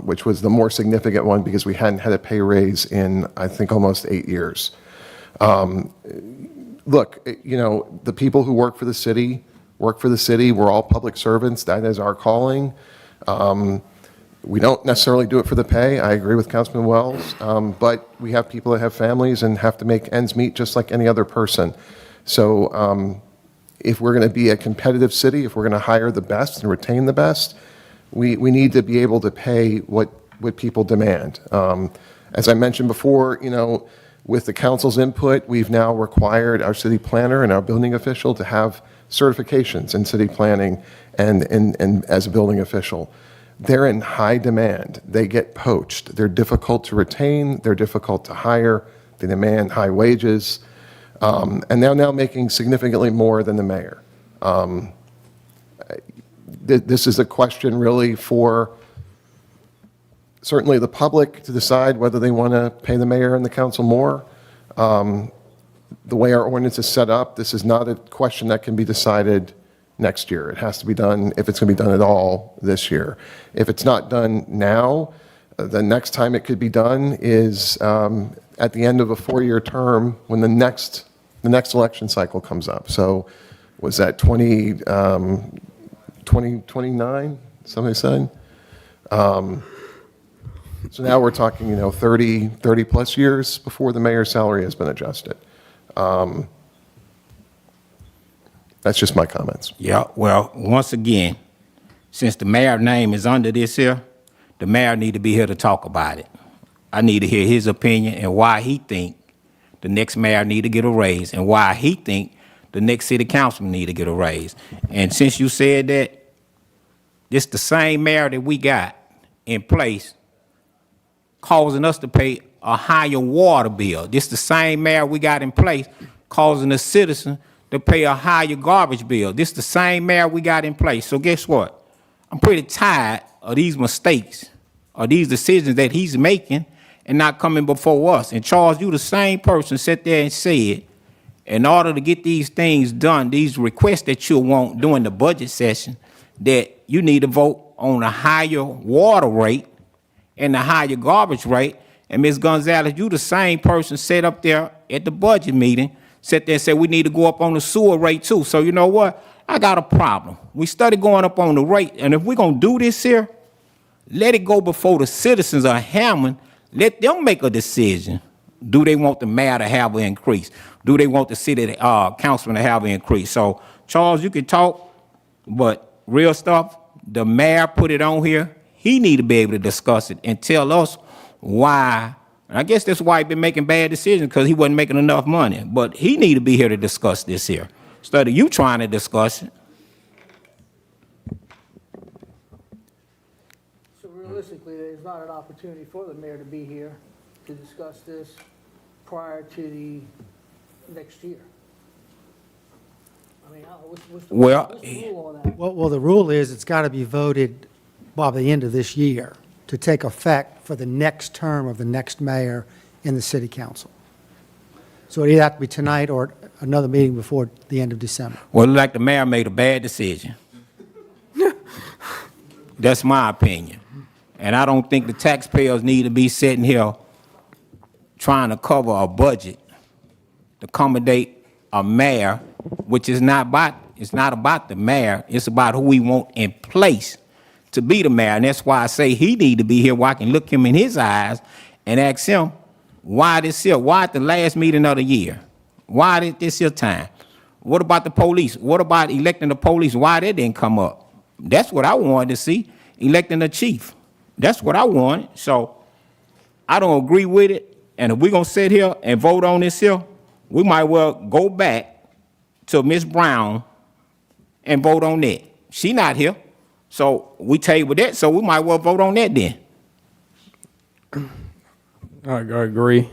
which was the more significant one because we hadn't had a pay raise in, I think, almost 8 years. Look, the people who work for the city. We're all public servants. That is our calling. We don't necessarily do it for the pay. I agree with Councilman Wells, but we have people that have families and have to make ends meet just like any other person. So if we're going to be a competitive city, if we're going to hire the best and retain the best, we need to be able to pay what people demand. As I mentioned before, with the council's input, we've now required our city planner and our building official to have certifications in city planning and as a building official. they're in high demand. They get poached. They're difficult to retain. They're difficult to hire. They demand high wages. And they're now making significantly more than the mayor. This is a question really for certainly the public to decide whether they want to pay the mayor and the council more. The way our ordinance is set up, this is not a question that can be decided next year. It has to be done, if it's going to be done at all, this year. If it's not done now, the next time it could be done is at the end of a 4-year term when the next election cycle comes up. So was that 2029, somebody said? So now we're talking, 30 plus years before the mayor's salary has been adjusted. That's just my comments. Yeah, well, once again, since the mayor's name is under this here, the mayor need to be here to talk about it. I need to hear his opinion and why he think the next mayor need to get a raise and why he think the next city councilman need to get a raise. And since you said that, this the same mayor that we got in place causing us to pay a higher water bill. This the same mayor we got in place causing the citizen to pay a higher garbage bill. This the same mayor we got in place. So guess what? I'm pretty tired of these mistakes or these decisions that he's making and not coming before us. And Charles, you the same person sat there and said, in order to get these things done, these requests that you want during the budget session, that you need to vote on a higher water rate and a higher garbage rate. And Ms. Gonzalez, you the same person sat up there at the budget meeting, sat there and said we need to go up on the sewer rate too. So you know what? I got a problem. We started going up on the rate, and if we're going to do this here, let it go before the citizens of Hammond. Let them make a decision. Do they want the mayor to have an increase? Do they want the city councilman to have an increase? So, Charles, you can talk, but real stuff, the mayor put it on here. He need to be able to discuss it and tell us why. And I guess that's why he been making bad decisions, because he wasn't making enough money. But he need to be here to discuss this here, instead of you trying to discuss it. So realistically, there's not an opportunity for the mayor to be here to discuss this prior to the next year. I mean, what's the rule on that? Well, the rule is it's got to be voted by the end of this year to take effect for the next term of the next mayor in the city council. So it either have to be tonight or another meeting before the end of December. Well, like the mayor made a bad decision. That's my opinion. And I don't think the taxpayers need to be sitting here trying to cover a budget to accommodate a mayor, which is not about the mayor. It's about who we want in place to be the mayor. And that's why I say he need to be here where I can look him in his eyes and ask him, why this here? Why at the last meeting of the year? Why did this here time? What about the police? What about electing the police? Why that didn't come up? That's what I wanted to see, electing the chief. That's what I wanted. So I don't agree with it. And if we're going to sit here and vote on this here, we might well go back to Ms. Brown and vote on that. She not here. So we table that, so we might well vote on that then. I agree.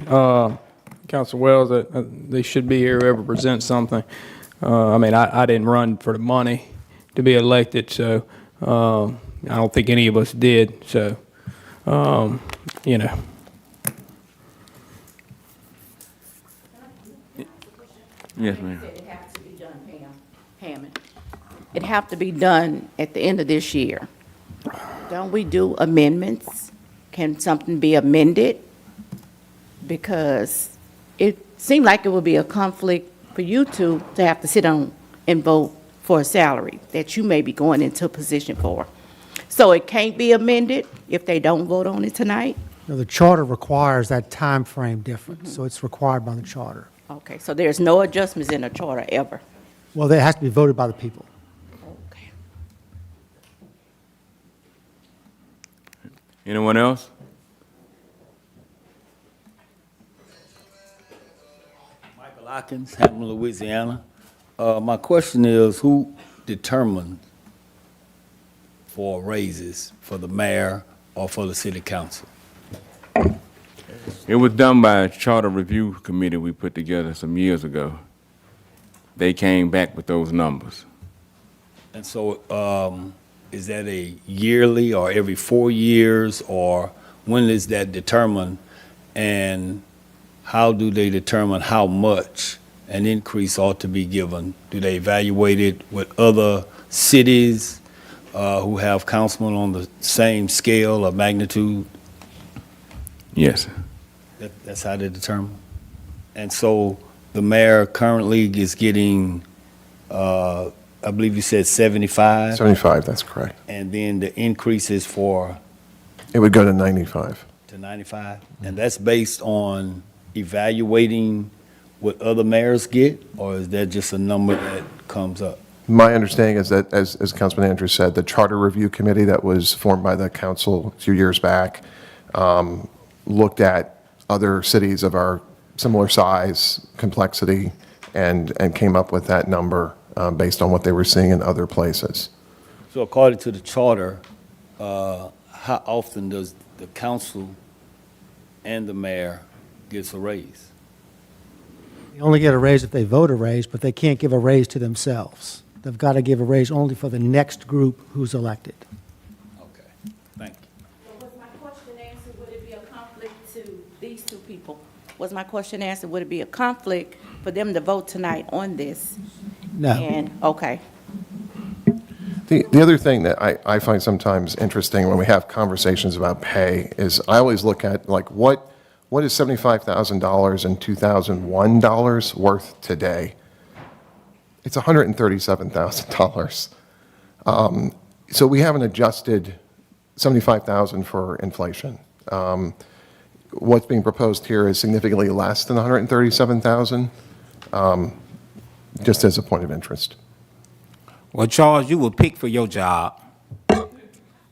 Council Wells, they should be here, whoever presents something. I mean, I didn't run for the money to be elected, so I don't think any of us did. So, you know. Yes, ma'am. It has to be done, Hammond. It have to be done at the end of this year. Don't we do amendments? Can something be amended? Because it seemed like it would be a conflict for you to have to sit on and vote for a salary that you may be going into a position for. So it can't be amended if they don't vote on it tonight? You know, the charter requires that time frame difference, so it's required by the charter. Okay, so there's no adjustments in the charter ever? Well, it has to be voted by the people. Okay. Anyone else? Michael Hawkins, Hammond, Louisiana. My question is, who determined for raises for the mayor or for the city council? It was done by a charter review committee we put together some years ago. They came back with those numbers. And so, is that a yearly or every 4 years, or when is that determined? And how do they determine how much an increase ought to be given? Do they evaluate it with other cities who have councilmen on the same scale or magnitude? Yes. That's how they determine. And so the mayor currently is getting, I believe you said 75? 75, that's correct. And then the increase is for? It would go to 95. To 95? And that's based on evaluating what other mayors get, or is that just a number that comes up? My understanding is that, as Councilman Andrews said, the Charter Review Committee that was formed by the council a few years back looked at other cities of our similar size, complexity, and came up with that number based on what they were seeing in other places. So according to the charter, how often does the council and the mayor gets a raise? They only get a raise if they vote a raise, but they can't give a raise to themselves. They've got to give a raise only for the next group who's elected. Okay, thank you. Was my question answered, would it be a conflict to these two people? Was my question answered, would it be a conflict for them to vote tonight on this? No. And, okay. The other thing that I find sometimes interesting when we have conversations about pay is I always look at, like, what is $75,000 and $2001 worth today? It's $137,000. So we haven't adjusted $75,000 for inflation. What's being proposed here is significantly less than $137,000, just as a point of interest. Well, Charles, you were picked for your job.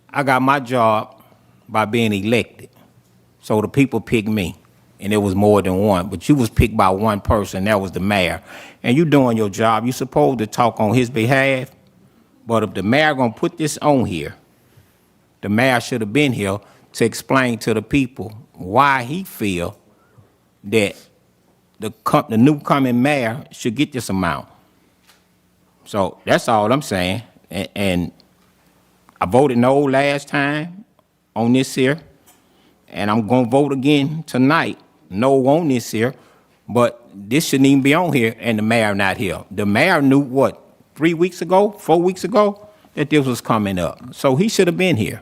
I got my job by being elected. So the people picked me, and it was more than one. But you was picked by one person, that was the mayor. And you doing your job. You supposed to talk on his behalf. But if the mayor gonna put this on here, the mayor should have been here to explain to the people why he feel that the new coming mayor should get this amount. So that's all I'm saying. And I voted no last time on this here, and I'm going to vote again tonight, no on this here, but this shouldn't even be on here, and the mayor not here. The mayor knew, what, 4 weeks ago, that this was coming up. So he should have been here.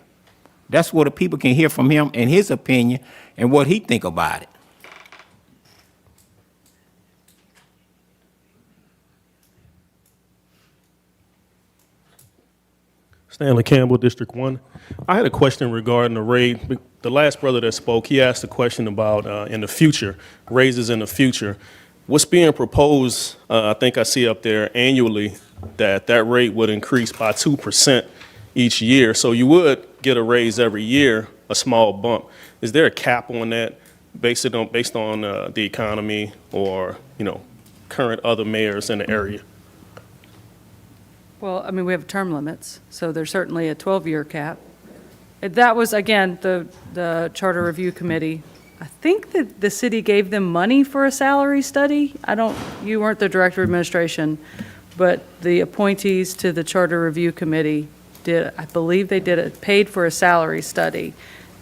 That's what the people can hear from him and his opinion and what he think about it. Stanley Campbell, District 1. I had a question regarding the rate. The last brother that spoke, he asked a question about in the future, raises in the future. What's being proposed, I think I see up there annually, that rate would increase by 2% each year. So you would get a raise every year, a small bump. Is there a cap on that based on the economy or, current other mayors in the area? Well, I mean, we have term limits, so there's certainly a 12-year cap. That was, again, the Charter Review Committee. I think that the city gave them money for a salary study. You weren't the Director of Administration, but the appointees to the Charter Review Committee I believe they paid for a salary study.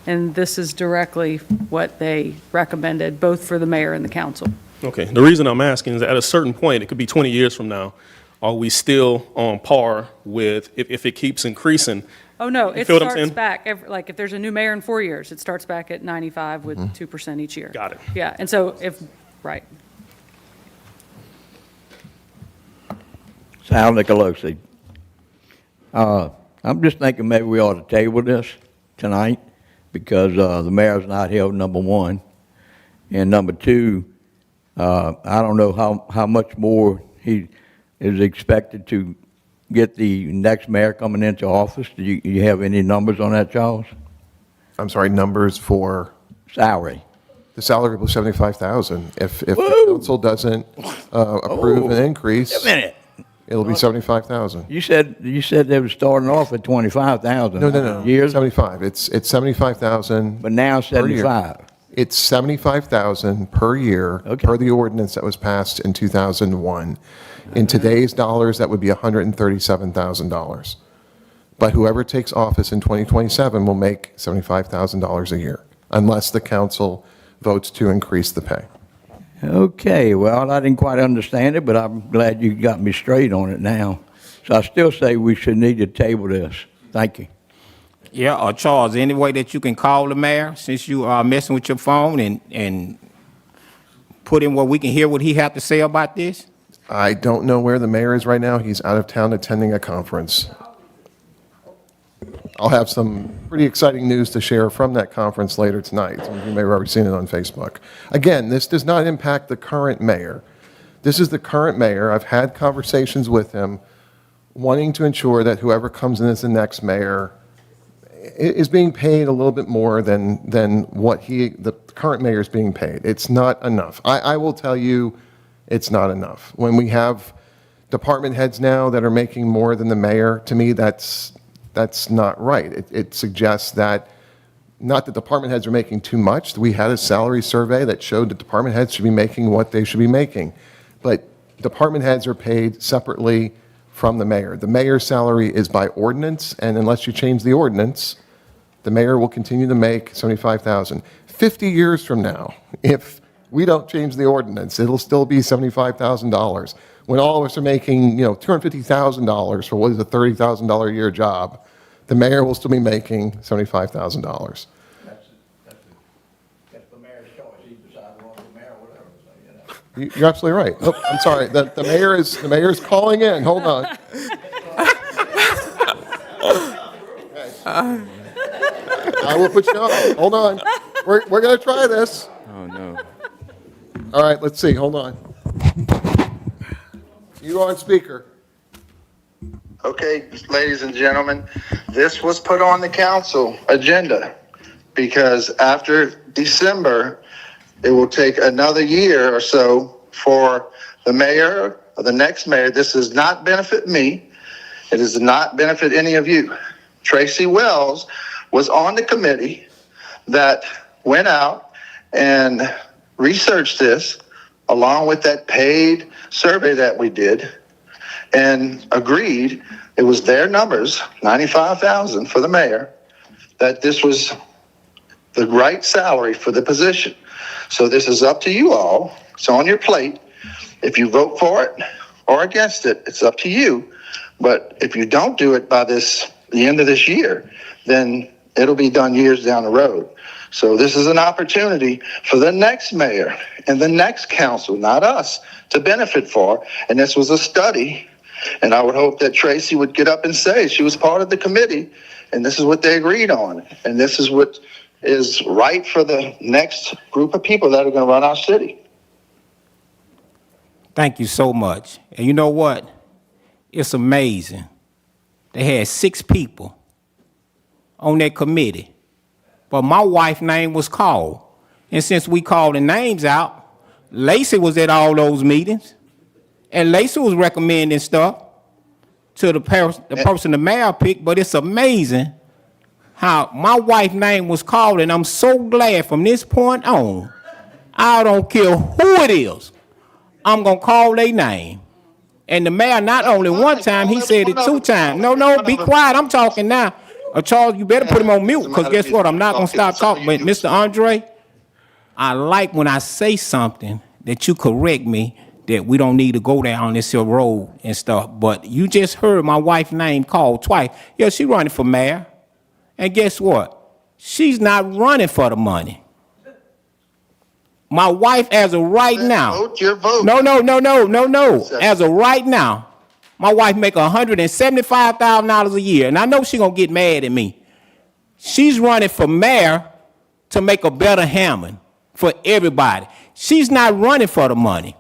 And this is directly what they recommended, both for the mayor and the council. Okay, the reason I'm asking is that at a certain point, it could be 20 years from now, are we still on par with, if it keeps increasing? Oh, no, it feel what I'm starts saying? back, if there's a new mayor in 4 years, it starts back at 95 with 2% each year. Got it. Yeah, and so right. Sal Nicolosi. I'm just thinking maybe we ought to table this tonight because the mayor's not here, number one. And number two, I don't know how much more he is expected to get the next mayor coming into office. Do you have any numbers on that, Charles? I'm sorry, numbers for? Salary. The salary was $75,000. If the council doesn't approve an increase. Wait a minute. It'll be 75,000. You said they were starting off at 25,000. No. Years? 75. It's 75,000. But now per year. 75. It's 75,000 per year per the ordinance that was passed in 2001. In today's dollars, that would be $137,000. But whoever takes office in 2027 will make $75,000 a year, unless the council votes to increase the pay. Okay, well, I didn't quite understand it, but I'm glad you got me straight on it now. So I still say we should need to table this. Thank you. Yeah, Charles, any way that you can call the mayor, since you are messing with your phone, and put in where we can hear what he have to say about this? I don't know where the mayor is right now. He's out of town attending a conference. I'll have some pretty exciting news to share from that conference later tonight. Some of you may have already seen it on Facebook. Again, this does not impact the current mayor. This is the current mayor. I've had conversations with him wanting to ensure that whoever comes in as the next mayor is being paid a little bit more than what the current mayor is being paid. It's not enough. I will tell you, it's not enough. When we have department heads now that are making more than the mayor, to me, that's not right. It suggests that not that department heads are making too much. We had a salary survey that showed that department heads should be making what they should be making. But department heads are paid separately from the mayor. The mayor's salary is by ordinance, and unless you change the ordinance, the mayor will continue to make $75,000. 50 years from now, if we don't change the ordinance, it'll still be $75,000. When all of us are making, $250,000 for what is a $30,000 a year job, the mayor will still be making $75,000. That's the mayor's choice. He decides to run for mayor or whatever. You're absolutely right. Oh, I'm sorry. The mayor is calling in. Hold on. I will put you on. Hold on. We're going to try this. Oh, no. All right, let's see. Hold on. You on speaker. Okay, ladies and gentlemen, this was put on the council agenda because after December, it will take another year or so for the mayor or the next mayor. This does not benefit me. It does not benefit any of you. Tracy Wells was on the committee that went out and researched this along with that paid survey that we did and agreed it was their numbers, 95,000 for the mayor, that this was the right salary for the position. So this is up to you all. It's on your plate. If you vote for it or against it, it's up to you. But if you don't do it by the end of this year, then it'll be done years down the road. So this is an opportunity for the next mayor and the next council, not us, to benefit for. And this was a study. And I would hope that Tracy would get up and say she was part of the committee and this is what they agreed on. And this is what is right for the next group of people that are going to run our city. Thank you so much. And you know what? It's amazing. They had 6 people on that committee, but my wife's name was called. And since we called the names out, Lacey was at all those meetings, and Lacey was recommending stuff to the person the mayor picked. But it's amazing how my wife's name was called, and I'm so glad from this point on, I don't care who it is, I'm going to call their name. And the mayor, not only one time, he said it 2 times. No, be quiet, I'm talking now. Charles, you better put him on mute, because guess what? I'm not going to stop talking. But Mr. Andre, I like when I say something that you correct me, that we don't need to go down this here road and stuff. But you just heard my wife's name called twice. Yeah, she running for mayor. And guess what? She's not running for the money. My wife, as of right now. Vote your vote. No. As of right now, my wife make $175,000 a year. And I know she's going to get mad at me. She's running for mayor to make a better Hammond for everybody. She's not running for the money.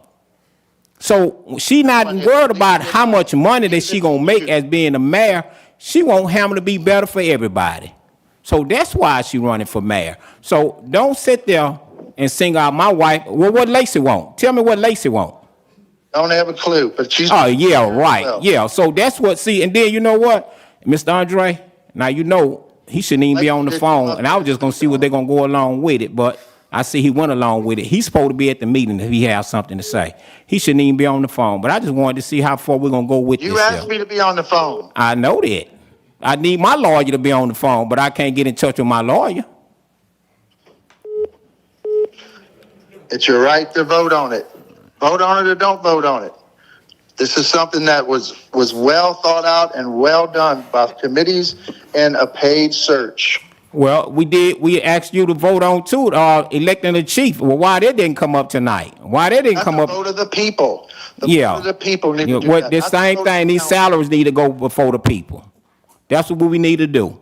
So she's not worried about how much money that she going to make as being the mayor. She want Hammond to be better for everybody. So that's why she running for mayor. So don't sit there and sing out my wife. Well, what Lacey want? Tell me what Lacey want. Don't have a clue, but she's. Oh, yeah, right. Well, Yeah, so that's what, see, and then you know what, Mr. Andre? Now, you know, he shouldn't even be on the phone, and I was just gonna see what they're gonna go along with it, but I see he went along with it. He's supposed to be at the meeting if he has something to say. He shouldn't even be on the phone, but I just wanted to see how far we're gonna go with You this asked here. me to be on the phone. I know that. I need my lawyer to be on the phone, but I can't get in touch with my lawyer. It's your right to vote on it. Vote on it or don't vote on it. This is something that was well thought out and well done by committees and a paid search. Well, we asked you to vote on too, electing the chief. Well, why that didn't come up tonight? Why that didn't That's come the up? vote of the people. The Yeah. vote of the people need to do What that. the Not the same vote of thing, the these council. salaries need to go before the people. That's what we need to do.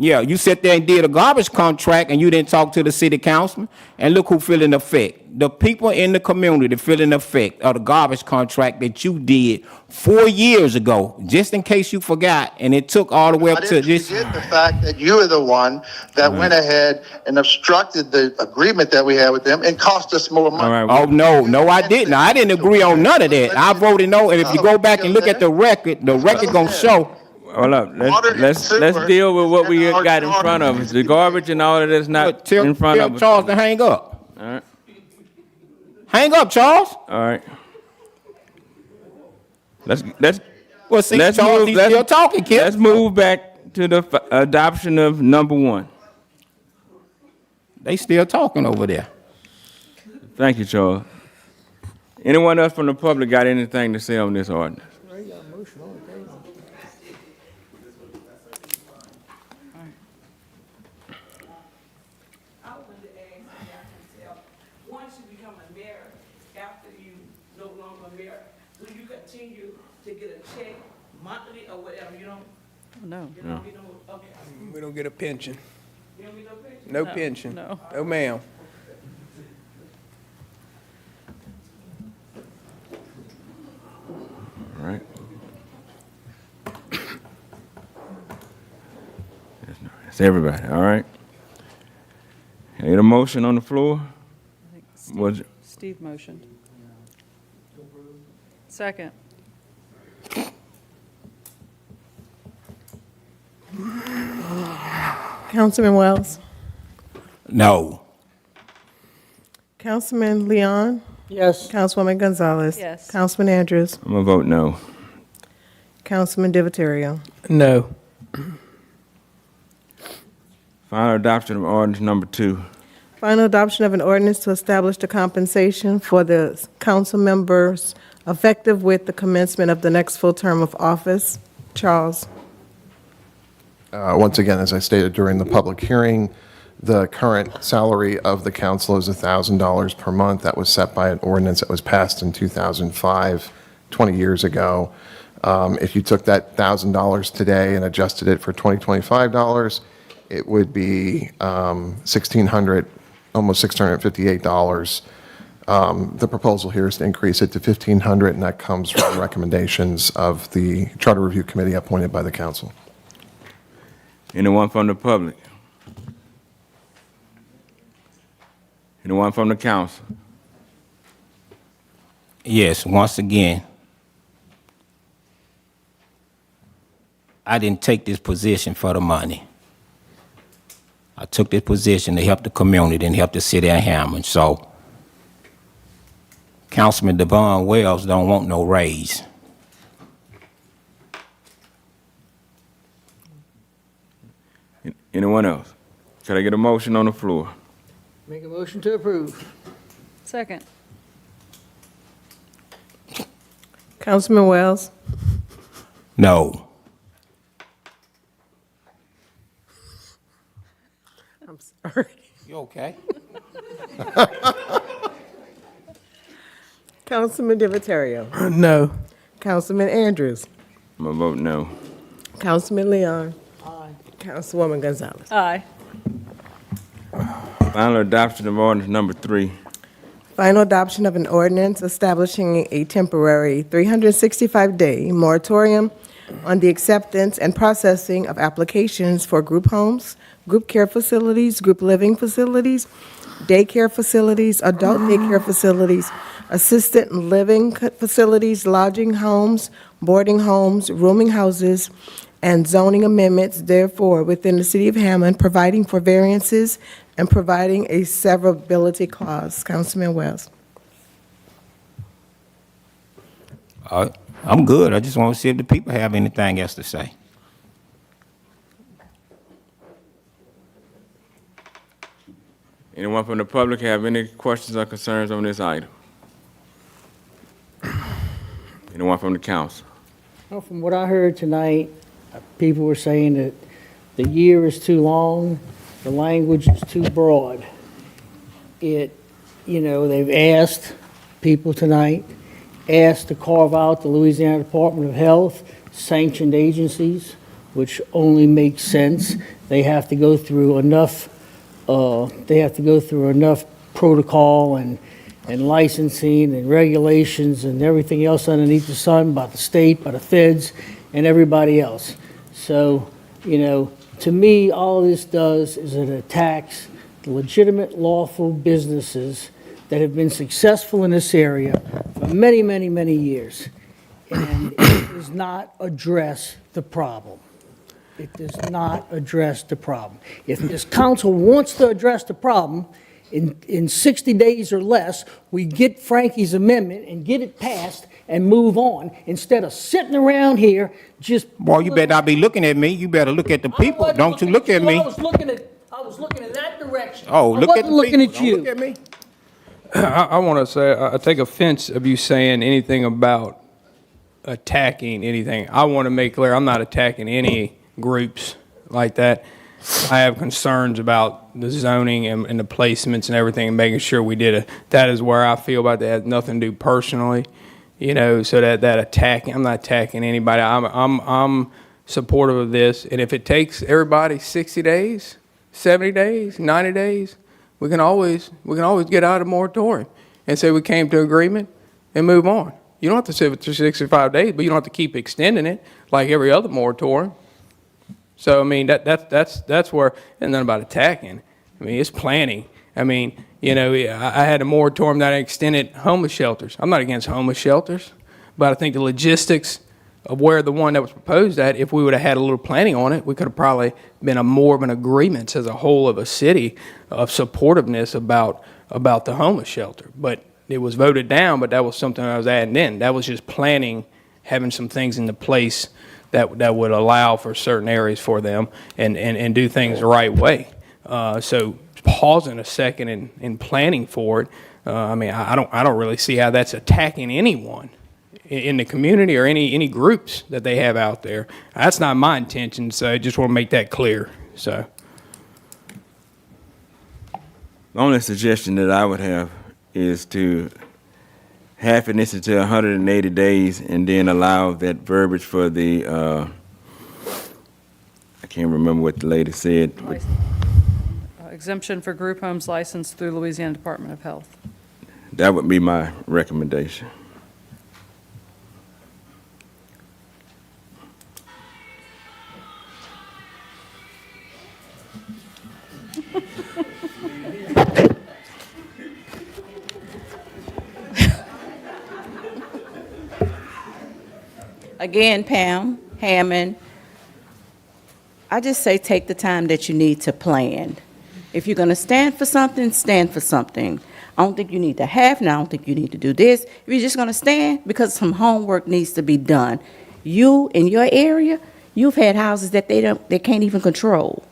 Yeah, you sat there and did a garbage contract and you didn't talk to the city councilman. And look who feeling the effect. The people in the community feeling the effect of the garbage contract that you did 4 years ago, just in case you forgot. And it took all the way up I to didn't this. forget the fact that you were the one that went ahead and obstructed the agreement that we had with them and cost us more money. All right. Oh, no, I didn't. I didn't agree on none of that. I voted no. And if you go back and look at the record gonna show. Hold up, Water and let's sewer deal with what we and got in front of us. The garbage and all of that's not Tell in front of us. Charles to hang up. All right, Hang up, Charles. all right. Let's Well, see, let's Charles, move. he's still talking, kid. Let's move back to the adoption of number 1. They still talking over there. Thank you, Charles. Anyone else from the public got anything to say on this ordinance? Once you become a mayor, after you no longer a mayor, will you continue to get a check monthly or whatever? You don't, No. you don't get no, okay. We don't get a pension. You don't get no pension? No No, pension. no. No, ma'am. All right. That's everybody, all right? Need a motion on the floor? Was it? Steve motioned. Second. Councilman Wells? No. Councilman Leon? Yes. Councilwoman Gonzalez? Yes. Councilman Andrews? I'm gonna vote no. Councilman Divatario? No. Final adoption of ordinance number 2. Final adoption of an ordinance to establish the compensation for the council members effective with the commencement of the next full term of office. Charles? Once again, as I stated during the public hearing, the current salary of the council is $1,000 per month. That was set by an ordinance that was passed in 2005, 20 years ago. If you took that $1,000 today and adjusted it for $2025, it would be $1,600, almost $658. The proposal here is to increase it to $1,500, and that comes from recommendations of the Charter Review Committee appointed by the council. Anyone from the public? Anyone from the council? Yes, once again, I didn't take this position for the money. I took this position to help the community and help the city of Hammond. So Councilman Devon Wells don't want no raise. Anyone else? Can I get a motion on the floor? Make a motion to approve. Second. Councilman Wells? No. I'm sorry. You okay? Councilman Divatario? No. Councilman Andrews? I'm gonna vote no. Councilman Leon? Aye. Councilwoman Gonzalez? Aye. Final adoption of ordinance number 3. Final adoption of an ordinance establishing a temporary 365-day moratorium on the acceptance and processing of applications for group homes, group care facilities, group living facilities, daycare facilities, adult daycare facilities, assisted living facilities, lodging homes, boarding homes, rooming houses, and zoning amendments, therefore, within the city of Hammond, providing for variances and providing a severability clause. Councilman Wells. I'm good. I just want to see if the people have anything else to say. Anyone from the public have any questions or concerns on this item? Anyone from the council? Well, from what I heard tonight, people were saying that the year is too long, the language is too broad. They've asked people tonight, asked to carve out the Louisiana Department of Health, sanctioned agencies, which only makes sense. They have to go through enough protocol and licensing and regulations and everything else underneath the sun by the state, by the feds, and everybody else. So, to me, all this does is it attacks the legitimate, lawful businesses that have been successful in this area for many, many, many years. And it does not address the problem. It does not address the problem. If this council wants to address the problem, in 60 days or less, we get Frankie's amendment and get it passed and move on, instead of sitting around here just... Boy, you better not be looking at me. You better look at the people. Don't you look at me. I was looking in that direction. Oh, look at the I wasn't looking people. at you. Don't look at me. I want to say, I take offense of you saying anything about attacking anything. I want to make clear, I'm not attacking any groups like that. I have concerns about the zoning and the placements and everything, and making sure we did it. That is where I feel about that. It has nothing to do personally, so that attacking, I'm not attacking anybody. I'm supportive of this, and if it takes everybody 60 days, 70 days, 90 days, we can always get out of moratorium and say we came to agreement and move on. You don't have to sit it for 65 days, but you don't have to keep extending it like every other moratorium. So, I mean, that's where, and nothing about attacking. I mean, it's planning. I mean, I had a moratorium that I extended homeless shelters. I'm not against homeless shelters, but I think the logistics of where the one that was proposed at, if we would have had a little planning on it, we could have probably been more of an agreement as a whole of a city of supportiveness about the homeless shelter. But it was voted down, but that was something I was adding in. That was just planning, having some things into place that would allow for certain areas for them and do things the right way. So pausing a second in planning for it, I mean, I don't really see how that's attacking anyone in the community or any groups that they have out there. That's not my intention, so I just want to make that clear. So The only suggestion that I would have is to half this until 180 days and then allow that verbiage for the, I can't remember what the lady said. but Exemption for group homes licensed through Louisiana Department of Health. That would be my recommendation. Again, Pam, Hammond, I just say take the time that you need to plan. If you're going to stand for something, stand for something. I don't think you need to have, and I don't think you need to do this. If you're just going to stand, because some homework needs to be done. You, in your area, you've had houses that they can't even control.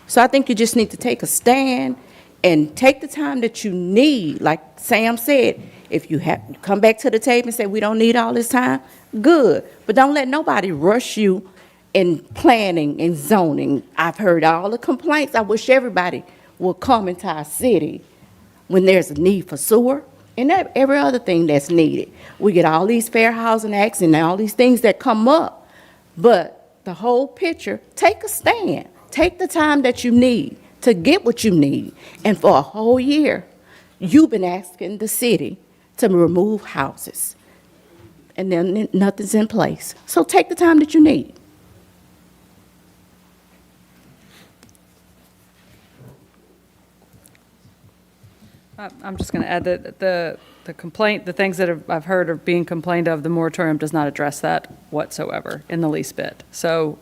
So I think you just need to take a stand and take the time that you need. Like Sam said, if you have come back to the table and say, we don't need all this time, good. But don't let nobody rush you in planning and zoning. I've heard all the complaints. I wish everybody would come into our city when there's a need for sewer and every other thing that's needed. We get all these Fair Housing Acts and all these things that come up. But the whole picture, take a stand. Take the time that you need to get what you need. And for a whole year, you've been asking the city to remove houses. And then nothing's in place. So take the time that you need. I'm just going to add that the complaint, the things that I've heard are being complained of, the moratorium does not address that whatsoever in the least bit. So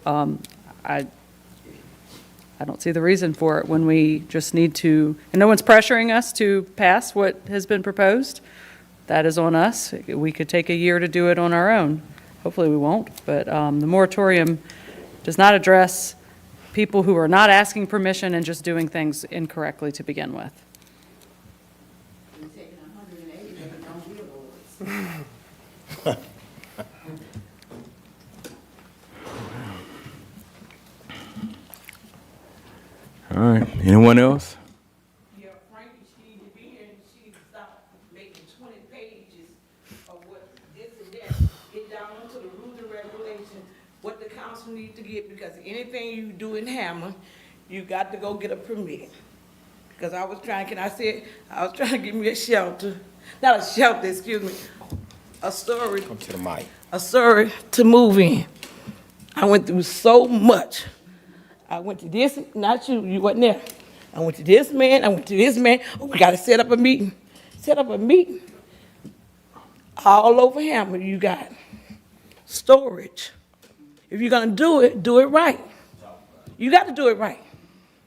I don't see the reason for it when we just need to, and no one's pressuring us to pass what has been proposed. That is on us. We could take a year to do it on our own. Hopefully we won't, but the moratorium does not address people who are not asking permission and just doing things incorrectly to begin with. All right, anyone else? Yeah, Frankie, she need to be here, and she needs to stop making 20 pages of what this and that. Get down into the rules and regulations, what the council needs to get, because anything you do in Hammond, you got to go get a permit. Because I was trying to get me a shelter, not a shelter, excuse me, a storage. Come to the mic. A storage to move in. I went through so much. I went to this, not you, you wasn't there. I went to this man, I went to this man. Oh, we gotta set up a meeting. Set up a meeting. All over Hammond, you got storage. If you're gonna do it right. You got to do it right.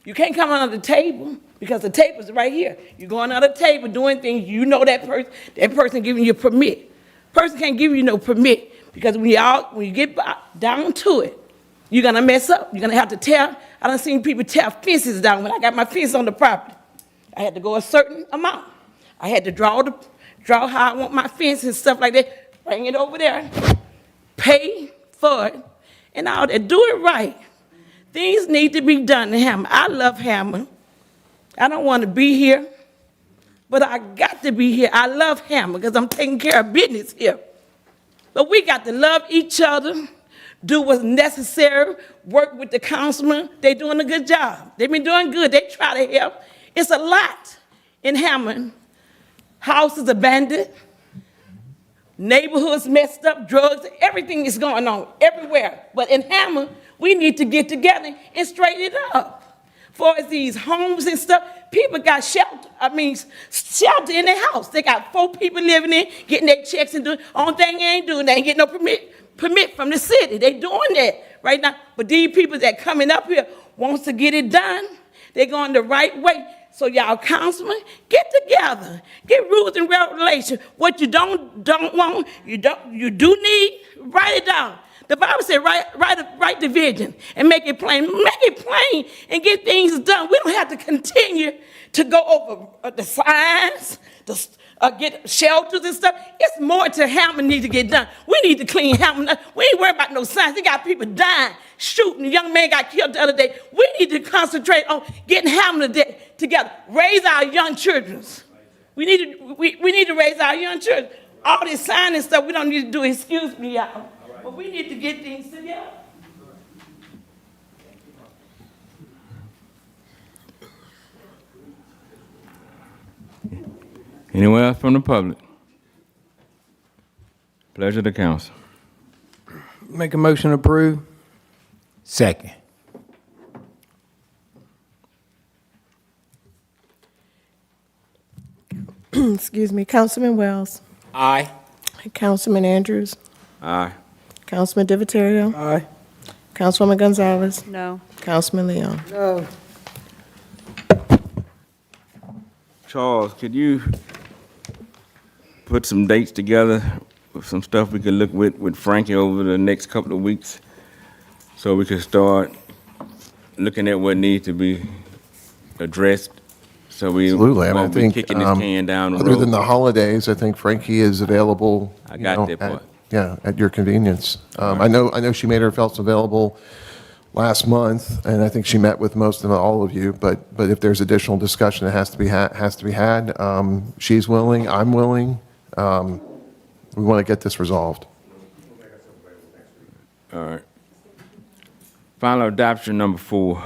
You can't come under the table because the table's right here. You're going under the table doing things, you know that person giving you a permit. Person can't give you no permit because when you get down to it, you're gonna mess up. You're gonna have to tear. I done seen people tear fences down when I got my fence on the property. I had to go a certain amount. I had to draw how I want my fence and stuff like that. Bring it over there, pay for it, and all that. Do it right. Things need to be done in Hammond. I love Hammond. I don't want to be here, but I got to be here. I love Hammond because I'm taking care of business here. But we got to love each other, do what's necessary, work with the councilman. They're doing a good job. They've been doing good. They try to help. It's a lot in Hammond. Houses abandoned, neighborhoods messed up, drugs, everything is going on everywhere. But in Hammond, we need to get together and straighten it up. For these homes and stuff, people got shelter. Shelter in their house. They got 4 people living in, getting their checks and doing. Only thing they ain't doing, they ain't getting no permit from the city. They doing that right now. But these people that coming up here wants to get it done. They're going the right way. So y'all councilmen, get together. Get rules and regulations. What you don't want, you do need, write it down. The Bible said write the vision and make it plain. Make it plain and get things done. We don't have to continue to go over the signs, get shelters and stuff. It's more to Hammond need to get done. We need to clean Hammond up. We ain't worried about no signs. They got people dying, shooting. A young man got killed the other day. We need to concentrate on getting Hammond together. Raise our young children. We need to raise our young children. All this sign and stuff, we don't need to do. Excuse me, y'all. But we need to get things together. Anyone else from the public? Pleasure to council. Make a motion to approve. Second. Excuse me, Councilman Wells. Aye. Councilman Andrews. Aye. Councilman Divatario. Aye. Councilwoman Gonzalez. No. Councilman Leon. No. Charles, could you put some dates together with some stuff we could look with Frankie over the next couple of weeks so we could start looking at what needs to be addressed? So we Absolutely. And I won't be think, kicking this can down the road. other than the holidays, I think Frankie is available. I got that part. At your convenience. I know she made herself available last month, and I think she met with most of all of you. But if there's additional discussion that has to be had, she's willing. I'm willing. We want to get this resolved. All right. Final adoption number 4.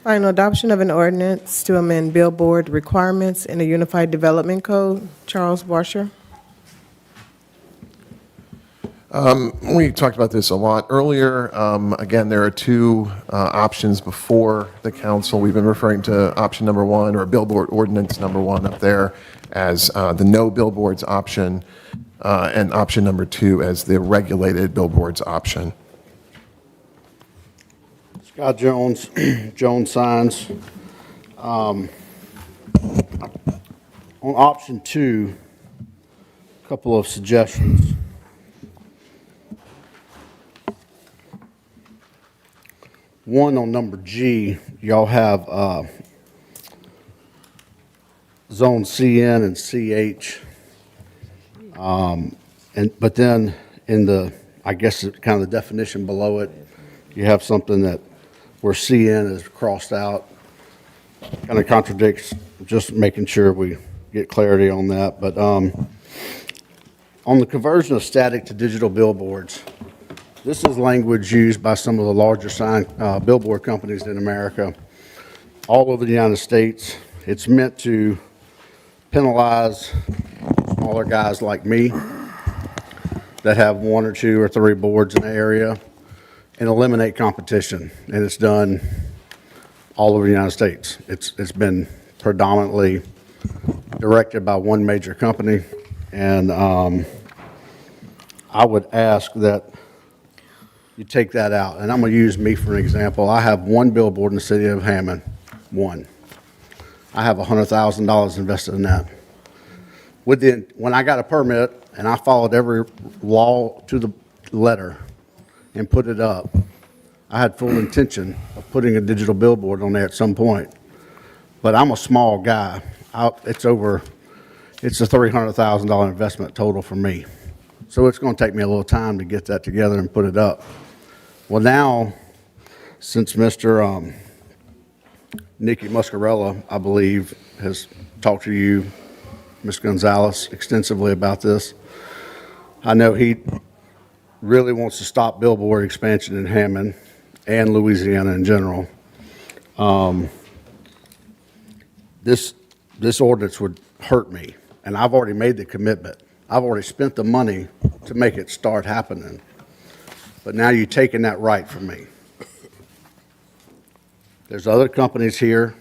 Final adoption of an ordinance to amend billboard requirements in the Unified Development Code. Charles Washer. We talked about this a lot earlier. Again, there are two options before the council. We've been referring to option number one, or billboard ordinance number one up there, as the no billboards option, and option number two as the regulated billboards option. Scott Jones, Jones Signs. On option two, a couple of suggestions. One, on number G, y'all have zone CN and CH. But then in the, I guess, kind of the definition below it, you have something that where CN is crossed out. Kind of contradicts, just making sure we get clarity on that. But on the conversion of static to digital billboards, this is language used by some of the larger billboard companies in America, all over the United States. It's meant to penalize smaller guys like me that have one or two or three boards in the area and eliminate competition. And it's done all over the United States. It's been predominantly directed by one major company. And I would ask that you take that out. And I'm going to use me for an example. I have one billboard in the city of Hammond, one. I have $100,000 invested in that. When I got a permit and I followed every law to the letter and put it up, I had full intention of putting a digital billboard on there at some point. But I'm a small guy. It's a $300,000 investment total for me. So it's going to take me a little time to get that together and put it up. Well, now, since Mr. Nicky Muscarella, I believe, has talked to you, Ms. Gonzalez, extensively about this, I know he really wants to stop billboard expansion in Hammond and Louisiana in general. This ordinance would hurt me, and I've already made the commitment. I've already spent the money to make it start happening. But now you're taking that right from me. There's other companies here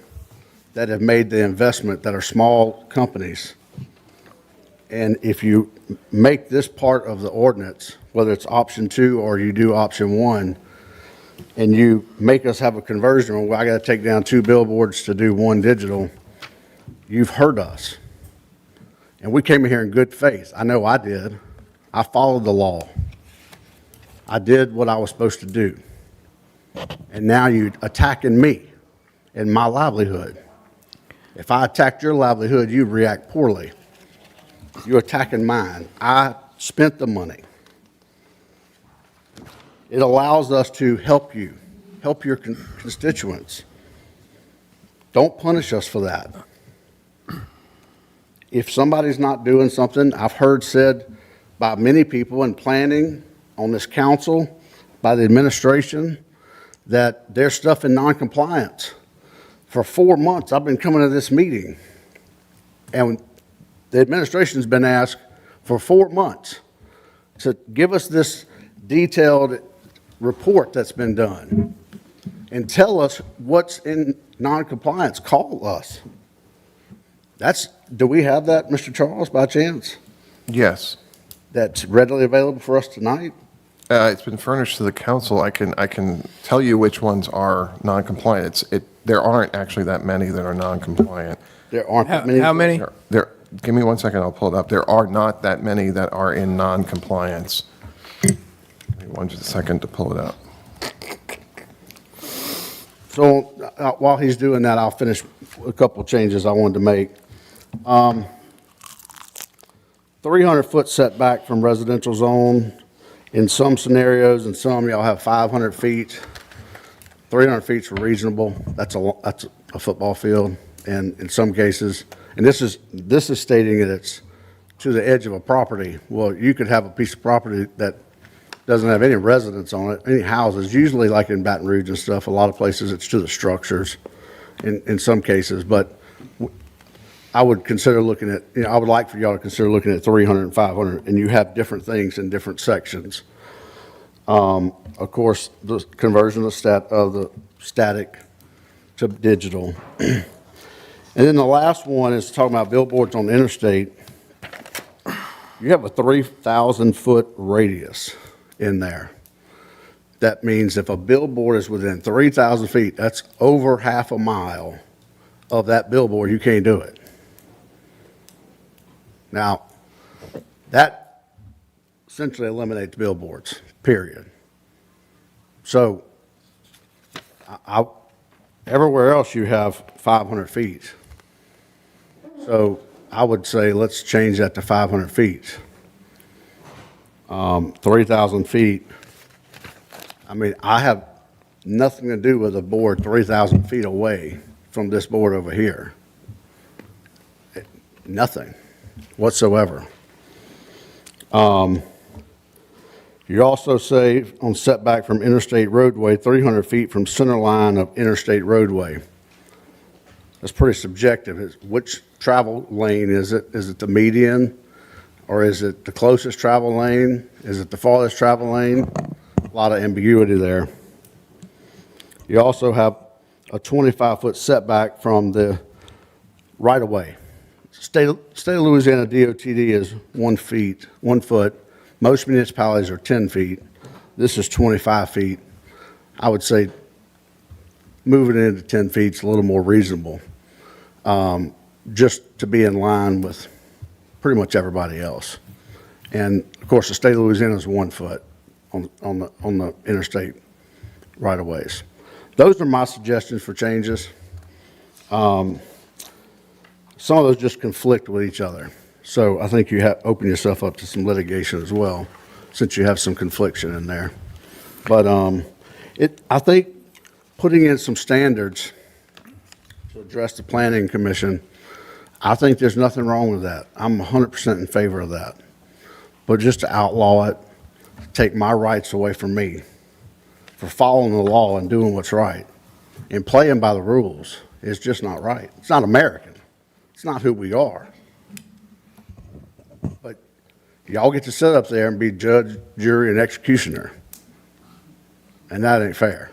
that have made the investment that are small companies. And if you make this part of the ordinance, whether it's option two or you do option one, and you make us have a conversion where I got to take down two billboards to do one digital, you've hurt us. And we came in here in good faith. I know I did. I followed the law. I did what I was supposed to do. And now you're attacking me and my livelihood. If I attacked your livelihood, you'd react poorly. You're attacking mine. I spent the money. It allows us to help you, help your constituents. Don't punish us for that. If somebody's not doing something, I've heard said by many people in planning on this council, by the administration, that there's stuff in non-compliance. For 4 months, I've been coming to this meeting, and the administration's been asked for 4 months to give us this detailed report that's been done and tell us what's in non-compliance. Call us. Do we have that, Mr. Charles, by chance? Yes. That's readily available for us tonight? It's been furnished to the council. I can tell you which ones are non-compliant. There aren't actually that many that are non-compliant. There aren't that many? How many? Give me 1 second, I'll pull it up. There are not that many that are in non-compliance. Give me 1 second to pull it up. So while he's doing that, I'll finish a couple changes I wanted to make. 300-foot setback from residential zone. In some scenarios, in some, y'all have 500 feet. 300 feet is reasonable. That's a football field. And in some cases, and this is stating that it's to the edge of a property. Well, you could have a piece of property that doesn't have any residents on it, any houses. Usually, like in Baton Rouge and stuff, a lot of places it's to the structures in some cases. But I would consider looking at, I would like for y'all to consider looking at 300 and 500, and you have different things in different sections. Of course, the conversion of the static to digital. And then the last one is talking about billboards on the interstate. You have a 3,000-foot radius in there. That means if a billboard is within 3,000 feet, that's over half a mile of that billboard, you can't do it. Now, that essentially eliminates billboards, period. So, everywhere else you have 500 feet. So, I would say let's change that to 500 feet. 3,000 feet. I mean, I have nothing to do with a board 3,000 feet away from this board over here. Nothing whatsoever. You also say on setback from interstate roadway, 300 feet from center line of interstate roadway. That's pretty subjective. Which travel lane is it? Is it the median? Or is it the closest travel lane? Is it the farthest travel lane? A lot of ambiguity there. You also have a 25-foot setback from the right-of-way. State of Louisiana DOTD is 1 foot. Most municipalities are 10 feet. This is 25 feet. I would say moving it into 10 feet is a little more reasonable, just to be in line with pretty much everybody else. And of course, the state of Louisiana is 1 foot on the interstate right-of-ways. Those are my suggestions for changes. Some of those just conflict with each other. So I think you open yourself up to some litigation as well, since you have some confliction in there. But I think putting in some standards to address the planning commission, I think there's nothing wrong with that. I'm 100% in favor of that. But just to outlaw it, take my rights away from me for following the law and doing what's right and playing by the rules is just not right. It's not American. It's not who we are. But y'all get to sit up there and be judge, jury, and executioner. And that ain't fair.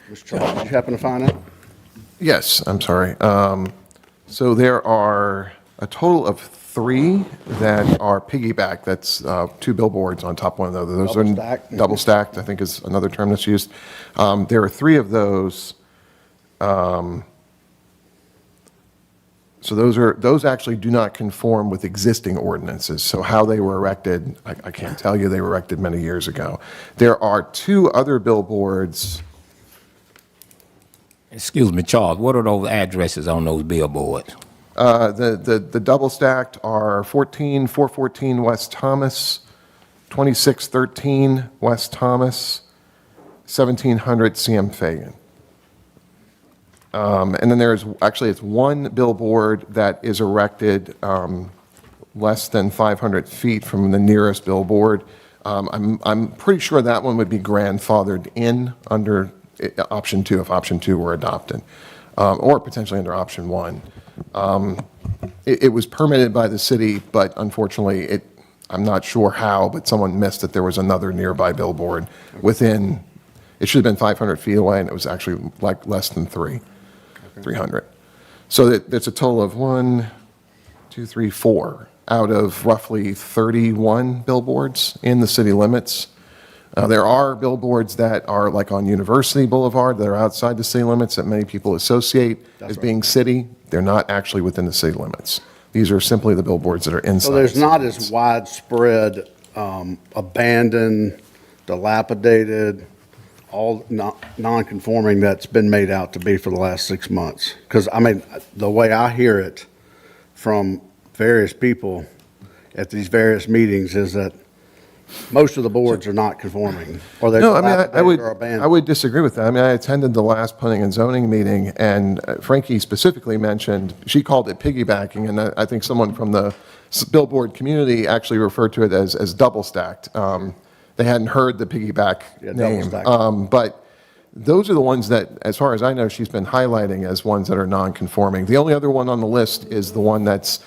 Mr. Charles, did you happen to find that? Yes, I'm sorry. So there are a total of 3 that are piggyback. That's 2 billboards on top of one another. Those Double are stacked. double stacked, I think is another term that's used. There are 3 of those. So those actually do not conform with existing ordinances. So how they were erected, I can't tell you. They were erected many years ago. There are 2 other billboards. Excuse me, Charles, what are those addresses on those billboards? The double stacked are 414 West Thomas, 2613 West Thomas, 1700 CM Fagan. And then it's 1 billboard that is erected less than 500 feet from the nearest billboard. I'm pretty sure that one would be grandfathered in under option 2 if option 2 were adopted, or potentially under option 1. It was permitted by the city, but unfortunately, I'm not sure how, but someone missed that there was another nearby billboard within. It should have been 500 feet away, and it was actually like less than 300. So that's a total of 1, 2, 3, 4 out of roughly 31 billboards in the city limits. There are billboards that are like on University Boulevard that are outside the city limits that many people associate as being city. They're not actually within the city limits. These are simply the billboards that are inside. So there's not as widespread, abandoned, dilapidated, all non-conforming that's been made out to be for the last 6 months. Because, I mean, the way I hear it from various people at these various meetings is that most of the boards are not conforming, or they're dilapidated or abandoned. I would disagree with that. I mean, I attended the last planning and zoning meeting, and Frankie specifically mentioned, she called it piggybacking, and I think someone from the billboard community actually referred to it as double stacked. They hadn't heard the piggyback name. But those are the ones that, as far as I know, she's been highlighting as ones that are non-conforming. The only other one on the list is the one that's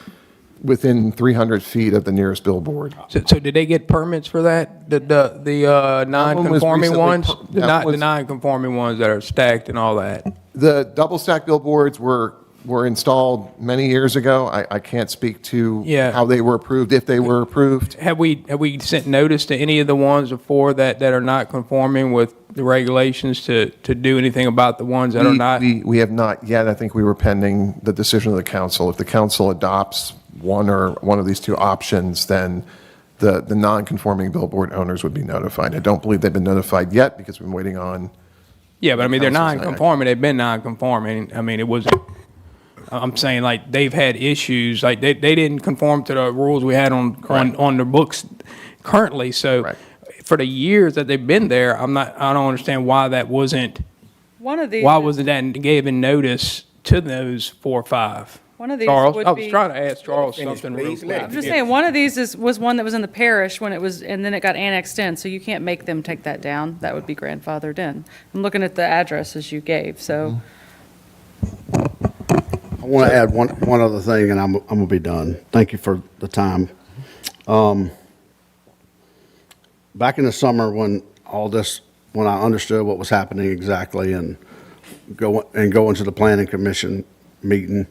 within 300 feet of the nearest billboard. So did they get permits for that? The non-conforming recently ones? per- that The was- non-conforming ones that are stacked and all that? The double-stack billboards were installed many years ago. I can't speak to Yeah. how they were approved, if they were approved. Have we sent notice to any of the ones before that are not conforming with the regulations to do anything about the ones that are not? We have not yet. I think we were pending the decision of the council. If the council adopts one of these two options, then the non-conforming billboard owners would be notified. I don't believe they've been notified yet because we've been waiting on. Yeah, but I mean, they're council's non-conforming, they've been non-conforming. I mean, it wasn't, I'm saying like they've had issues, like they didn't conform to the rules we had on the books currently. So for the years that they've been there, I don't understand why that wasn't, One of these. why wasn't that given notice to those 4 or 5? One of these Charles, would I was be- trying to ask Charles something real quick. I'm just saying, one of these was one that was in the parish when it was, and then it got annexed in, so you can't make them take that down. That would be grandfathered in. I'm looking at the addresses you gave, so. I want to add one other thing, and I'm going to be done. Thank you for the time. Back in the summer when when I understood what was happening exactly and go into the planning commission meeting,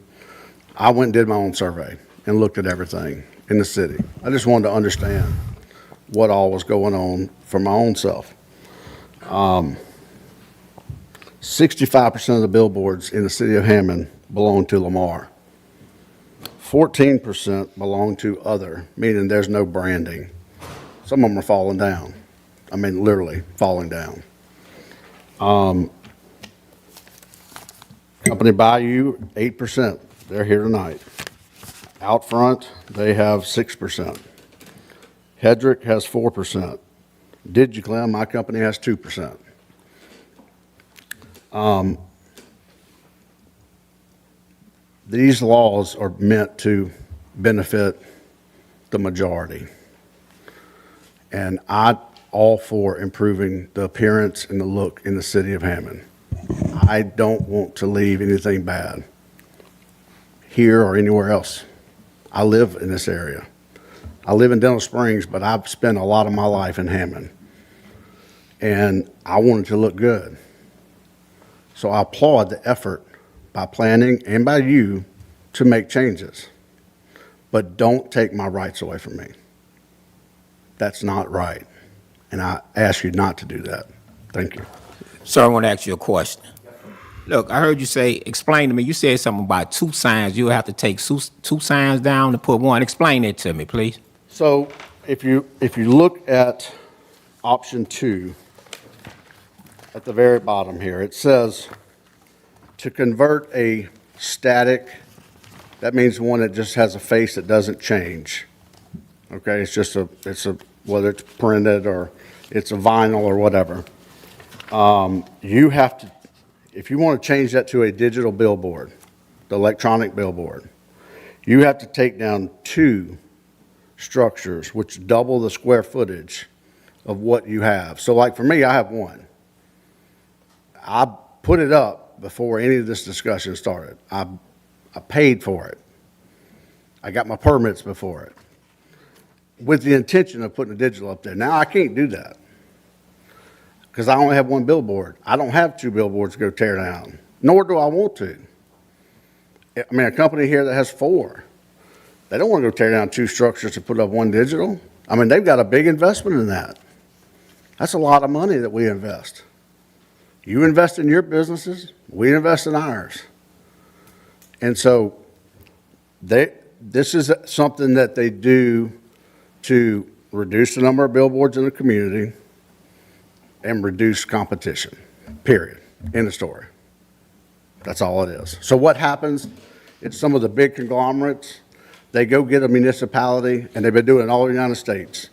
I went and did my own survey and looked at everything in the city. I just wanted to understand what all was going on for my own self. 65% of the billboards in the city of Hammond belong to Lamar. 14% belong to other, meaning there's no branding. Some of them are falling down. I mean, literally falling down. Company Bayou, 8%. They're here tonight. Out front, they have 6%. Hedrick has 4%. DigiClam, my company, has 2%. These laws are meant to benefit the majority. And I'm all for improving the appearance and the look in the city of Hammond. I don't want to leave anything bad here or anywhere else. I live in this area. I live in Dental Springs, but I've spent a lot of my life in Hammond. And I want it to look good. So I applaud the effort by planning and by you to make changes. But don't take my rights away from me. That's not right. And I ask you not to do that. Thank you. Sir, I want to ask you a question. Look, I heard you say, explain to me, you said something about 2 signs. You'll have to take 2 signs down to put 1. Explain it to me, please. So if you look at option 2, at the very bottom here, it says to convert a static, that means one that just has a face that doesn't change. Okay, it's whether it's printed or it's a vinyl or whatever. You have to, if you want to change that to a digital billboard, the electronic billboard, you have to take down 2 structures, which double the square footage of what you have. So like for me, I have 1. I put it up before any of this discussion started. I paid for it. I got my permits before it, with the intention of putting a digital up there. Now I can't do that because I only have 1 billboard. I don't have 2 billboards to go tear down, nor do I want to. I mean, a company here that has 4, they don't want to go tear down 2 structures to put up 1 digital. I mean, they've got a big investment in that. That's a lot of money that we invest. You invest in your businesses, we invest in ours. And so this is something that they do to reduce the number of billboards in the community and reduce competition, period. End of story. That's all it is. So what happens, it's some of the big conglomerates, they go get a municipality, and they've been doing it all over the United States,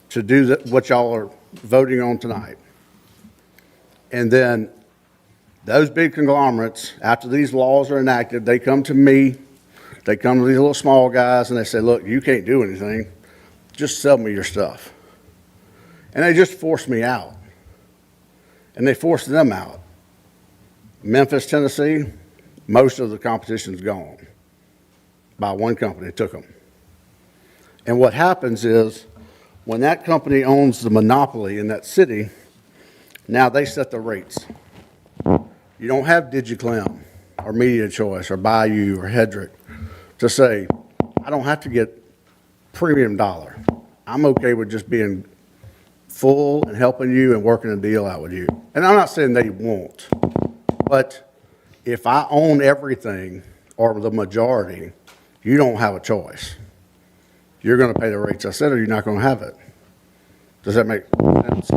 to do what y'all are voting on tonight. And then those big conglomerates, after these laws are enacted, they come to me, they come to these little small guys, and they say, look, you can't do anything. Just sell me your stuff. And they just force me out. And they force them out. Memphis, Tennessee, most of the competition's gone by one company, took them. And what happens is, when that company owns the monopoly in that city, now they set the rates. You don't have DigiClam or Media Choice or Bayou or Hedrick to say, I don't have to get premium dollar. I'm okay with just being full and helping you and working a deal out with you. And I'm not saying they won't, but if I own everything or the majority, you don't have a choice. You're going to pay the rates I said, or you're not going to have it. Does that make sense?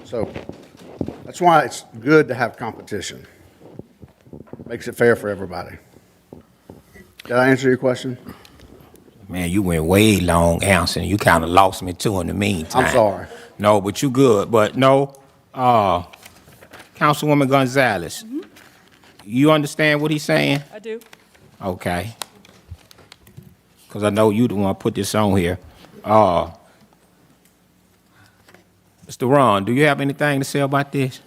So that's why it's good to have competition. Makes it fair for everybody. Did I answer your question? Man, you went way long answering. You kind of lost me too in the meantime. I'm sorry. No, but you good. But no, Councilwoman Gonzalez, you understand what he's saying? I do. Okay. Because I know you the one put this on here. Mr. Ron, do you have anything to say about this?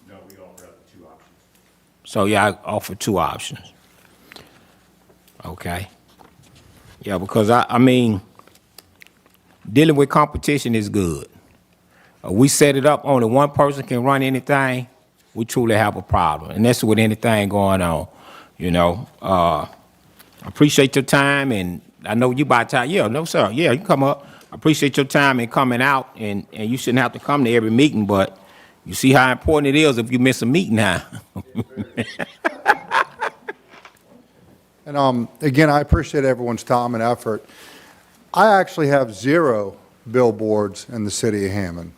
No, we offer up 2 options. So y'all offer 2 options. Okay. Yeah, because I mean, dealing with competition is good. We set it up, only one person can run anything, we truly have a problem. And that's with anything going on, you know. I appreciate your time, and I know you by time. Yeah, no, sir. Yeah, you can come up. I appreciate your time in coming out, and you shouldn't have to come to every meeting, but you see how important it is if you miss a meeting now. And again, I appreciate everyone's time and effort. I actually have 0 billboards in the city of Hammond.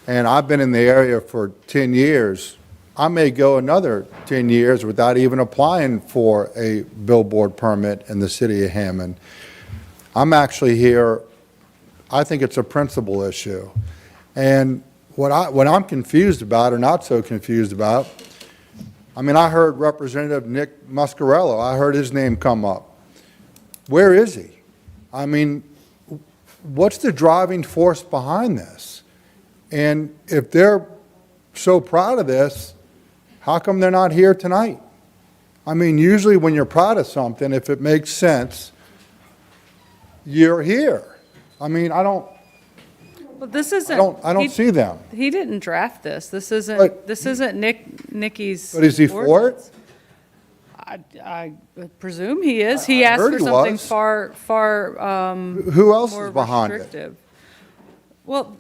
And I've been in the area for 10 years. I may go another 10 years without even applying for a billboard permit in the city of Hammond. I'm actually here, I think it's a principal issue. And what I'm confused about, or not so confused about, I mean, I heard Representative Nick Muscarello, I heard his name come up. Where is he? I mean, what's the driving force behind this? And if they're so proud of this, how come they're not here tonight? I mean, usually when you're proud of something, if it makes sense, you're here. I mean, I don't see them. He didn't draft this. This isn't Nikki's. But is he for it? I presume he is. He asked for something was. far Who else more is behind it? restrictive. Well,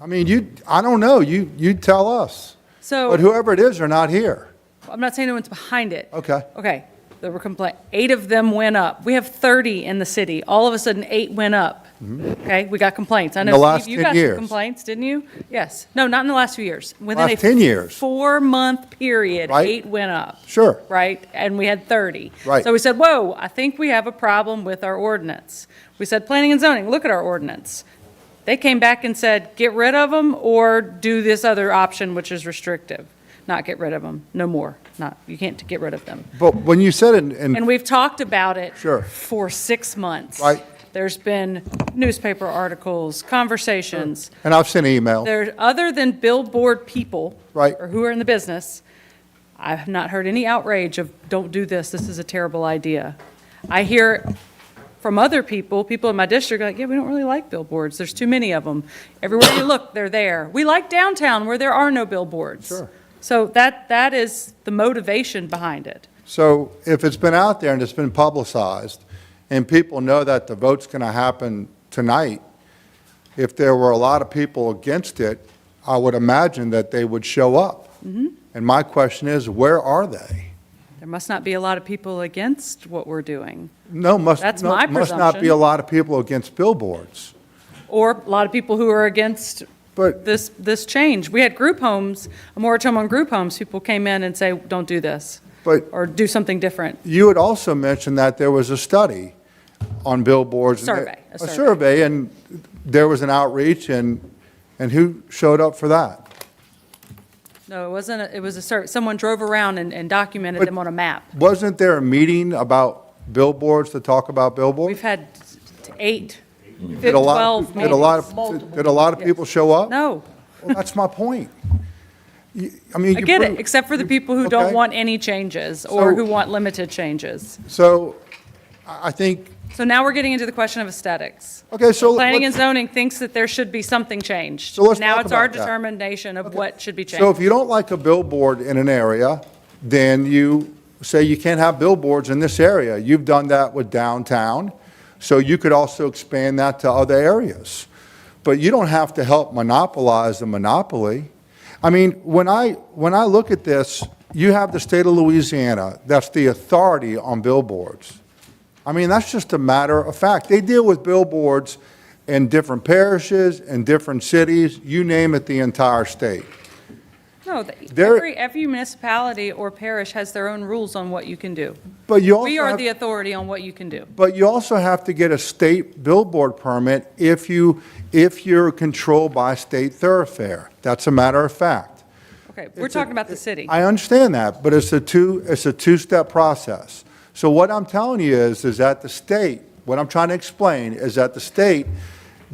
I mean, I don't know. You tell us. so But whoever it is, they're not here. I'm not saying no one's behind it. Okay. Okay. There were 8 of them went up. We have 30 in the city. All of a sudden, 8 went up. Okay, we got complaints. I In know the last Steve, you 10 got years. some complaints, didn't you? Yes. No, not in the last few years. Within Last 10 years. 4-month period, Right. 8 went up. Sure. Right? And we had 30. Right. So we said, whoa, I think we have a problem with our ordinance. We said, planning and zoning, look at our ordinance. They came back and said, get rid of them or do this other option, which is restrictive. Not get rid of them, no more. You can't get rid of them. But when you said it, And we've talked about it Sure. for 6 months. Right. There's been newspaper articles, conversations. and I've sent email. There, other than billboard people. Right. Or who are in the business, I have not heard any outrage of, don't do this, this is a terrible idea. I hear from other people in my district, like, yeah, we don't really like billboards. There's too many of them. Everywhere you look, they're there. We like downtown where there are no billboards. Sure. So that is the motivation behind it. So if it's been out there and it's been publicized, and people know that the vote's going to happen tonight, if there were a lot of people against it, I would imagine that they would show up. And my question is, where are they? There must not be a lot of people against what we're doing. No, That's my must not be presumption. a lot of people against billboards. Or a lot of people who are against this change. We had group homes, a moratorium on group homes. People came in and say, don't do this. But or do something different. You had also mentioned that there was a study on billboards. A survey, and there was an outreach, and who showed up for that? No, it wasn't. It was a survey. Someone drove around and documented them on a map. Wasn't there a meeting about billboards to talk about billboards? We've had 8, Did a 12 lot of people show up? No. Well, that's my point. I mean, I you get prove- it, except for the people who don't Okay. want any changes or So- who want limited changes. So I think, So now we're getting into the question of aesthetics. okay, so Planning and let's- zoning thinks that there should be something changed. So let's Now talk it's our about that. determination of what should be so changed. if you don't like a billboard in an area, then you say you can't have billboards in this area. You've done that with downtown, so you could also expand that to other areas. But you don't have to help monopolize the monopoly. I mean, when I look at this, you have the state of Louisiana, that's the authority on billboards. I mean, that's just a matter of fact. They deal with billboards in different parishes, in different cities, you name it, the entire state. No, There- every municipality or parish has their own rules on what you can do. But you also We are have- the authority on what you can do. But you also have to get a state billboard permit if you're controlled by a state thoroughfare. That's a matter of fact. Okay, we're talking about the city. I understand that, but it's a two-step process. So what I'm telling you is that the state, what I'm trying to explain is that the state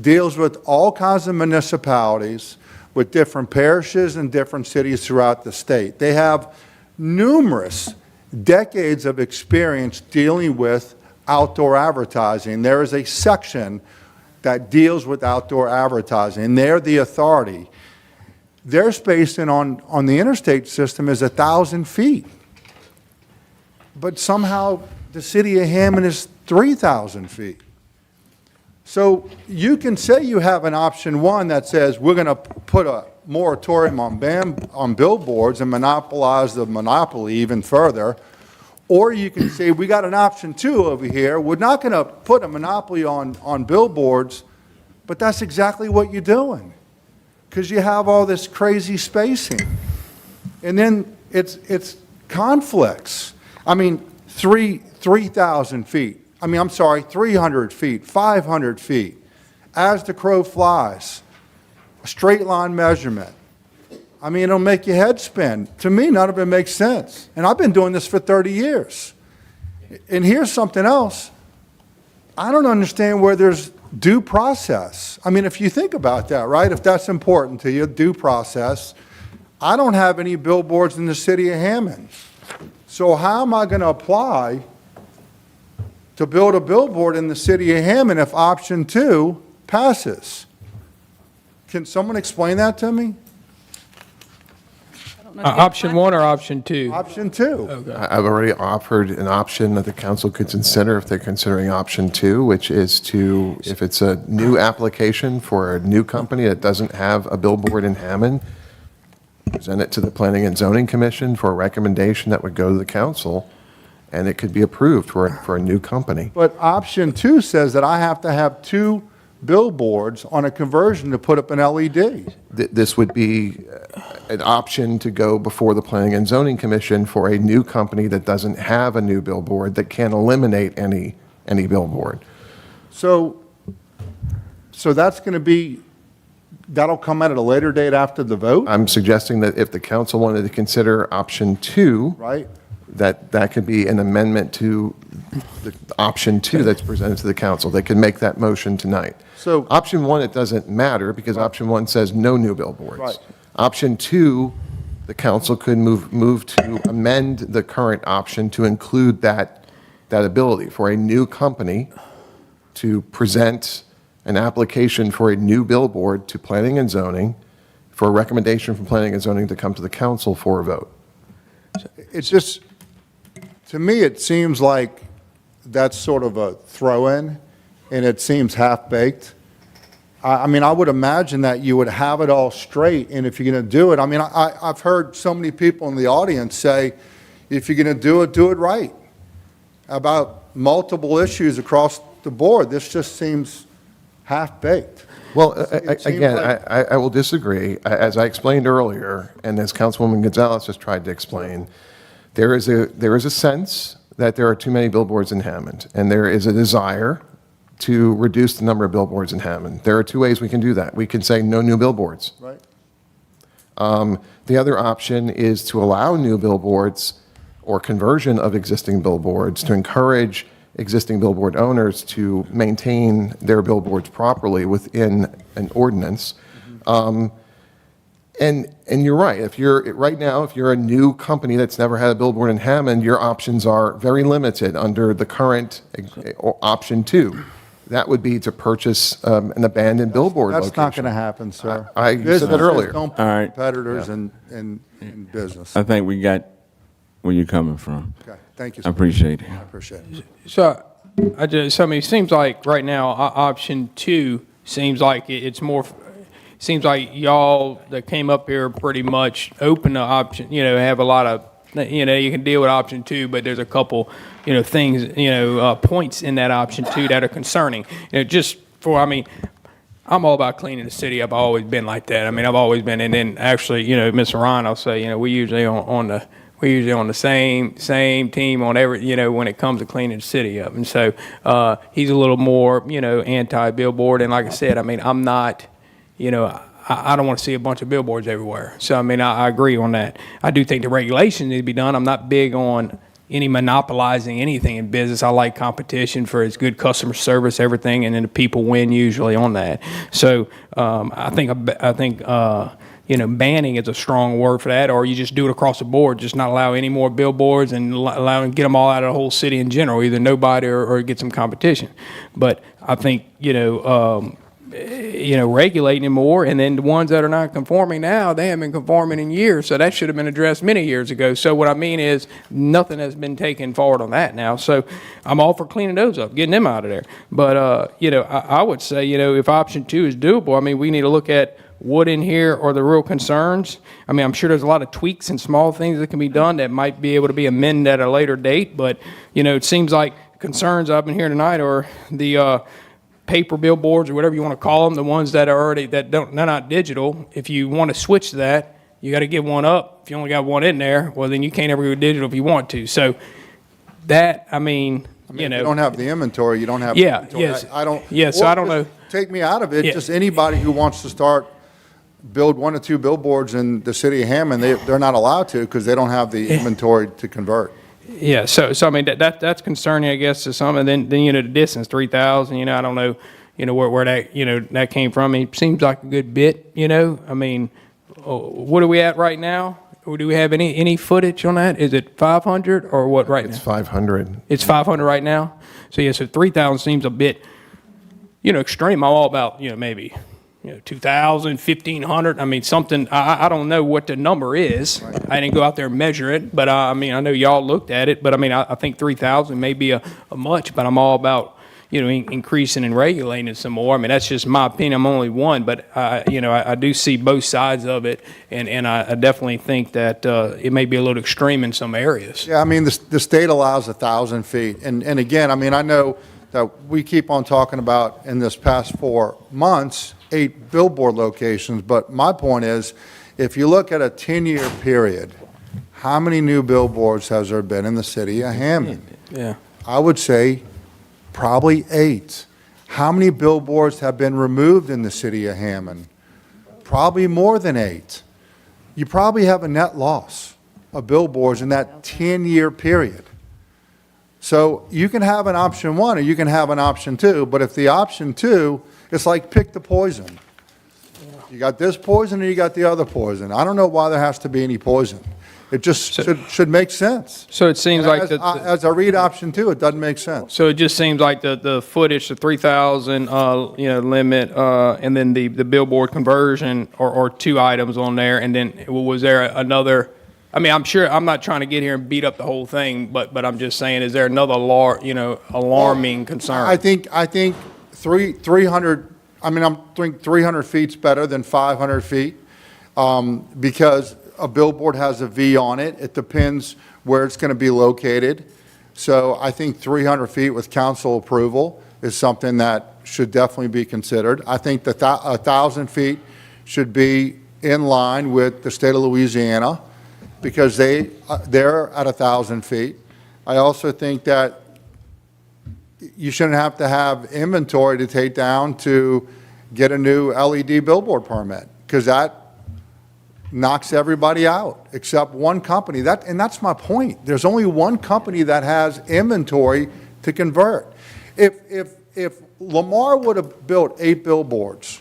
deals with all kinds of municipalities, with different parishes and different cities throughout the state. They have numerous decades of experience dealing with outdoor advertising. There is a section that deals with outdoor advertising, and they're the authority. Their spacing on the interstate system is 1,000 feet. But somehow the city of Hammond is 3,000 feet. So you can say you have an option one that says we're going to put a moratorium on billboards and monopolize the monopoly even further, or you can say we got an option two over here. We're not going to put a monopoly on billboards, but that's exactly what you're doing, because you have all this crazy spacing, and then it's conflicts. I mean, 3,000 feet. I mean, I'm sorry, 300 feet, 500 feet. As the crow flies, a straight line measurement. I mean, it'll make your head spin. To me, none of it makes sense. And I've been doing this for 30 years. And here's something else. I don't understand where there's due process. I mean, if you think about that, right? If that's important to you, due process. I don't have any billboards in the city of Hammond. So how am I going to apply to build a billboard in the city of Hammond if option two passes? Can someone explain that to me? Option one or option two? Option two. Okay. I've already offered an option that the council could consider if they're considering option two, which is to, if it's a new application for a new company that doesn't have a billboard in Hammond, present it to the Planning and Zoning Commission for a recommendation that would go to the council, and it could be approved for a new company. But option two says that I have to have two billboards on a conversion to put up an LED. This would be an option to go before the Planning and Zoning Commission for a new company that doesn't have a new billboard, that can eliminate any billboard. So that's going to be, that'll come out at a later date after the vote? I'm suggesting that if the council wanted to consider option two, Right? that could be an amendment to the option two that's presented to the council. They could make that motion tonight. So- Option one, it doesn't matter, because option one says no new billboards. Right. Option two, the council could move to amend the current option to include that ability for a new company to present an application for a new billboard to planning and zoning, for a recommendation from planning and zoning to come to the council for a vote. It's just, to me, it seems like that's sort of a throw-in, and it seems half-baked. I mean, I would imagine that you would have it all straight, and if you're going to do it, I mean, I've heard so many people in the audience say, if you're going to do it right, about multiple issues across the board. This just seems half-baked. Well, It seems again, like- I will disagree. As I explained earlier, and as Councilwoman Gonzalez has tried to explain, there is a sense that there are too many billboards in Hammond, and there is a desire to reduce the number of billboards in Hammond. There are two ways we can do that. We can say no new billboards. Right. The other option is to allow new billboards or conversion of existing billboards to encourage existing billboard owners to maintain their billboards properly within an ordinance. And you're right. If you're right now, if you're a new company that's never had a billboard in Hammond, your options are very limited under the current option 2. That would be to purchase an abandoned billboard That's location. not going to happen, sir. I said that earlier. Businesses don't put All right. competitors in business. I think we got where you're coming from. Okay, thank you, I sir. appreciate it. I appreciate it. So, I mean, it seems like right now, option 2 seems like it's more, seems like y'all that came up here pretty much open to option, have a lot of, you can deal with option 2, but there's a couple, things, points in that option 2 that are concerning. I mean, I'm all about cleaning the city. I've always been like that. I mean, I've always been, and then actually, Mr. Ryan, I'll say, we usually on the same team on every, when it comes to cleaning the city up. And so he's a little more, anti-billboard. And like I said, I mean, I'm not, I don't want to see a bunch of billboards everywhere. So, I mean, I agree on that. I do think the regulations need to be done. I'm not big on any monopolizing anything in business. I like competition for its good customer service, everything, and then the people win usually on that. So I think banning is a strong word for that, or you just do it across the board, just not allow any more billboards and get them all out of the whole city in general, either nobody or get some competition. But I think, regulating it more, and then the ones that are not conforming now, they haven't been conforming in years, so that should have been addressed many years ago. So what I mean is, nothing has been taken forward on that now. So I'm all for cleaning those up, getting them out of there. But I would say, if option 2 is doable, I mean, we need to look at what in here are the real concerns. I mean, I'm sure there's a lot of tweaks and small things that can be done that might be able to be amended at a later date. But it seems like concerns I've been hearing tonight are the paper billboards or whatever you want to call them, the ones that are already they're not digital. If you want to switch to that, you got to give one up. If you only got one in there, well, then you can't ever go digital if you want to. So that, I mean, if you don't have the inventory, you don't have Yeah, inventory. yes. I don't. Yes, or I don't just know. Take me out of it. Yeah. Just anybody who wants to build 1 or 2 billboards in the city of Hammond, they're not allowed to because they don't have the inventory to convert. Yeah, so I mean that's concerning, I guess, to some. And then the distance, 3,000. I don't know, where that that came from. It seems like a good bit. I mean, what are we at right now? Or do we have any footage on that? Is it 500 or what right now? It's 500. It's 500 right now. So yeah, so 3,000 seems a bit, extreme. I'm all about maybe 2,000, 1,500. I mean, something, I don't know what the number is. Right. I didn't go out there and measure it, but I mean, I know y'all looked at it, but I mean, I think 3,000 may be a much, but I'm all about, increasing and regulating it some more. I mean, that's just my opinion. I'm only one, but I do see both sides of it, and I definitely think that it may be a little extreme in some areas. Yeah, I mean, the state allows 1,000 feet. And again, I mean, I know that we keep on talking about in this past 4 months, 8 billboard locations. But my point is, if you look at a 10-year period, how many new billboards has there been in the city of Hammond? Yeah. I would say probably 8. How many billboards have been removed in the city of Hammond? Probably more than 8. You probably have a net loss of billboards in that 10-year period. So you can have an option 1 or you can have an option 2, but if the option 2, it's like pick the poison. You got this poison or you got the other poison. I don't know why there has to be any poison. It just should make sense. So it seems And like as I read option 2, it doesn't make sense. So it just seems like the footage, the 3,000 limit, and then the billboard conversion are 2 items on there. And then was there another? I mean, I'm sure I'm not trying to get here and beat up the whole thing, but I'm just saying, is there another alarming concern? I think 300. I mean, I think 300 feet's better than 500 feet because a billboard has a V on it. It depends where it's going to be located. So I think 300 feet with council approval is something that should definitely be considered. I think that 1,000 feet should be in line with the state of Louisiana because they're at 1,000 feet. I also think that you shouldn't have to have inventory to take down to get a new LED billboard permit because that knocks everybody out except one company. And that's my point. There's only one company that has inventory to convert. If Lamar would have built 8 billboards,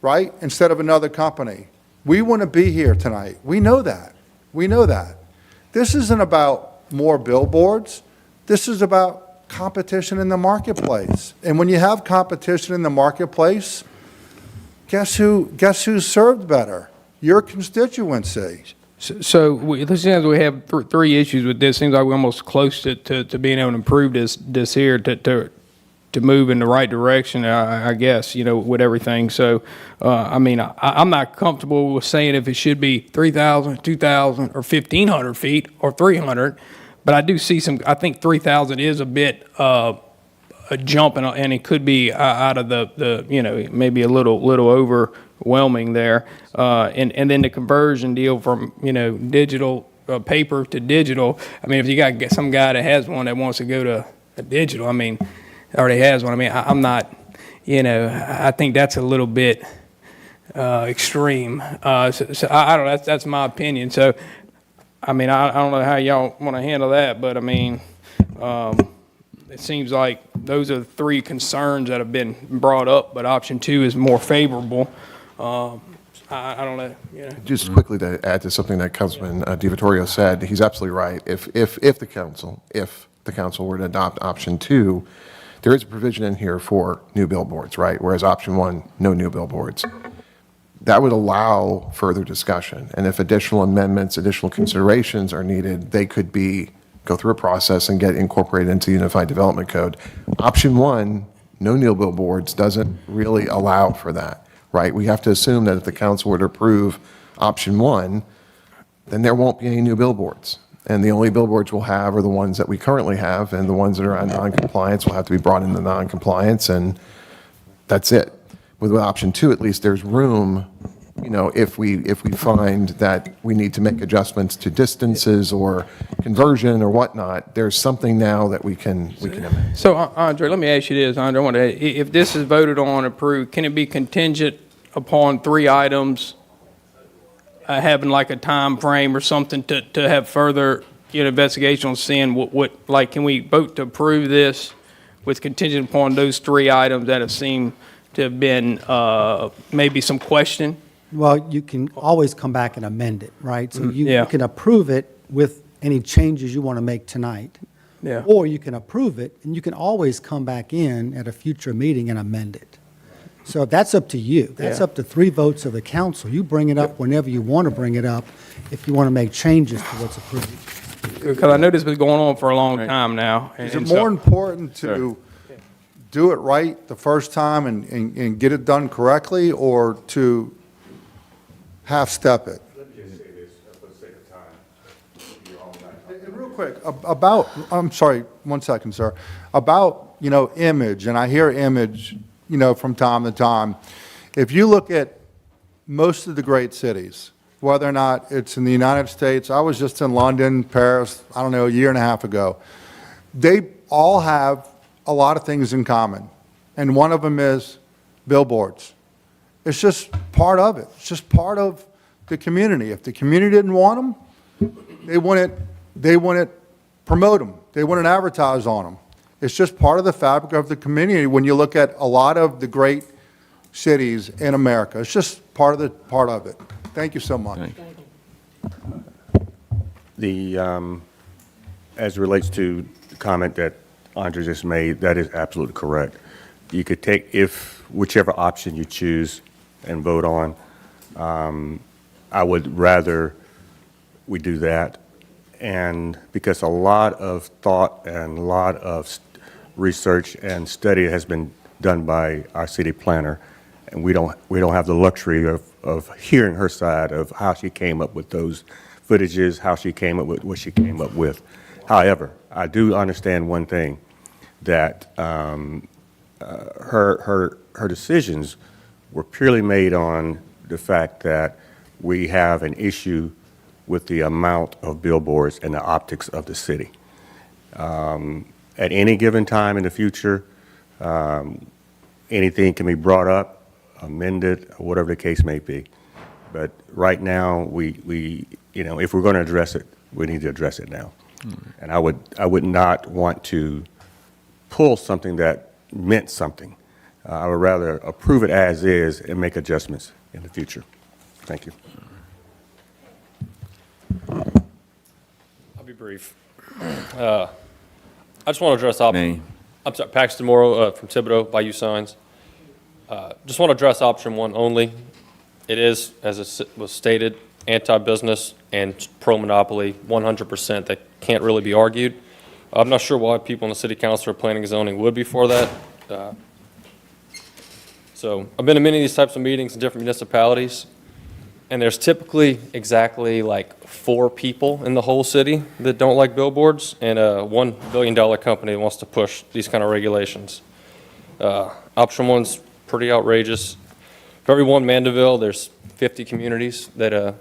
right, instead of another company, We want to be here tonight. We know that. We know that. This isn't about more billboards. This is about competition in the marketplace. And when you have competition in the marketplace, guess who's served better? Your constituency. It seems we have three issues with this. Seems like we're almost close to being able to improve this here to move in the right direction, I guess, with everything. So, I'm not comfortable with saying if it should be 3,000, 2,000, or 1,500 feet, or 300, but I do see I think 3,000 is a bit a jump, and it could be out of the maybe a little overwhelming there. And then the conversion deal from, digital, paper to digital. If you got some guy that has one that wants to go to a digital, already has one. I'm not, I think that's a little bit extreme. So I don't know. That's my opinion. So, I don't know how y'all want to handle that, but it seems like those are the three concerns that have been brought up, but option 2 is more favorable. I don't know. Just quickly to add to something that Councilman DiVittorio said, he's absolutely right. If the council were to adopt option 2, there is a provision in here for new billboards, right? Whereas option 1, no new billboards. That would allow further discussion. And if additional amendments, additional considerations are needed, they could go through a process and get incorporated into the Unified Development Code. Option 1, no new billboards, doesn't really allow for that, right? We have to assume that if the council were to approve option 1, then there won't be any new billboards. And the only billboards we'll have are the ones that we currently have, and the ones that are on non-compliance will have to be brought into non-compliance, and that's it. With option 2, at least there's room, if we find that we need to make adjustments to distances or conversion or whatnot, there's something now that we can amend. So, Andre, let me ask you this. Andre, if this is voted on, approved, can it be contingent upon 3 items, having like a time frame or something to have further investigation on seeing what can we vote to approve this with contingent upon those 3 items that have seemed to have been maybe some question? Well, you can always come back and amend it, right? So you can approve it with any changes you want to make tonight. Yeah. Or you can approve it, and you can always come back in at a future meeting and amend it. So that's up to you. That's up to 3 votes of the council. You bring it up whenever you want to bring it up if you want to make changes to what's approved. Because I know this has been going on for a long time now. Is it more important to do it right the first time and get it done correctly, or to half-step it? Let me just say this for the sake of time. And real quick, I'm sorry, 1 second, sir. About, image, and I hear image, from time to time. If you look at most of the great cities, whether or not it's in the United States, I was just in London, Paris, a year and a half ago. They all have a lot of things in common, and one of them is billboards. It's just part of it. It's just part of the community. If the community didn't want them, they wouldn't promote them. They wouldn't advertise on them. It's just part of the fabric of the community. When you look at a lot of the great cities in America, it's just part of it. Thank you so much. As it relates to the comment that Andre just made, that is absolutely correct. You could take, whichever option you choose and vote on, I would rather we do that. And because a lot of thought and a lot of research and study has been done by our city planner, and we don't have the luxury of hearing her side of how she came up with those footages, how she came up with what she came up with. However, I do understand one thing, that her decisions were purely made on the fact that we have an issue with the amount of billboards and the optics of the city. At any given time in the future, anything can be brought up, amended, or whatever the case may be. But right now, we if we're going to address it, we need to address it now. And I would not want to pull something that meant something. I would rather approve it as is and make adjustments in the future. Thank you. I'll be brief. I just want to address Name. I'm sorry, Paxton Morrow from Thibodeau, Bayou Signs. Just want to address option one only. It is, as it was stated, anti-business and pro-monopoly, 100%. That can't really be argued. I'm not sure why people in the city council or planning and zoning would be for that. So I've been to many of these types of meetings in different municipalities, and there's typically exactly like 4 people in the whole city that don't like billboards, and a $1 billion company that wants to push these kind of regulations. Option one's pretty outrageous. For every one Mandeville, there's 50 communities that are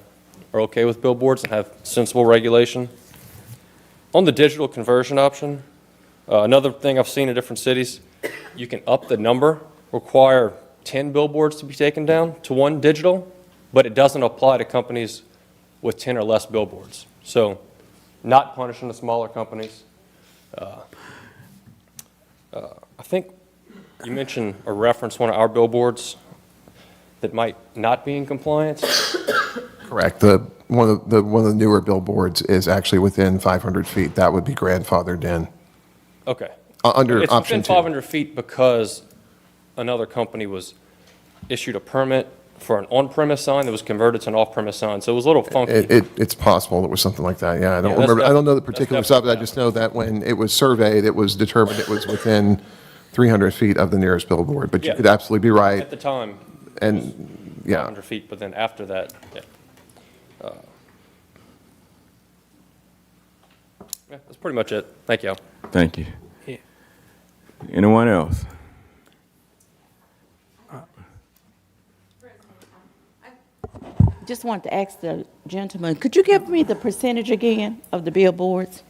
okay with billboards and have sensible regulation. On the digital conversion option, another thing I've seen in different cities, you can up the number, require 10 billboards to be taken down to 1 digital, but it doesn't apply to companies with 10 or less billboards. So not punishing the smaller companies. I think you mentioned or referenced one of our billboards that might not be in compliance. Correct. One of the newer billboards is actually within 500 feet. That would be grandfathered in. Okay. Under it's option within 2. 500 feet because another company was issued a permit for an on-premise sign that was converted to an off-premise sign, so it was a little funky. It's possible it was something like that, yeah. I don't Yeah, that's remember, I don't know the that's particulars of it, I just know that when it was surveyed, it was determined it was within 300 feet of the nearest billboard, but you Yeah. could absolutely be right. At the time, And, yeah. 500 feet, but then after that, yeah. Yeah, that's pretty much it. Thank you. Thank you. Anyone else? Just wanted to ask the gentleman, could you give me the percentage again of the billboards?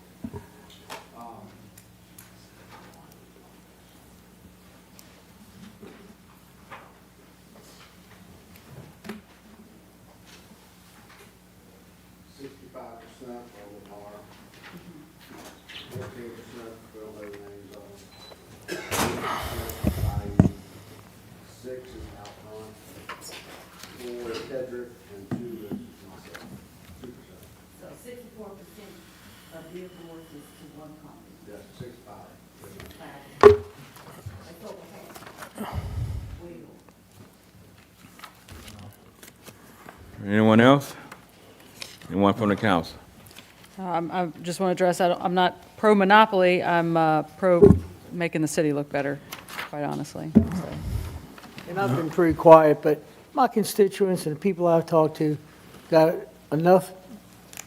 Anyone else? Anyone from the council? I just want to address, I'm not pro-monopoly, I'm pro making the city look better, quite honestly. So. And I've been pretty quiet, but my constituents and the people I've talked to got enough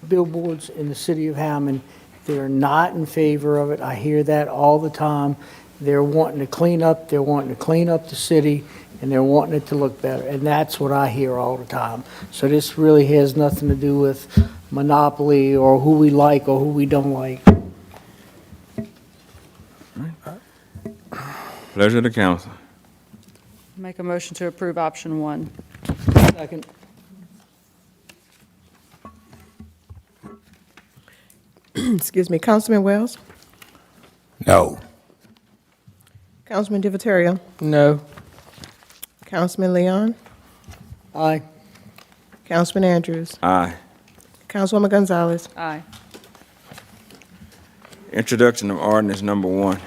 billboards in the city of Hammond. They're not in favor of it. I hear that all the time. They're wanting to clean up, the city, and they're wanting it to look better. And that's what I hear all the time. So this really has nothing to do with monopoly or who we like or who we don't like. Pleasure of the council. Make a motion to approve option 1. Second. Excuse me, Councilman Wells? No. Councilman Divatario? No. Councilman Leon? Aye. Councilman Andrews? Aye. Councilwoman Gonzalez? Aye. Introduction of ordinance number 1.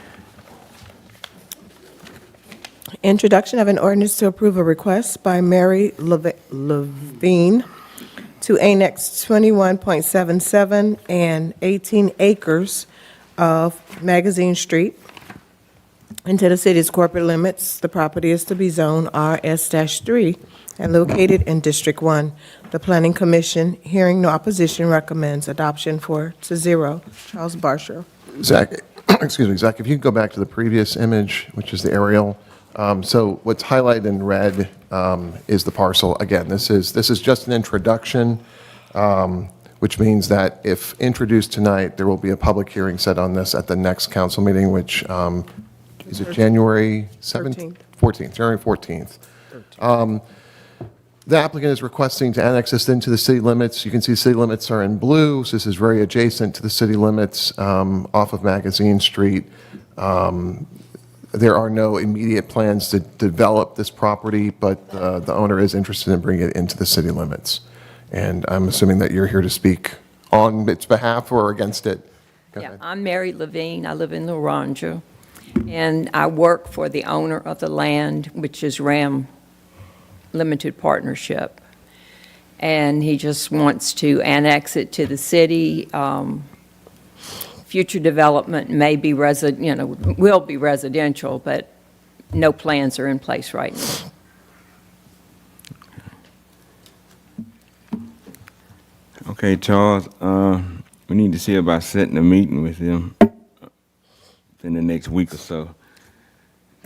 Introduction of an ordinance to approve a request by Mary Levine to annex 21.77 and 18 acres of Magazine Street into the city's corporate limits. The property is to be zoned RS-3 and located in District 1. The Planning Commission, hearing no opposition, recommends adoption 4-0. Charles Barsher. Zach, excuse me, Zach, if you could go back to the previous image, which is the aerial. So what's highlighted in red is the parcel. Again, this is just an introduction, which means that if introduced tonight, there will be a public hearing set on this at the next council meeting, which is it January 7th? 14th, January 14th. The applicant is requesting to annex this into the city limits. You can see city limits are in blue, so this is very adjacent to the city limits off of Magazine Street. There are no immediate plans to develop this property, but the owner is interested in bringing it into the city limits. And I'm assuming that you're here to speak on its behalf or against it. Go Yeah, ahead. I'm Mary Levine. I live in Laranja, and I work for the owner of the land, which is Ram Limited Partnership. And he just wants to annex it to the city. Future development may be will be residential, but no plans are in place right now. Okay, Charles, we need to see about setting a meeting with him in the next week or so.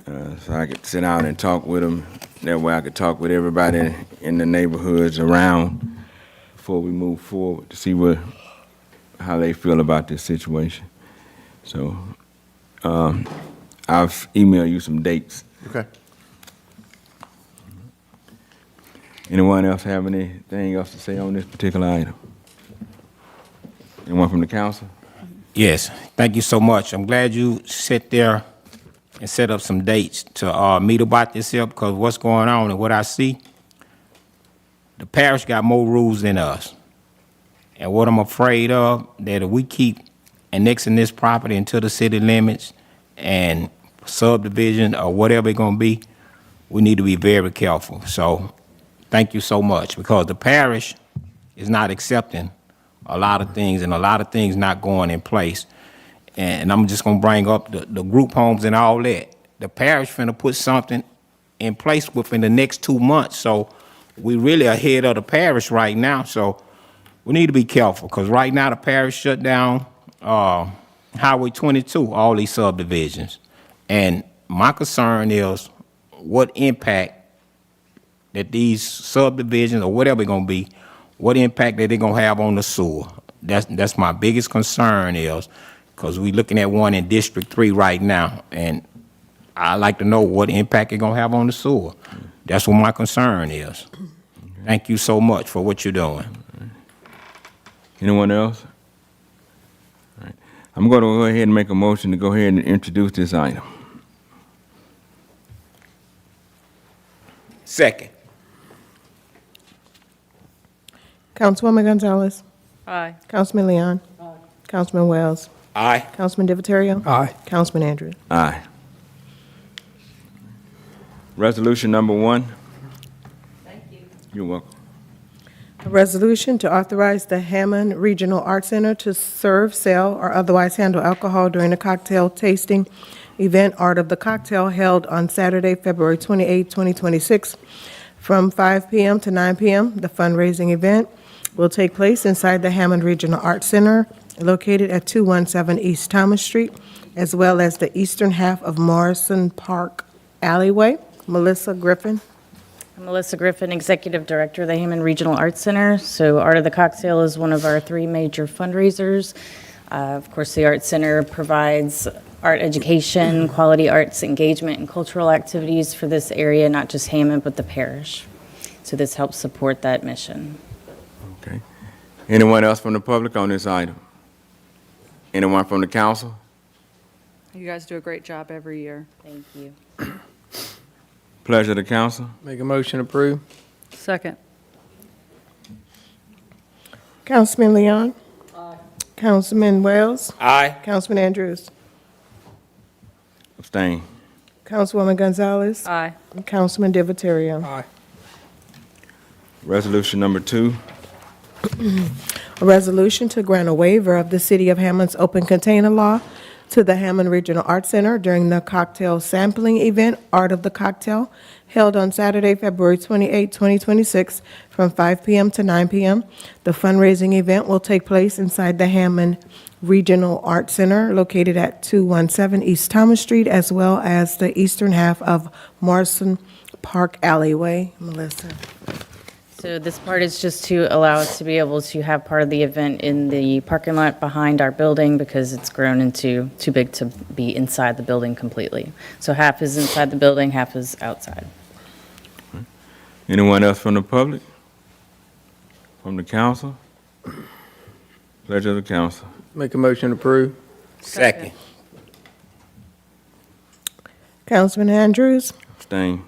So I could sit down and talk with him. That way I could talk with everybody in the neighborhoods around before we move forward to see how they feel about this situation. So I've emailed you some dates. Okay. Anyone else have anything else to say on this particular item? Anyone from the council? Yes, thank you so much. I'm glad you sit there and set up some dates to meet about this here, because what's going on and what I see, the parish got more rules than us. And what I'm afraid of, that if we keep annexing this property into the city limits and subdivision or whatever it's gonna be, we need to be very careful. So thank you so much, because the parish is not accepting a lot of things, and a lot of things not going in place. And I'm just gonna bring up the group homes and all that. The parish finna put something in place within the next 2 months. So we really ahead of the parish right now. So we need to be careful, because right now the parish shut down Highway 22, all these subdivisions. And my concern is what impact that these subdivisions or whatever it's gonna be, what impact that they're gonna have on the sewer. That's my biggest concern is, because we looking at one in District 3 right now, and I'd like to know what impact it's gonna have on the sewer. That's what my concern is. Thank you so much for what you're doing. Anyone else? All right. I'm going to go ahead and make a motion to go ahead and introduce this item. Second. Councilwoman Gonzalez. Aye. Councilman Leon. Aye. Councilman Wells. Aye. Councilman Divatario. Aye. Councilman Andrews. Aye. Resolution number 1. Thank you. You're welcome. A resolution to authorize the Hammond Regional Art Center to serve, sell, or otherwise handle alcohol during the cocktail tasting event Art of the Cocktail held on Saturday, February 28, 2026, from 5 p.m. to 9 p.m. The fundraising event will take place inside the Hammond Regional Art Center, located at 217 East Thomas Street, as well as the eastern half of Morrison Park Alleyway. Melissa Griffin. I'm Melissa Griffin, Executive Director of the Hammond Regional Arts Center. So Art of the Cocktail is one of our 3 major fundraisers. Of course, the Art Center provides art education, quality arts engagement, and cultural activities for this area, not just Hammond, but the parish. So this helps support that mission. Okay. Anyone else from the public on this item? Anyone from the council? You guys do a great job every year. Thank you. Pleasure of the council. Make a motion approved. Second. Councilman Leon. Aye. Councilman Wells. Aye. Councilman Andrews. Abstain. Councilwoman Gonzalez. Aye. And Councilman Divatario. Aye. Resolution number 2. A resolution to grant a waiver of the City of Hammond's open container law to the Hammond Regional Art Center during the cocktail sampling event, Art of the Cocktail, held on Saturday, February 28, 2026, from 5 p.m. to 9 p.m. The fundraising event will take place inside the Hammond Regional Art Center, located at 217 East Thomas Street, as well as the eastern half of Morrison Park Alleyway. Melissa. So this part is just to allow us to be able to have part of the event in the parking lot behind our building, because it's grown into too big to be inside the building completely. So half is inside the building, half is outside. Anyone else from the public? From the council? Pleasure of the council. Make a motion approved. Second. Councilman Andrews, Abstain.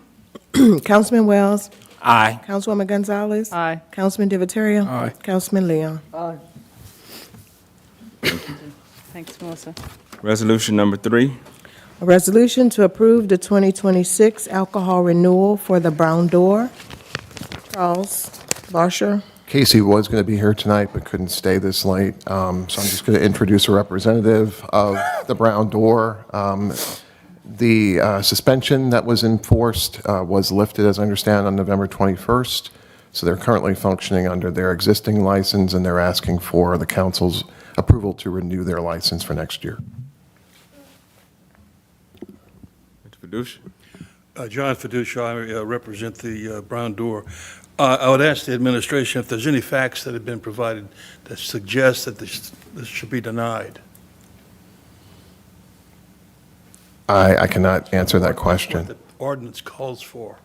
Councilman Wells, Aye. Councilwoman Gonzalez. Aye. Councilman Divatario. Aye. Councilman Leon. Aye. Thanks, Melissa. Resolution number 3. A resolution to approve the 2026 alcohol renewal for the Brown Door. Charles Barsher. Casey was going to be here tonight, but couldn't stay this late, so I'm just going to introduce a representative of the Brown Door. The suspension that was enforced was lifted, as I understand, on November 21st, so they're currently functioning under their existing license, and they're asking for the council's approval to renew their license for next year. Mr. Fiducia. John Fiducia, I represent the Brown Door. I would ask the administration if there's any facts that have been provided that suggest that this should be denied. I cannot answer that What question. the ordinance calls for,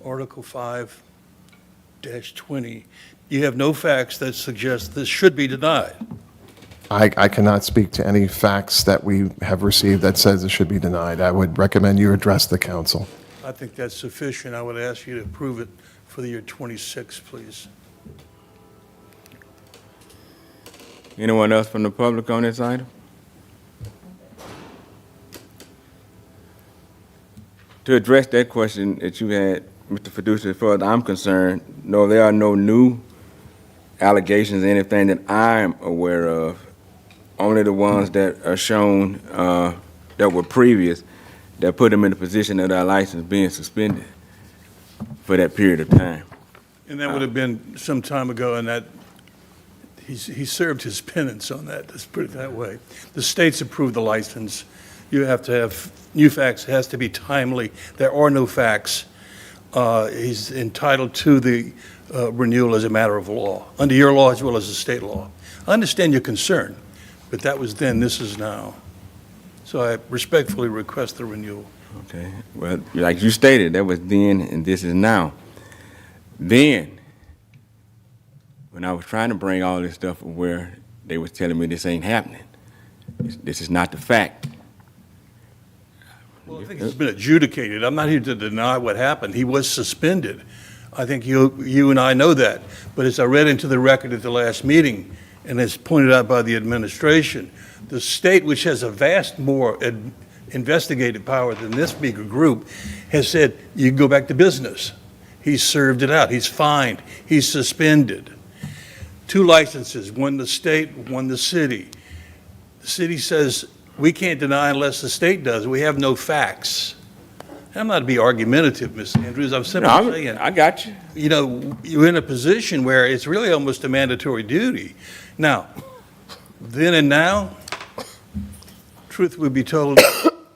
Article 5-20. You have no facts that suggest this should be denied. I cannot speak to any facts that we have received that says it should be denied. I would recommend you address the council. I think that's sufficient. I would ask you to approve it for the year 26, please. Anyone else from the public on this item? To address that question that you had, Mr. Fiducia, as far as I'm concerned, no, there are no new allegations, anything that I'm aware of. Only the ones that are shown that were previous, that put them in the position of their license being suspended for that period of time. And that would have been some time ago, and that he served his penance on that. Let's put it that way. The state's approved the license. You have to have new facts. It has to be timely. There are no facts. He's entitled to the renewal as a matter of law, under your law as well as the state law. I understand your concern, but that was then, this is now. So I respectfully request the renewal. Okay, well, like you stated, that was then and this is now. Then, when I was trying to bring all this stuff where they was telling me this ain't happening, this is not the fact. Well, I think it's been adjudicated. I'm not here to deny what happened. He was suspended. I think you and I know that. But as I read into the record at the last meeting, and as pointed out by the administration, the state, which has a vast more investigative power than this bigger group, has said, you can go back to business. He's served it out. He's fined. He's suspended. 2 licenses, one the state, one the city. The city says, we can't deny unless the state does. We have no facts. I'm not to be argumentative, Ms. Andrews. I'm simply saying. I got you. You know, you're in a position where it's really almost a mandatory duty. Now, then and now, truth would be told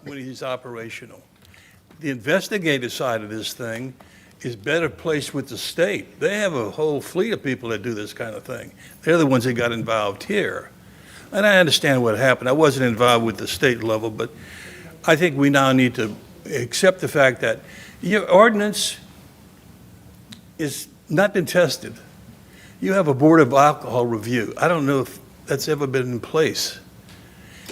when he's operational. The investigative side of this thing is better placed with the state. They have a whole fleet of people that do this kind of thing. They're the ones that got involved here. And I understand what happened. I wasn't involved with the state level, but I think we now need to accept the fact that your ordinance is not been tested. You have a Board of Alcohol review. I don't know if that's ever been in place.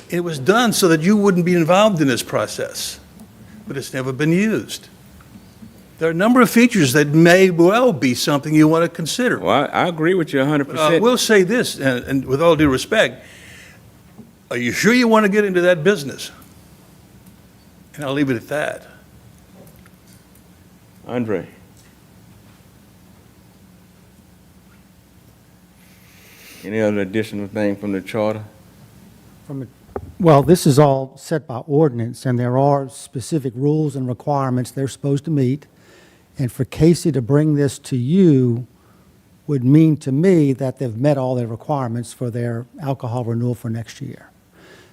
It was done so that you wouldn't be involved in this process, but it's never been used. There are a number of features that may well be something you want to consider. Well, I agree with you 100%. But I will say this, and with all due respect, are you sure you want to get into that business? And I'll leave it at that. Andre. Any other additional thing from the charter? Well, this is all set by ordinance, and there are specific rules and requirements they're supposed to meet. And for Casey to bring this to you would mean to me that they've met all their requirements for their alcohol renewal for next year.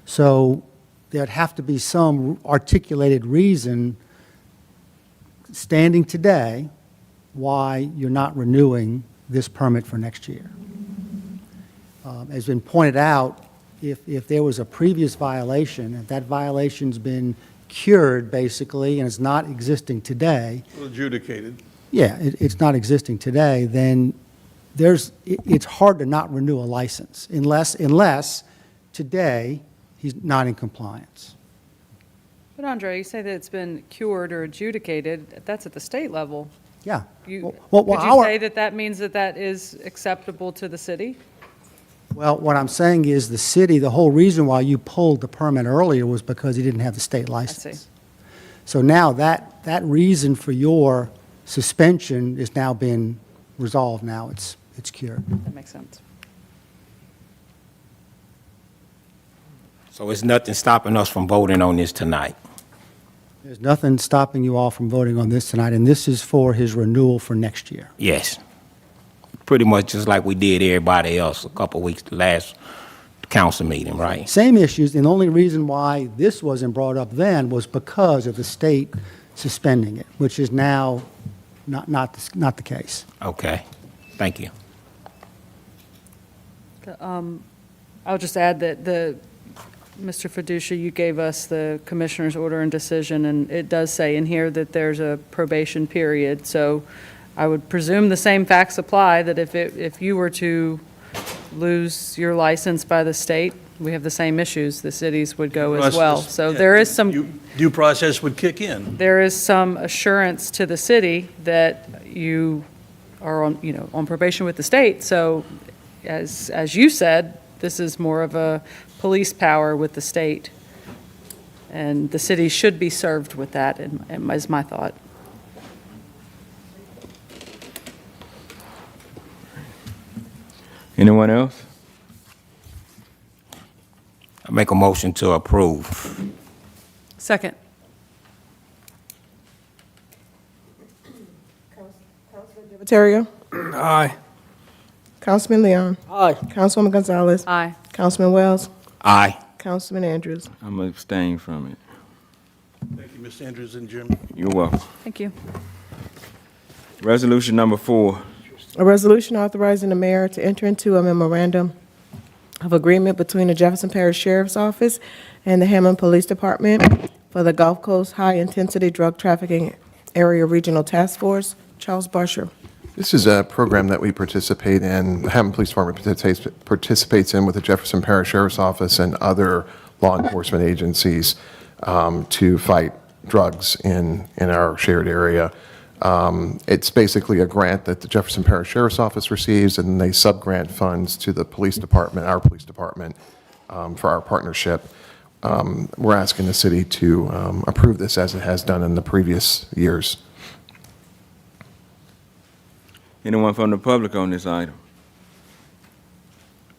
So there'd have to be some articulated reason standing today why you're not renewing this permit for next year. As been pointed out, if there was a previous violation, if that violation's been cured, basically, and it's not existing today. Adjudicated. Yeah, it's not existing today, then it's hard to not renew a license unless today he's not in compliance. But Andre, you say that it's been cured or adjudicated, that's at the state level. Yeah. You, Well, could you our- say that that means that that is acceptable to the city? Well, what I'm saying is the city, the whole reason why you pulled the permit earlier was because he didn't have the state license. So now that reason for your suspension is now been resolved now. It's cured. That makes sense. So it's nothing stopping us from voting on this tonight? There's nothing stopping you all from voting on this tonight, and this is for his renewal for next year. Yes. Pretty much just like we did everybody else a couple weeks, the last council meeting, right? Same issues, and the only reason why this wasn't brought up then was because of the state suspending it, which is now not the case. Okay, thank you. I'll just add that Mr. Fiducia, you gave us the commissioner's order and decision, and it does say in here that there's a probation period. So I would presume the same facts apply, that if you were to lose your license by the state, we have the same issues, the cities would go as well. So there is some... Due process would kick in. There is some assurance to the city that you are on probation with the state. So as you said, this is more of a police power with the state. And the city should be served with that, is my thought. Anyone else? I make a motion to approve. Second. Divatario? Aye. Councilman Leon? Aye. Councilwoman Gonzalez? Aye. Councilman Wells? Aye. Councilman Andrews? I'm abstaining from it. Thank you, Ms. Andrews and Jim. You're welcome. Thank you. Resolution number 4. A resolution authorizing the mayor to enter into a memorandum of agreement between the Jefferson Parish Sheriff's Office and the Hammond Police Department for the Gulf Coast High Intensity Drug Trafficking Area Regional Task Force. Charles Barsher. This is a program that we participate in, the Hammond Police Department participates in with the Jefferson Parish Sheriff's Office and other law enforcement agencies to fight drugs in our shared area. It's basically a grant that the Jefferson Parish Sheriff's Office receives, and they sub-grant funds to the police department, our police department, for our partnership. We're asking the city to approve this as it has done in the previous years. Anyone from the public on this item?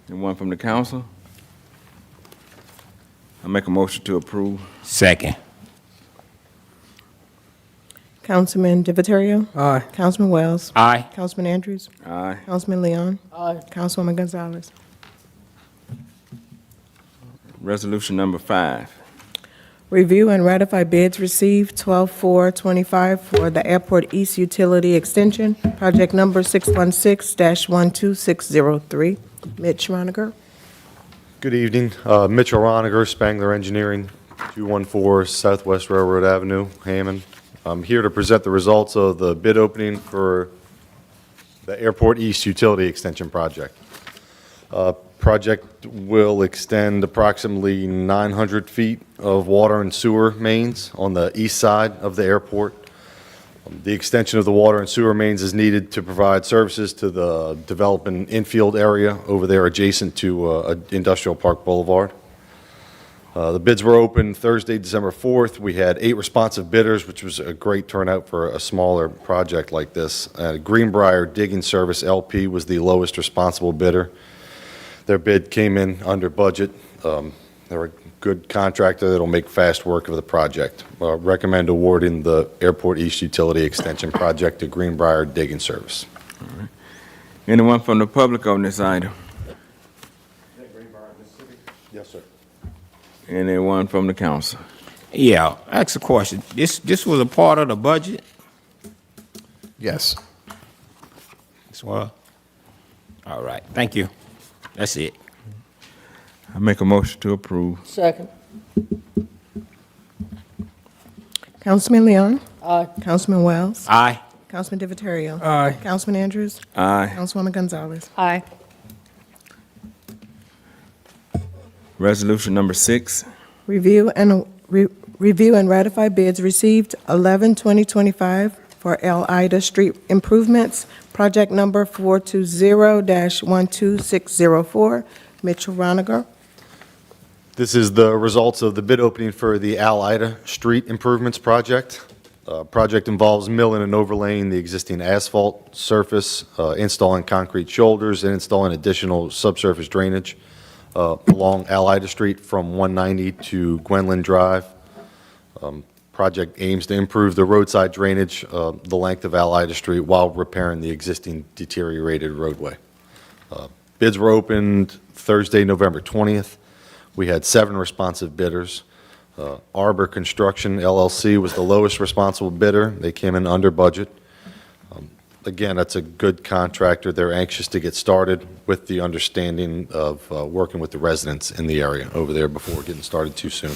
Anyone from the council? I make a motion to approve. Second. Councilman Divatario? Aye. Councilman Wells? Aye. Councilman Andrews? Aye. Councilman Leon? Aye. Councilwoman Gonzalez? Resolution number 5. Review and ratify bids received 12/4/25 for the Airport East Utility Extension, project number 616-12603. Mitch Roniger. Good evening. Mitchell Roniger, Spangler Engineering, 214 Southwest Railroad Avenue, Hammond. I'm here to present the results of the bid opening for the Airport East Utility Extension Project. Project will extend approximately 900 feet of water and sewer mains on the east side of the airport. The extension of the water and sewer mains is needed to provide services to the developing infield area over there adjacent to Industrial Park Boulevard. The bids were open Thursday, December 4th. We had 8 responsive bidders, which was a great turnout for a smaller project like this. Greenbrier Digging Service LP was the lowest responsible bidder. Their bid came in under budget. They're a good contractor that'll make fast work of the project. Recommend awarding the Airport East Utility Extension Project to Greenbrier Digging Service. All right. Anyone from the public on this item? Yes, sir. Anyone from the council? Yeah, ask a question. This was a part of the budget? Yes. This was? All right, thank you. That's it. I make a motion to approve. Second. Councilman Leon? Aye. Councilman Wells? Aye. Councilman Divatario? Aye. Councilman Andrews? Aye. Councilwoman Gonzalez? Aye. Resolution number 6. Review and Review and ratify bids received 11/2025 for El Ida Street Improvements, project number 420-12604. Mitchell Roniger. This is the results of the bid opening for the Al Ida Street Improvements Project. Project involves milling and overlaying the existing asphalt surface, installing concrete shoulders, and installing additional subsurface drainage along Al Ida Street from 190 to Gwenlyn Drive. Project aims to improve the roadside drainage, the length of Al Ida Street, while repairing the existing deteriorated roadway. Bids were opened Thursday, November 20th. We had 7 responsive bidders. Arbor Construction LLC was the lowest responsible bidder. They came in under budget. Again, that's a good contractor. They're anxious to get started with the understanding of working with the residents in the area over there before getting started too soon.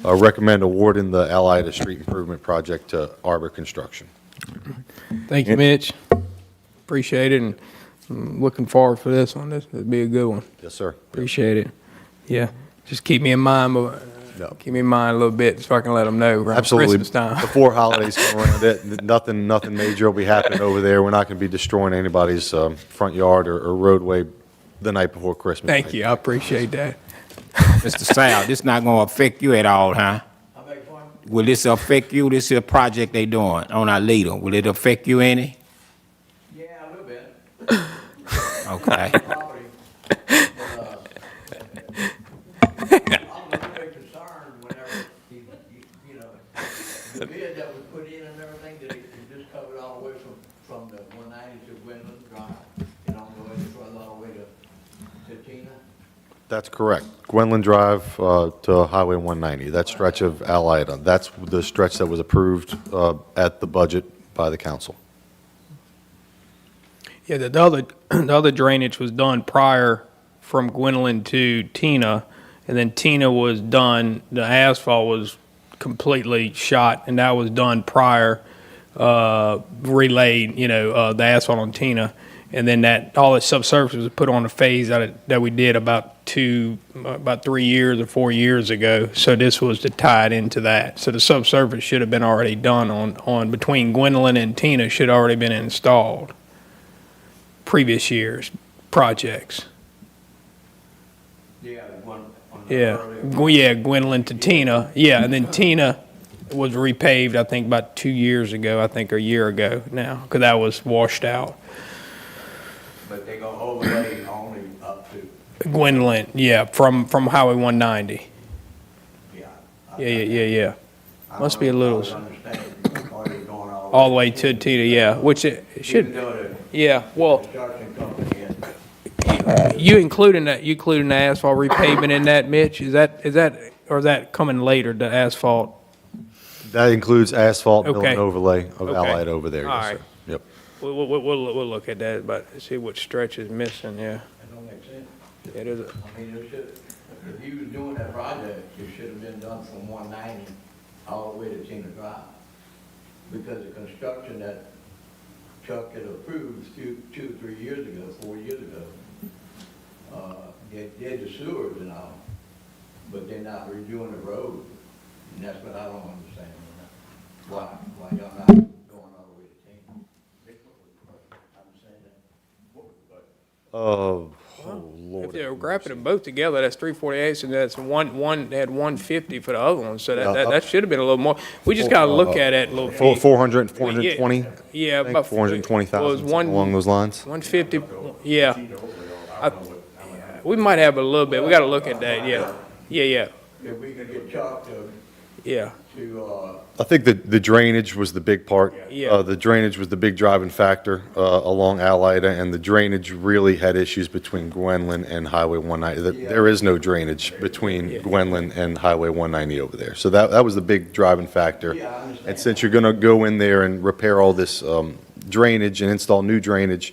Recommend awarding the Al Ida Street Improvement Project to Arbor Construction. Thank you, Mitch. Appreciate it, and I'm looking forward for this one. It'll be a good one. Yes, sir. Appreciate it. Yeah, just keep me in mind, keep me in mind a little bit so I can let them know around Absolutely. Christmas time. Before holidays come around, nothing major will be happening over there. We're not going to be destroying anybody's front yard or roadway the night before Christmas. Thank you. I appreciate that. Mr. Sal, this not gonna affect you at all, huh? Will this affect you? This is a project they doing on our leader. Will it affect you any? Yeah, a little bit. Okay. I'm a little bit concerned whenever, the bid that was put in and everything, that it just covered all the way from the 190 to Gwendolyn Drive. You don't go any further all the way to Tina. That's correct. Gwenlyn Drive to Highway 190, that stretch of Al Ida. That's the stretch that was approved at the budget by the council. Yeah, the other drainage was done prior from Gwendolyn to Tina, and then Tina was done, the asphalt was completely shot, and that was done prior, relayed, the asphalt on Tina. And then all the subsurface was put on a phase that we did about 3 years or 4 years ago. So this was to tie it into that. So the subsurface should have been already done on between Gwendolyn and Tina, should have already been installed. Previous years' projects. Yeah, Gwendolyn to Tina. Yeah, and then Tina was repaved, I think, about 2 years ago, or a year ago now, because that was washed out. But they're gonna overlay only up to. Gwendolyn, yeah, from Highway 190. Yeah. Yeah. Must be a little, Understand, all the way to Tina, yeah, which it should, yeah, well, construction company is. you including the asphalt repavement in that, Mitch? Is that, or is that coming later, the asphalt? That includes asphalt, mill, Okay. and overlay of Okay. Al Ida over there. All Yes, right. sir. Yep. We'll look at that, but see what stretch is missing, yeah. That don't make sense. Yeah, it is. I mean, it should, if he was doing that project, it should have been done from 190 all the way to Tina Drive. Because the construction that Chuck had approved 2 or 3 years ago, 4 years ago, they did the sewers and all, but they're not redoing the road. And that's what I don't understand. Why y'all not going all the way to Tina? Oh, If Lord. they're wrapping them both together, that's 348, and that's one, they had 150 for the other one, so that should have been a little more. We just gotta look at it a little. 400, 420? Yeah, I think about 420,000, along those lines. 150, yeah. We might have a little bit, we gotta look at that, yeah. If we could get Chuck to, Yeah. I think the drainage was the big part. Yeah. The drainage was the big driving factor along Al Ida, and the drainage really had issues between Gwenlyn and Highway 190. There is no drainage between Gwenlyn and Highway 190 over there. So that was the big driving factor. And since you're going to go in there and repair all this drainage and install new drainage,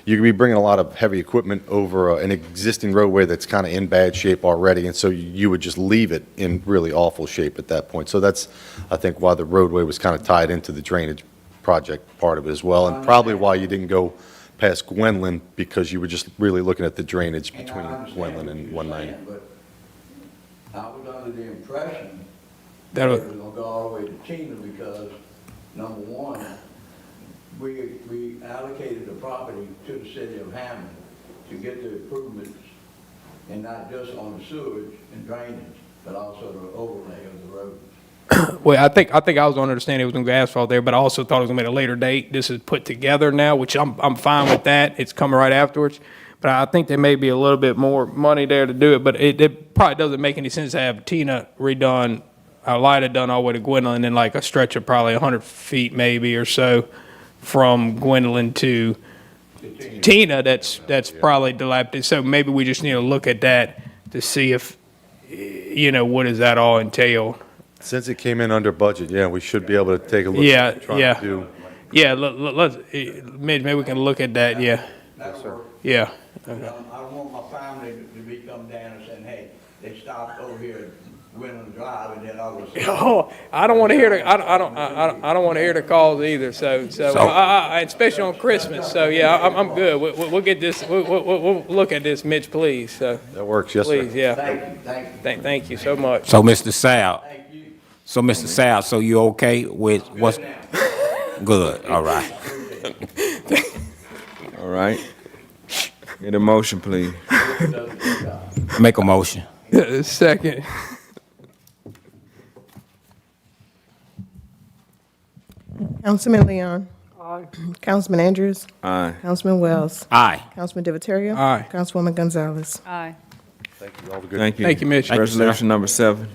you're going to be bringing a lot of heavy equipment over an existing roadway that's kind of in bad shape already, and so you would just leave it in really awful shape at that point. So that's, I think, why the roadway was kind of tied into the drainage project part of it as well, and probably why you didn't go past Gwenlyn, because you were just really looking at the drainage between Gwenlyn and 190. but I was under the impression That'll- We're gonna go all the way to Tina because, number one, we allocated the property to the city of Hammond to get the improvements, and not just on the sewage and drainage, but also the overlay of the roads. Well, I think I was on understanding it was gonna be asphalt there, but I also thought it was gonna be at a later date. This is put together now, which I'm fine with that. It's coming right afterwards. But I think there may be a little bit more money there to do it, but it probably doesn't make any sense to have Tina redone, Lida done all the way to Gwendolyn, and like a stretch of probably 100 feet maybe or so from Gwendolyn to Tina, that's probably dilapidated. So maybe we just need to look at that to see if, what does that all entail? Since it came in under budget, yeah, we should be able to take a look Yeah, at what we're trying yeah. to do. Yeah, let's, maybe we can look at that, yeah. Yes, sir. Yeah. I don't want my family to be come down and saying, hey, they stopped over here at Gwendolyn Drive and then all of a sudden. Oh, I don't want to hear I don't want to hear the calls either. So especially on Christmas. So yeah, I'm good. We'll get this. We'll look at this, Mitch, please. So That works, yes, sir. please, yeah. Thank you so much. So, Mr. Sal, so you okay with what's good? All right. All right. Get a motion, please. Make a motion. Second. Councilman Leon. Aye. Councilman Andrews. Aye. Councilman Wells. Aye. Councilman Divatario. Aye. Councilwoman Gonzalez. Aye. Thank you, all the good. Thank you. Thank you, Mitch. Thank you, sir. Resolution number 7.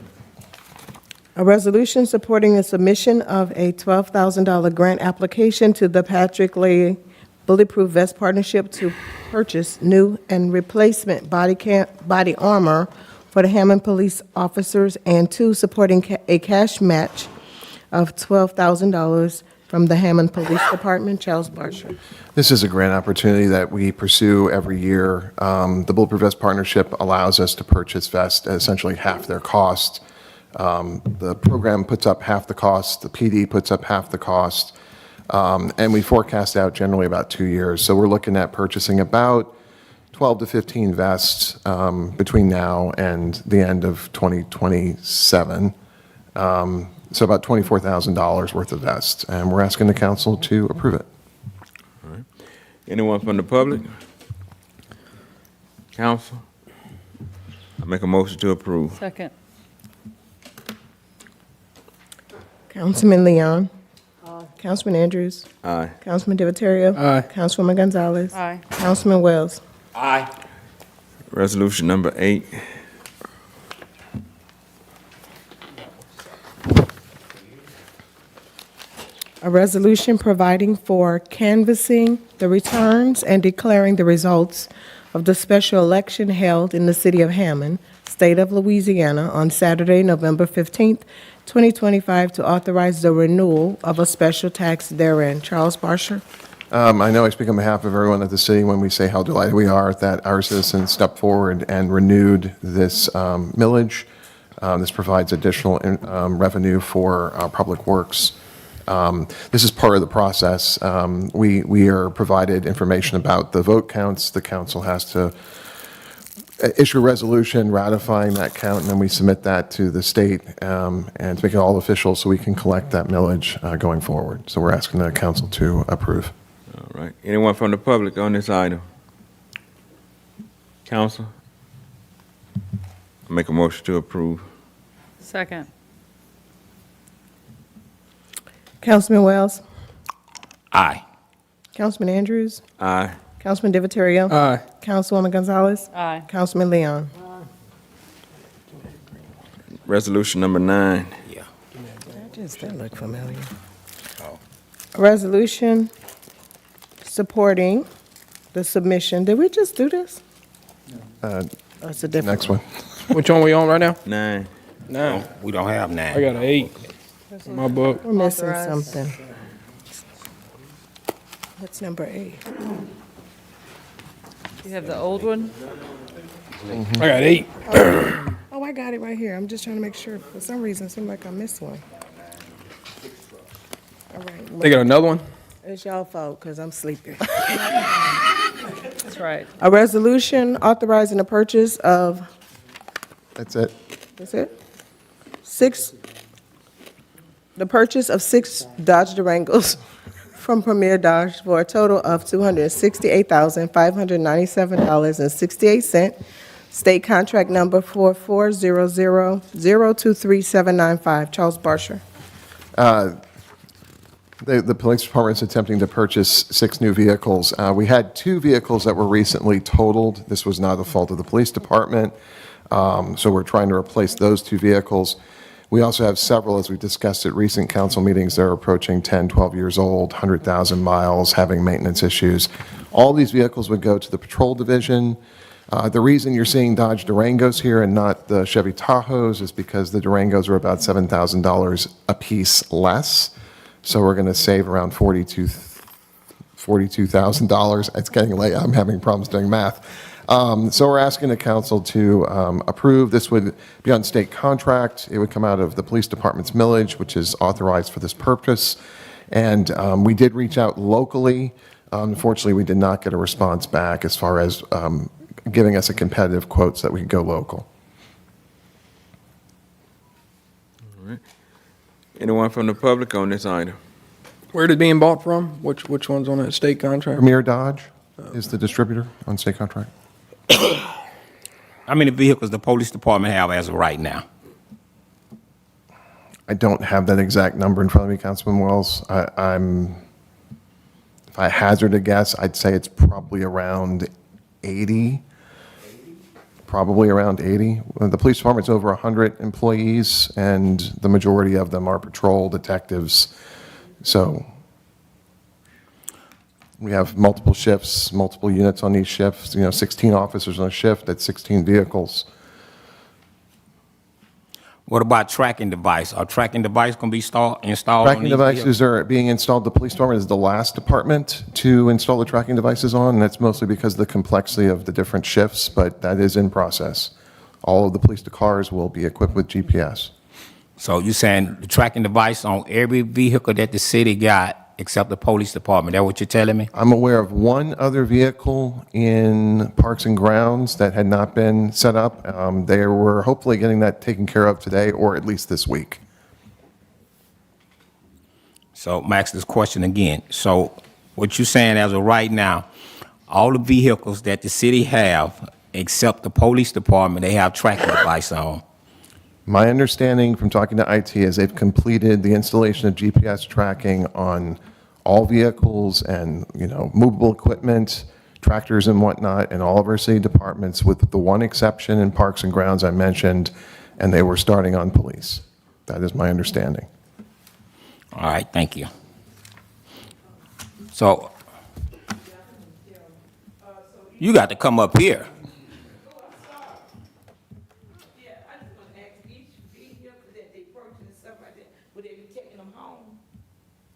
A resolution supporting the submission of a $12,000 grant application to the Patrick Leahy Bulletproof Vest Partnership to purchase new and replacement body armor for the Hammond police officers, and 2, supporting a cash match of $12,000 from the Hammond Police Department. Charles Barsher. This is a grant opportunity that we pursue every year. The Bulletproof Vest Partnership allows us to purchase vests at essentially half their cost. The program puts up half the cost, the PD puts up half the cost, and we forecast out generally about 2 years. So we're looking at purchasing about 12 to 15 vests between now and the end of 2027. So about $24,000 worth of vests, and we're asking the council to approve it. All right. Anyone from the public? Council? I make a motion to approve. Second. Councilman Leon. Councilman Andrews. Aye. Councilman Divatario. Aye. Councilwoman Gonzalez. Aye. Councilman Wells. Aye. Resolution number 8. A resolution providing for canvassing the returns and declaring the results of the special election held in the city of Hammond, state of Louisiana, on Saturday, November 15th, 2025, to authorize the renewal of a special tax therein. Charles Barsher. I know I speak on behalf of everyone at the city when we say how delighted we are that our citizens stepped forward and renewed this millage. This provides additional revenue for our public works. This is part of the process. We are provided information about the vote counts. The council has to issue a resolution ratifying that count, and then we submit that to the state and to make it all official so we can collect that millage going forward. So we're asking the council to approve. All right. Anyone from the public on this item? Council? I make a motion to approve. Second. Councilman Wells. Aye. Councilman Andrews. Aye. Councilman Divatario. Aye. Councilwoman Gonzalez. Aye. Councilman Leon. Resolution number 9. That look familiar. A resolution supporting the submission. Did we just do this? Oh, it's a different. Next one. Which one we on right now? 9. No. We don't have I nine. got an 8 in my book. We're missing Authorized. something. What's number 8? You have the old one? I got 8. Oh, I got it right here. I'm just trying to make sure. For some reason, it seemed like I missed one. All right. They got another one? It's y'all fault, because I'm sleepy. That's right. A resolution authorizing the purchase of, That's it. that's it? 6 the purchase of 6 Dodge Durangos from Premier Dodge for a total of $268,597.68. State contract number 4400023795. Charles Barsher. The police department is attempting to purchase 6 new vehicles. We had 2 vehicles that were recently totaled. This was not the fault of the police department, so we're trying to replace those 2 vehicles. We also have several, as we discussed at recent council meetings, they're approaching 10, 12 years old, 100,000 miles, having maintenance issues. All these vehicles would go to the patrol division. The reason you're seeing Dodge Durangos here and not the Chevy Tahoes is because the Durangos are about $7,000 a piece less. So we're going to save around $42,000. It's getting late. I'm having problems doing math. So we're asking the council to approve. This would be on state contract. It would come out of the police department's millage, which is authorized for this purpose. And we did reach out locally. Unfortunately, we did not get a response back as far as giving us a competitive quote so that we could go local. All right. Anyone from the public on this item? Where is it being bought from? Which one's on that state contract? Premier Dodge is the distributor on state contract. How many vehicles the police department have as of right now? I don't have that exact number in front of me, Councilman Wells. If I hazard a guess, I'd say it's probably around 80. Probably around 80. The police department's over 100 employees, and the majority of them are patrol detectives. So we have multiple shifts, multiple units on these shifts, 16 officers on a shift, that's 16 vehicles. What about tracking device? Are tracking device going to be installed on Tracking these devices vehicles? are being installed. The police department is the last department to install the tracking devices on, and that's mostly because of the complexity of the different shifts, but that is in process. All of the police cars will be equipped with GPS. So you're saying the tracking device on every vehicle that the city got except the police department? That what you're telling me? I'm aware of one other vehicle in Parks and Grounds that had not been set up. They were hopefully getting that taken care of today or at least this week. So Max, this question again. So what you're saying as of right now, all the vehicles that the city have except the police department, they have tracking device on. My understanding from talking to IT is they've completed the installation of GPS tracking on all vehicles and, movable equipment, tractors and whatnot, in all of our city departments with the one exception in Parks and Grounds I mentioned, and they were starting on police. That is my understanding. All right, thank you. So you got to come up here.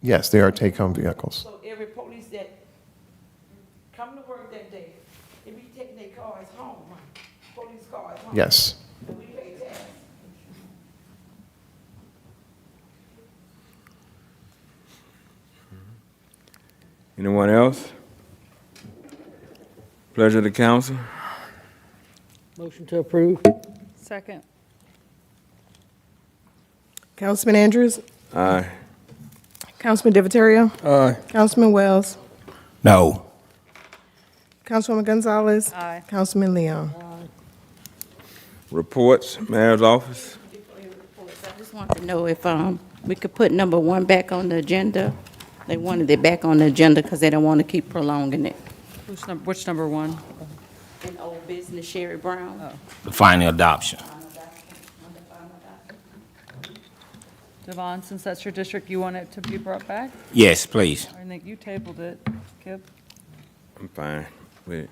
Yes, they are take-home vehicles. So every police that come to work that day, they be taking their cars home, right? Police cars home. Yes. And we pay tax. Anyone else? Pleasure of the council. Motion to approve. Second. Councilman Andrews? Aye. Councilman Divatario? Aye. Councilman Wells? No. Councilwoman Gonzalez? Aye. Councilman Leon? Reports, mayor's office. I just wanted to know if we could put number 1 back on the agenda. They wanted it back on the agenda because they don't want to keep prolonging it. Which number 1? In old business, Sherry Brown. The final adoption. Devon, since that's your district, you want it to be brought back? Yes, please. I think you tabled it, Kip. I'm fine with it.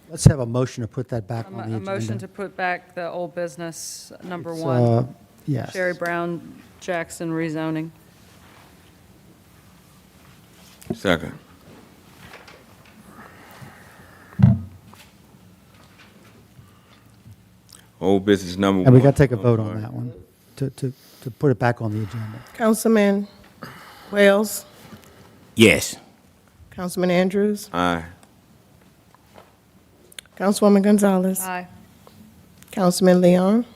Let's have a motion to put that back on the agenda. A motion to put back the old business number It's, 1. Yes. Sherry Brown, Jackson rezoning. Second. Old business number 1. And we got to take a vote on that one, to put it back on the agenda. Councilman Wells? Yes. Councilman Andrews? Aye. Councilwoman Gonzalez? Aye. Councilman Leon?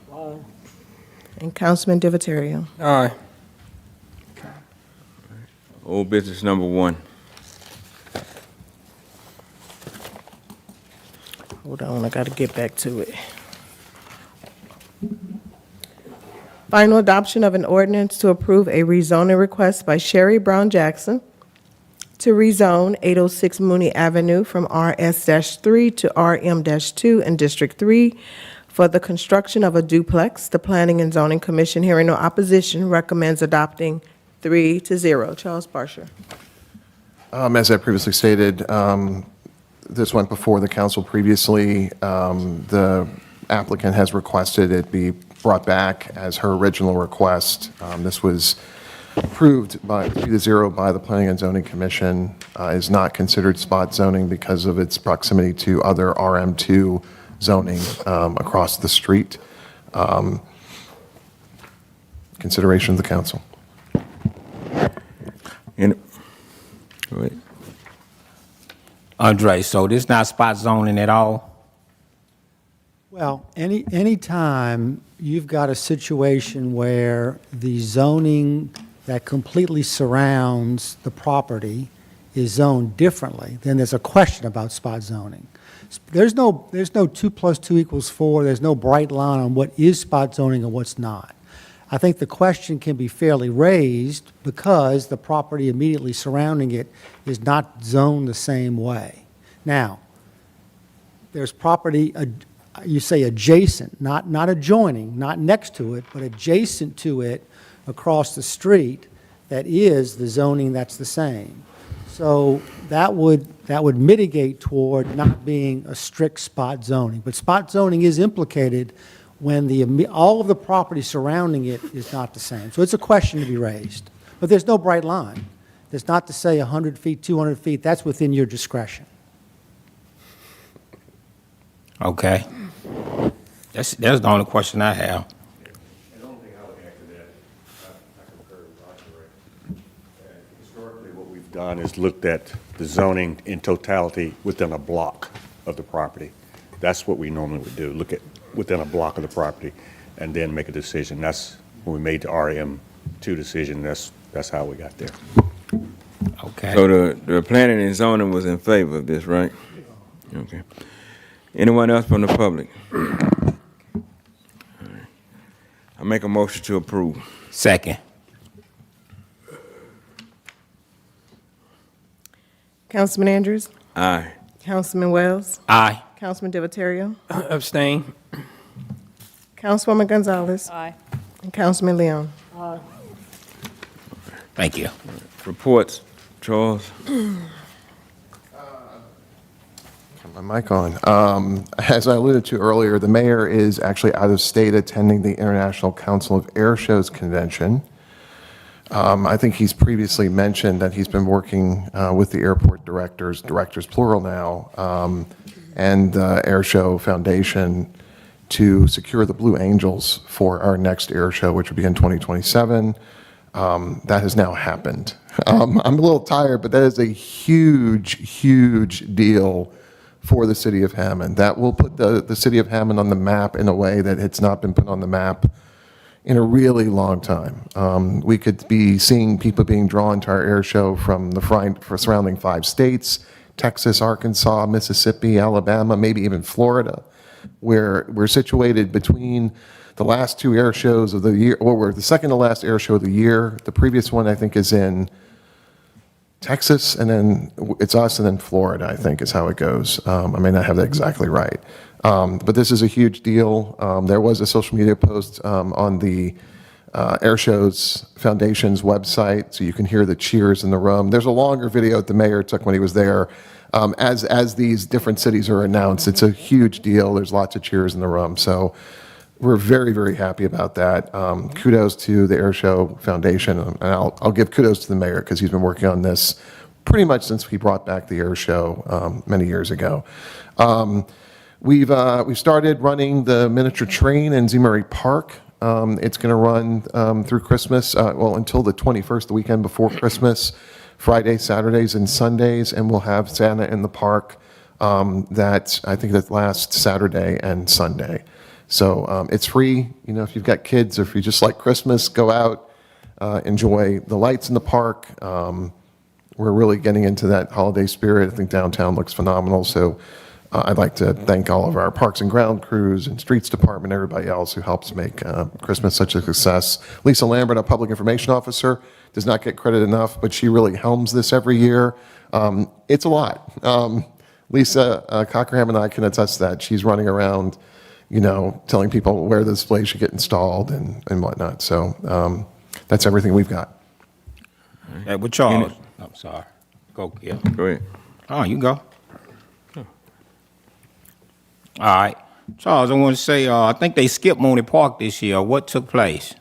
and Councilman Divatario. Aye. Old business number 1. Hold on, I got to get back to it. Final adoption of an ordinance to approve a rezoning request by Sherry Brown Jackson to rezone 806 Mooney Avenue from RS-3 to RM-2 in District 3 for the construction of a duplex. The Planning and Zoning Commission, hearing no opposition, recommends adopting 3-0. Charles Barsher. As I previously stated, this went before the council previously. The applicant has requested it be brought back as her original request. This was approved by 3-0 by the Planning and Zoning Commission, is not considered spot zoning because of its proximity to other RM2 zoning across the street. Consideration of the council. Wait. Andre, so this not spot zoning at all? Well, any time you've got a situation where the zoning that completely surrounds the property is zoned differently, then there's a question about spot zoning. There's no 2 + 2 = 4. There's no bright line on what is spot zoning and what's not. I think the question can be fairly raised because the property immediately surrounding it is not zoned the same way. Now, there's property, you say adjacent, not adjoining, not next to it, but adjacent to it across the street that is the zoning that's the same. So that would mitigate toward not being a strict spot zoning. But spot zoning is implicated when all of the property surrounding it is not the same. So it's a question to be raised. But there's no bright line. There's not to say 100 feet, 200 feet. That's within your discretion. Okay. That's the only question I have. The only thing I would add to that, I concur with Dr. Ray. Historically, what we've done is looked at the zoning in totality within a block of the property. That's what we normally would do, look at within a block of the property and then make a decision. That's when we made the RM2 decision. That's how we got there. Okay. So the planning and zoning was in favor of this, right? Okay. Anyone else from the public? All right. I make a motion to approve. Second. Councilman Andrews? Aye. Councilman Wells? Aye. Councilman Divatario? Abstain. Councilwoman Gonzalez? Aye. And Councilman Leon? Thank you. Reports, Charles. My mic on. As I alluded to earlier, the mayor is actually out of state attending the International Council of Air Shows Convention. I think he's previously mentioned that he's been working with the airport directors plural now, and the Air Show Foundation to secure the Blue Angels for our next air show, which will be in 2027. That has now happened. I'm a little tired, but that is a huge, huge deal for the city of Hammond. That will put the city of Hammond on the map in a way that it's not been put on the map in a really long time. We could be seeing people being drawn to our air show from the surrounding 5 states, Texas, Arkansas, Mississippi, Alabama, maybe even Florida, where we're situated between the last 2 air shows of the year, or we're the second to last air show of the year. The previous one, I think, is in Texas, and then it's us, and then Florida, I think, is how it goes. I may not have that exactly right. But this is a huge deal. There was a social media post on the Air Shows Foundation's website, so you can hear the cheers in the room. There's a longer video that the mayor took when he was there. As these different cities are announced, it's a huge deal. There's lots of cheers in the room. So we're very, very happy about that. Kudos to the Air Show Foundation, and I'll give kudos to the mayor because he's been working on this pretty much since he brought back the air show many years ago. We've started running the miniature train in Zeemery Park. It's going to run through Christmas, until the 21st, the weekend before Christmas, Fridays, Saturdays, and Sundays, and we'll have Santa in the park I think that last Saturday and Sunday. So it's free. You know, if you've got kids or if you just like Christmas, go out, enjoy the lights in the park. We're really getting into that holiday spirit. I think downtown looks phenomenal. So I'd like to thank all of our Parks and Ground crews and Streets Department, everybody else who helps make Christmas such a success. Lisa Lambert, our Public Information Officer, does not get credit enough, but she really helms this every year. It's a lot. Lisa Cockerham and I can attest to that. She's running around, you know, telling people where the display should get installed and whatnot. So that's everything we've got. Hey, but Charles, I'm sorry. Go, yeah. Go ahead. Oh, you go. All right. Charles, I want to say, I think they skipped Mooney Park this year. What took place?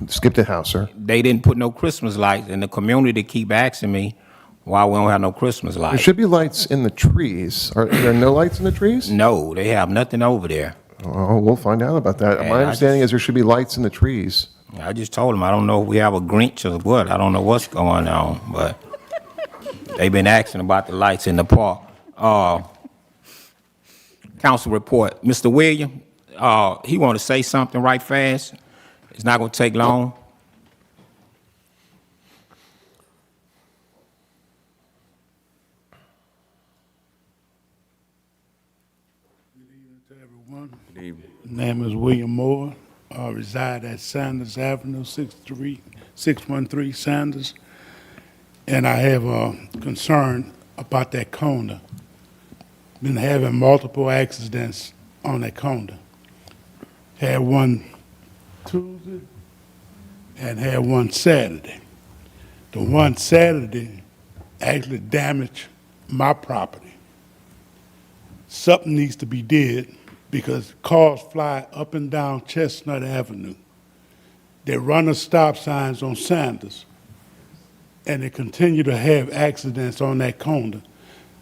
Skipped it how, sir? They didn't put no Christmas lights, and the community keep asking me why we don't have no Christmas There lights. should be lights in the trees. Are there no lights in the trees? No, they have nothing over there. Oh, we'll find out about that. And My understanding is there should be lights in the trees. I just told them I don't know if we have a Grinch or what. I don't know what's going on, but they've been asking about the lights in the park. Council report. Mr. William, he want to say something right fast. It's not going to take long. Name is William Moore. I reside at Sanders Avenue, 613 Sanders. And I have a concern about that corner. Been having multiple accidents on that corner. Had one Tuesday and had one Saturday. The one Saturday actually damaged my property. Something needs to be did because cars fly up and down Chestnut Avenue. They run the stop signs on Sanders, and they continue to have accidents on that corner.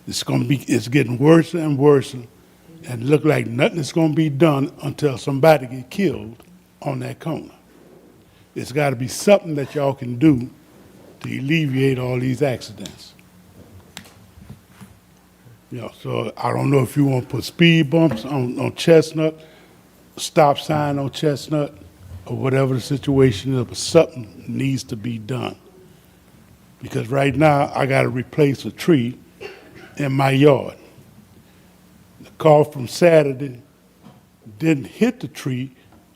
It's getting worse and worse, and look like nothing is going to be done until somebody get killed on that corner. It's got to be something that y'all can do to alleviate all these accidents. You know, so I don't know if you want to put speed bumps on Chestnut, stop sign on Chestnut, or whatever the situation is, but something needs to be done. Because right now, I got to replace a tree in my yard. The car from Saturday didn't hit the tree,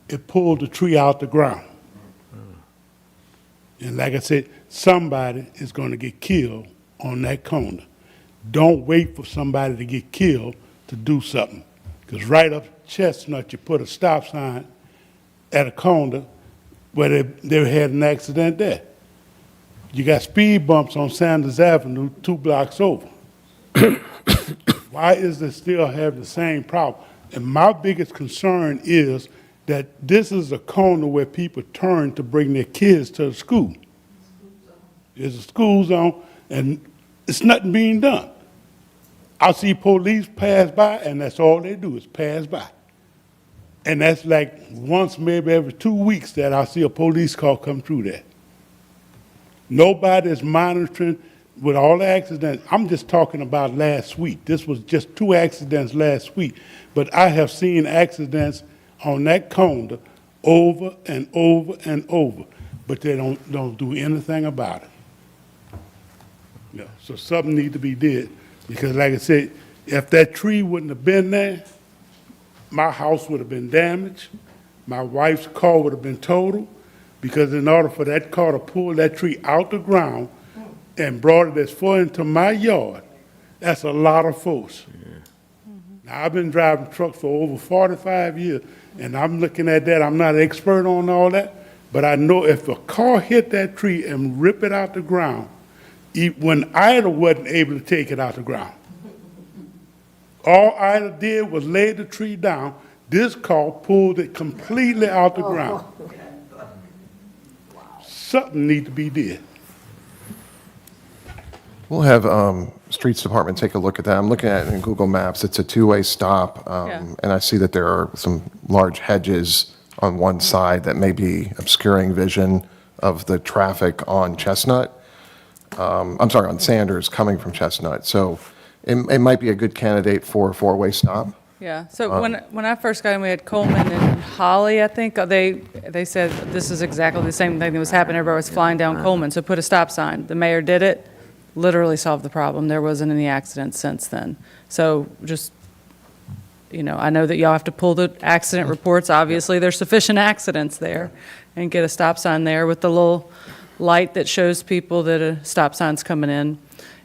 it pulled the tree out the ground. And like I said, somebody is going to get killed on that corner. Don't wait for somebody to get killed to do something. Because right up Chestnut, you put a stop sign at a corner where they had an accident there. You got speed bumps on Sanders Avenue 2 blocks over. Why is it still having the same problem? And my biggest concern is that this is a corner where people turn to bring their kids to the school. There's a school zone, and it's nothing being done. I see police pass by, and that's all they do is pass by. And that's like once, maybe every 2 weeks that I see a police car come through there. Nobody is monitoring with all the accidents. I'm just talking about last week. This was just 2 accidents last week. But I have seen accidents on that corner over and over and over. But they don't do anything about it. Yeah, so something needs to be did. Because like I said, if that tree wouldn't have been there, my house would have been damaged. My wife's car would have been totaled. Because in order for that car to pull that tree out the ground and brought it as far into my yard, that's a lot of force. Yeah. Now, I've been driving trucks for over 45 years, and I'm looking at that. I'm not an expert on all that, but I know if a car hit that tree and rip it out the ground, when Ida wasn't able to take it out the ground. All Ida did was lay the tree down. This car pulled it completely out the ground. Something needs to be did. We'll have Streets Department take a look at that. I'm looking at it in Google Maps. It's a 2-way stop, and I see that there are some large hedges on one side that may be obscuring vision of the traffic on Chestnut. I'm sorry, on Sanders coming from Chestnut. So it might be a good candidate for a 4-way stop. Yeah, so when I first got in, we had Coleman and Holly, I think. They said this is exactly the same thing that was happening. Everybody was flying down Coleman, so put a stop sign. The mayor did it, literally solved the problem. There wasn't any accidents since then. So just, I know that y'all have to pull the accident reports. Obviously, there's sufficient accidents there. And get a stop sign there with the little light that shows people that a stop sign's coming in.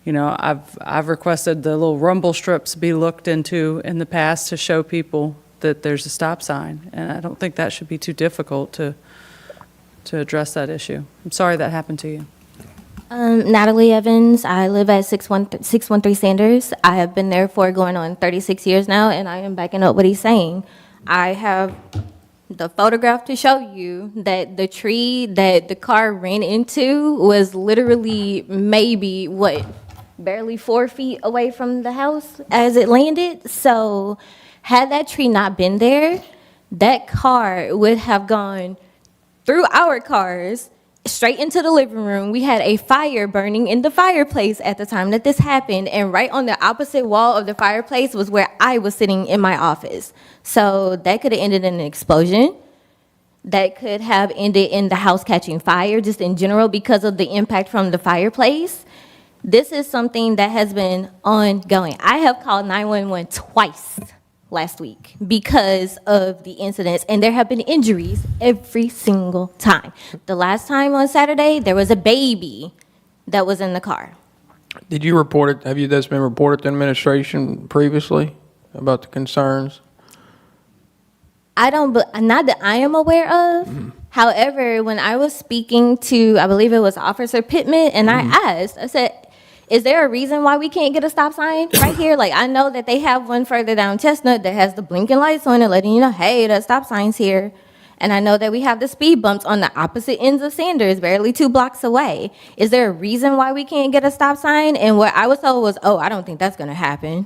I've requested the little rumble strips be looked into in the past to show people that there's a stop sign, and I don't think that should be too difficult to address that issue. I'm sorry that happened to you. Natalie Evans. I live at 613 Sanders. I have been there for going on 36 years now, and I am backing up what he's saying. I have the photograph to show you that the tree that the car ran into was literally maybe, barely 4 feet away from the house as it landed. So had that tree not been there, that car would have gone through our cars straight into the living room. We had a fire burning in the fireplace at the time that this happened, and right on the opposite wall of the fireplace was where I was sitting in my office. So that could have ended in an explosion. That could have ended in the house catching fire, just in general, because of the impact from the fireplace. This is something that has been ongoing. I have called 911 twice last week because of the incidents, and there have been injuries every single time. The last time on Saturday, there was a baby that was in the car. Did you report it? That's been reported to administration previously about the concerns? Not that I am aware of. However, when I was speaking to, I believe it was Officer Pittman, and I said, is there a reason why we can't get a stop sign right here? Like, I know that they have one further down Chestnut that has the blinking lights on it, letting you know, hey, that stop sign's here. And I know that we have the speed bumps on the opposite ends of Sanders, barely 2 blocks away. Is there a reason why we can't get a stop sign? And what I was told was, I don't think that's going to happen.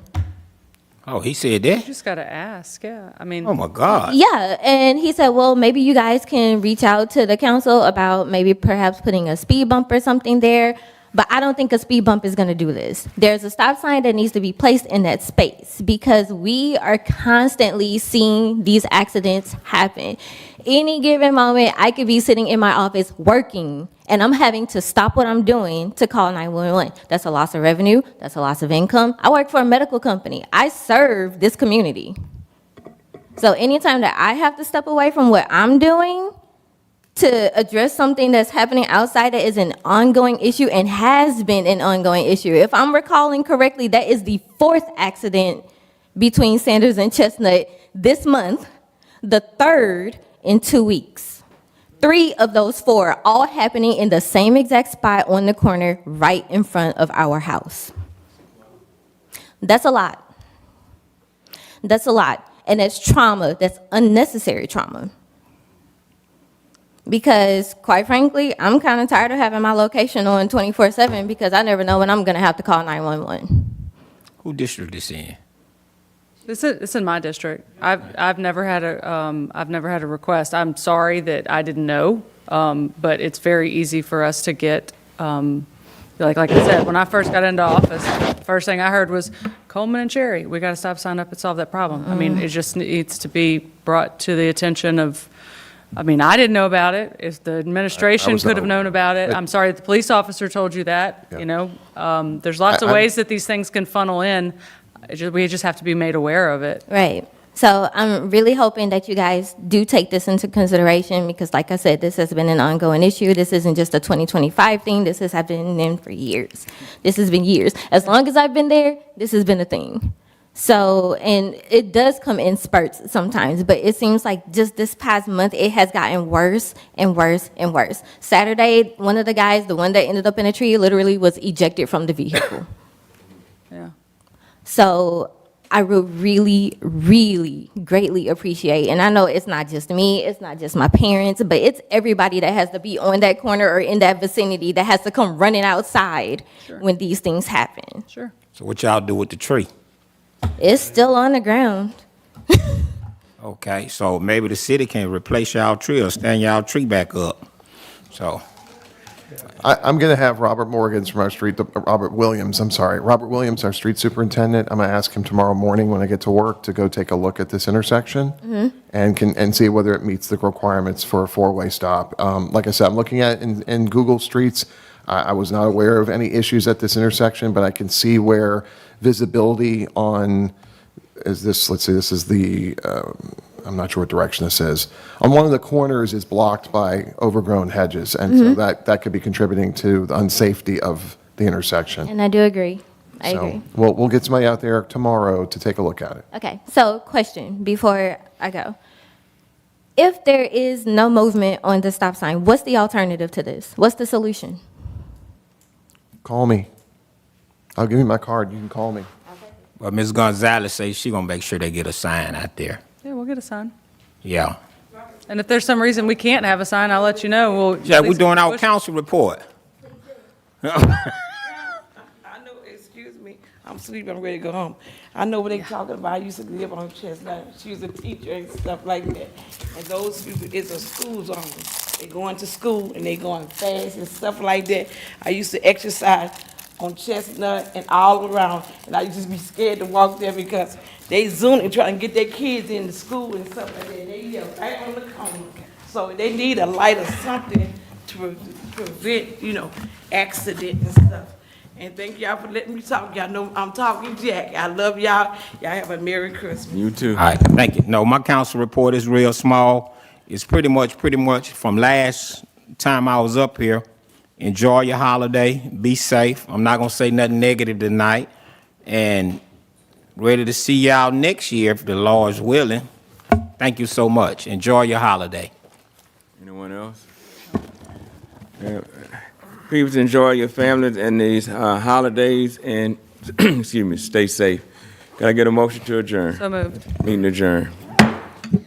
Oh, he said that? You just got to ask, yeah. I mean. Oh, my God. Yeah, and he said, well, maybe you guys can reach out to the council about maybe perhaps putting a speed bump or something there. But I don't think a speed bump is going to do this. There's a stop sign that needs to be placed in that space because we are constantly seeing these accidents happen. Any given moment, I could be sitting in my office working, and I'm having to stop what I'm doing to call 911. That's a loss of revenue. That's a loss of income. I work for a medical company. I serve this community. So anytime that I have to step away from what I'm doing to address something that's happening outside that is an ongoing issue and has been an ongoing issue. If I'm recalling correctly, that is the 4th accident between Sanders and Chestnut this month, the 3rd in 2 weeks. 3 of those 4 all happening in the same exact spot on the corner right in front of our house. That's a lot. That's a lot. And that's trauma. That's unnecessary trauma. Because, quite frankly, I'm kind of tired of having my location on 24/7 because I never know when I'm going to have to call 911. Who district is in? It's in my district. I've never had a request. I'm sorry that I didn't know, but it's very easy for us to get. Like I said, when I first got into office, the first thing I heard was Coleman and Cherry. We got to stop, sign up, and solve that problem. I mean, it just needs to be brought to the attention of. I mean, I didn't know about it. If the administration could have known about it, I'm sorry that the police officer told you that. Yeah. There's lots of ways that these things can funnel in. We just have to be made aware of it. Right. So I'm really hoping that you guys do take this into consideration because, like I said, this has been an ongoing issue. This isn't just a 2025 thing. This has been for years. This has been years. As long as I've been there, this has been a thing. So, and it does come in spurts sometimes, but it seems like just this past month, it has gotten worse and worse and worse. Saturday, one of the guys, the one that ended up in a tree, literally was ejected from the vehicle. Yeah. So I would really, really greatly appreciate, and I know it's not just me, it's not just my parents, but it's everybody that has to be on that corner or in that vicinity that has to come running outside when these things happen. Sure. So what y'all do with the tree? It's still on the ground. Okay, so maybe the city can replace y'all tree or stand y'all tree back up. So I'm going to have Robert Morgans from our street, Robert Williams, our street superintendent. I'm going to ask him tomorrow morning when I get to work to go take a look at this intersection and see whether it meets the requirements for a four-way stop. Like I said, I'm looking at it in Google Streets. I was not aware of any issues at this intersection, but I can see where visibility on, let's see, this is the, I'm not sure what direction this is. On one of the corners is blocked by overgrown hedges, and so that could be contributing to the unsafety of the intersection. And I do agree. I So agree. we'll get somebody out there tomorrow to take a look at it. Okay, so question before I go. If there is no movement on the stop sign, what's the alternative to this? What's the solution? Call me. I'll give you my card. You can call me. Well, Ms. Gonzalez says she gonna make sure they get a sign out there. Yeah, we'll get a sign. Yeah. And if there's some reason we can't have a sign, I'll let you know. We'll Yeah, at we're least doing our push- council report. I know, excuse me, I'm sleeping, I'm ready to go home. I know what they talking about, I used to live on Chestnut, she was a teacher and stuff like that. And those people, it's a school zone, they going to school and they going fast and stuff like that. I used to exercise on Chestnut and all around, and I used to be scared to walk there because they zooming, trying to get their kids into school and stuff like that, they live right on the corner. So they need a light or something to prevent, accident and stuff. And thank y'all for letting me talk. Y'all know I'm talking Jack. I love y'all. Y'all have a Merry Christmas. You too. All right, thank you. No, my council report is real small. It's pretty much from last time I was up here. Enjoy your holiday. Be safe. I'm not gonna say nothing negative tonight. And ready to see y'all next year if the Lord's willing. Thank you so much. Enjoy your holiday. Anyone else? Please enjoy your families and these holidays and, excuse me, stay safe. Can I get a motion to adjourn? So moved. Meeting adjourned.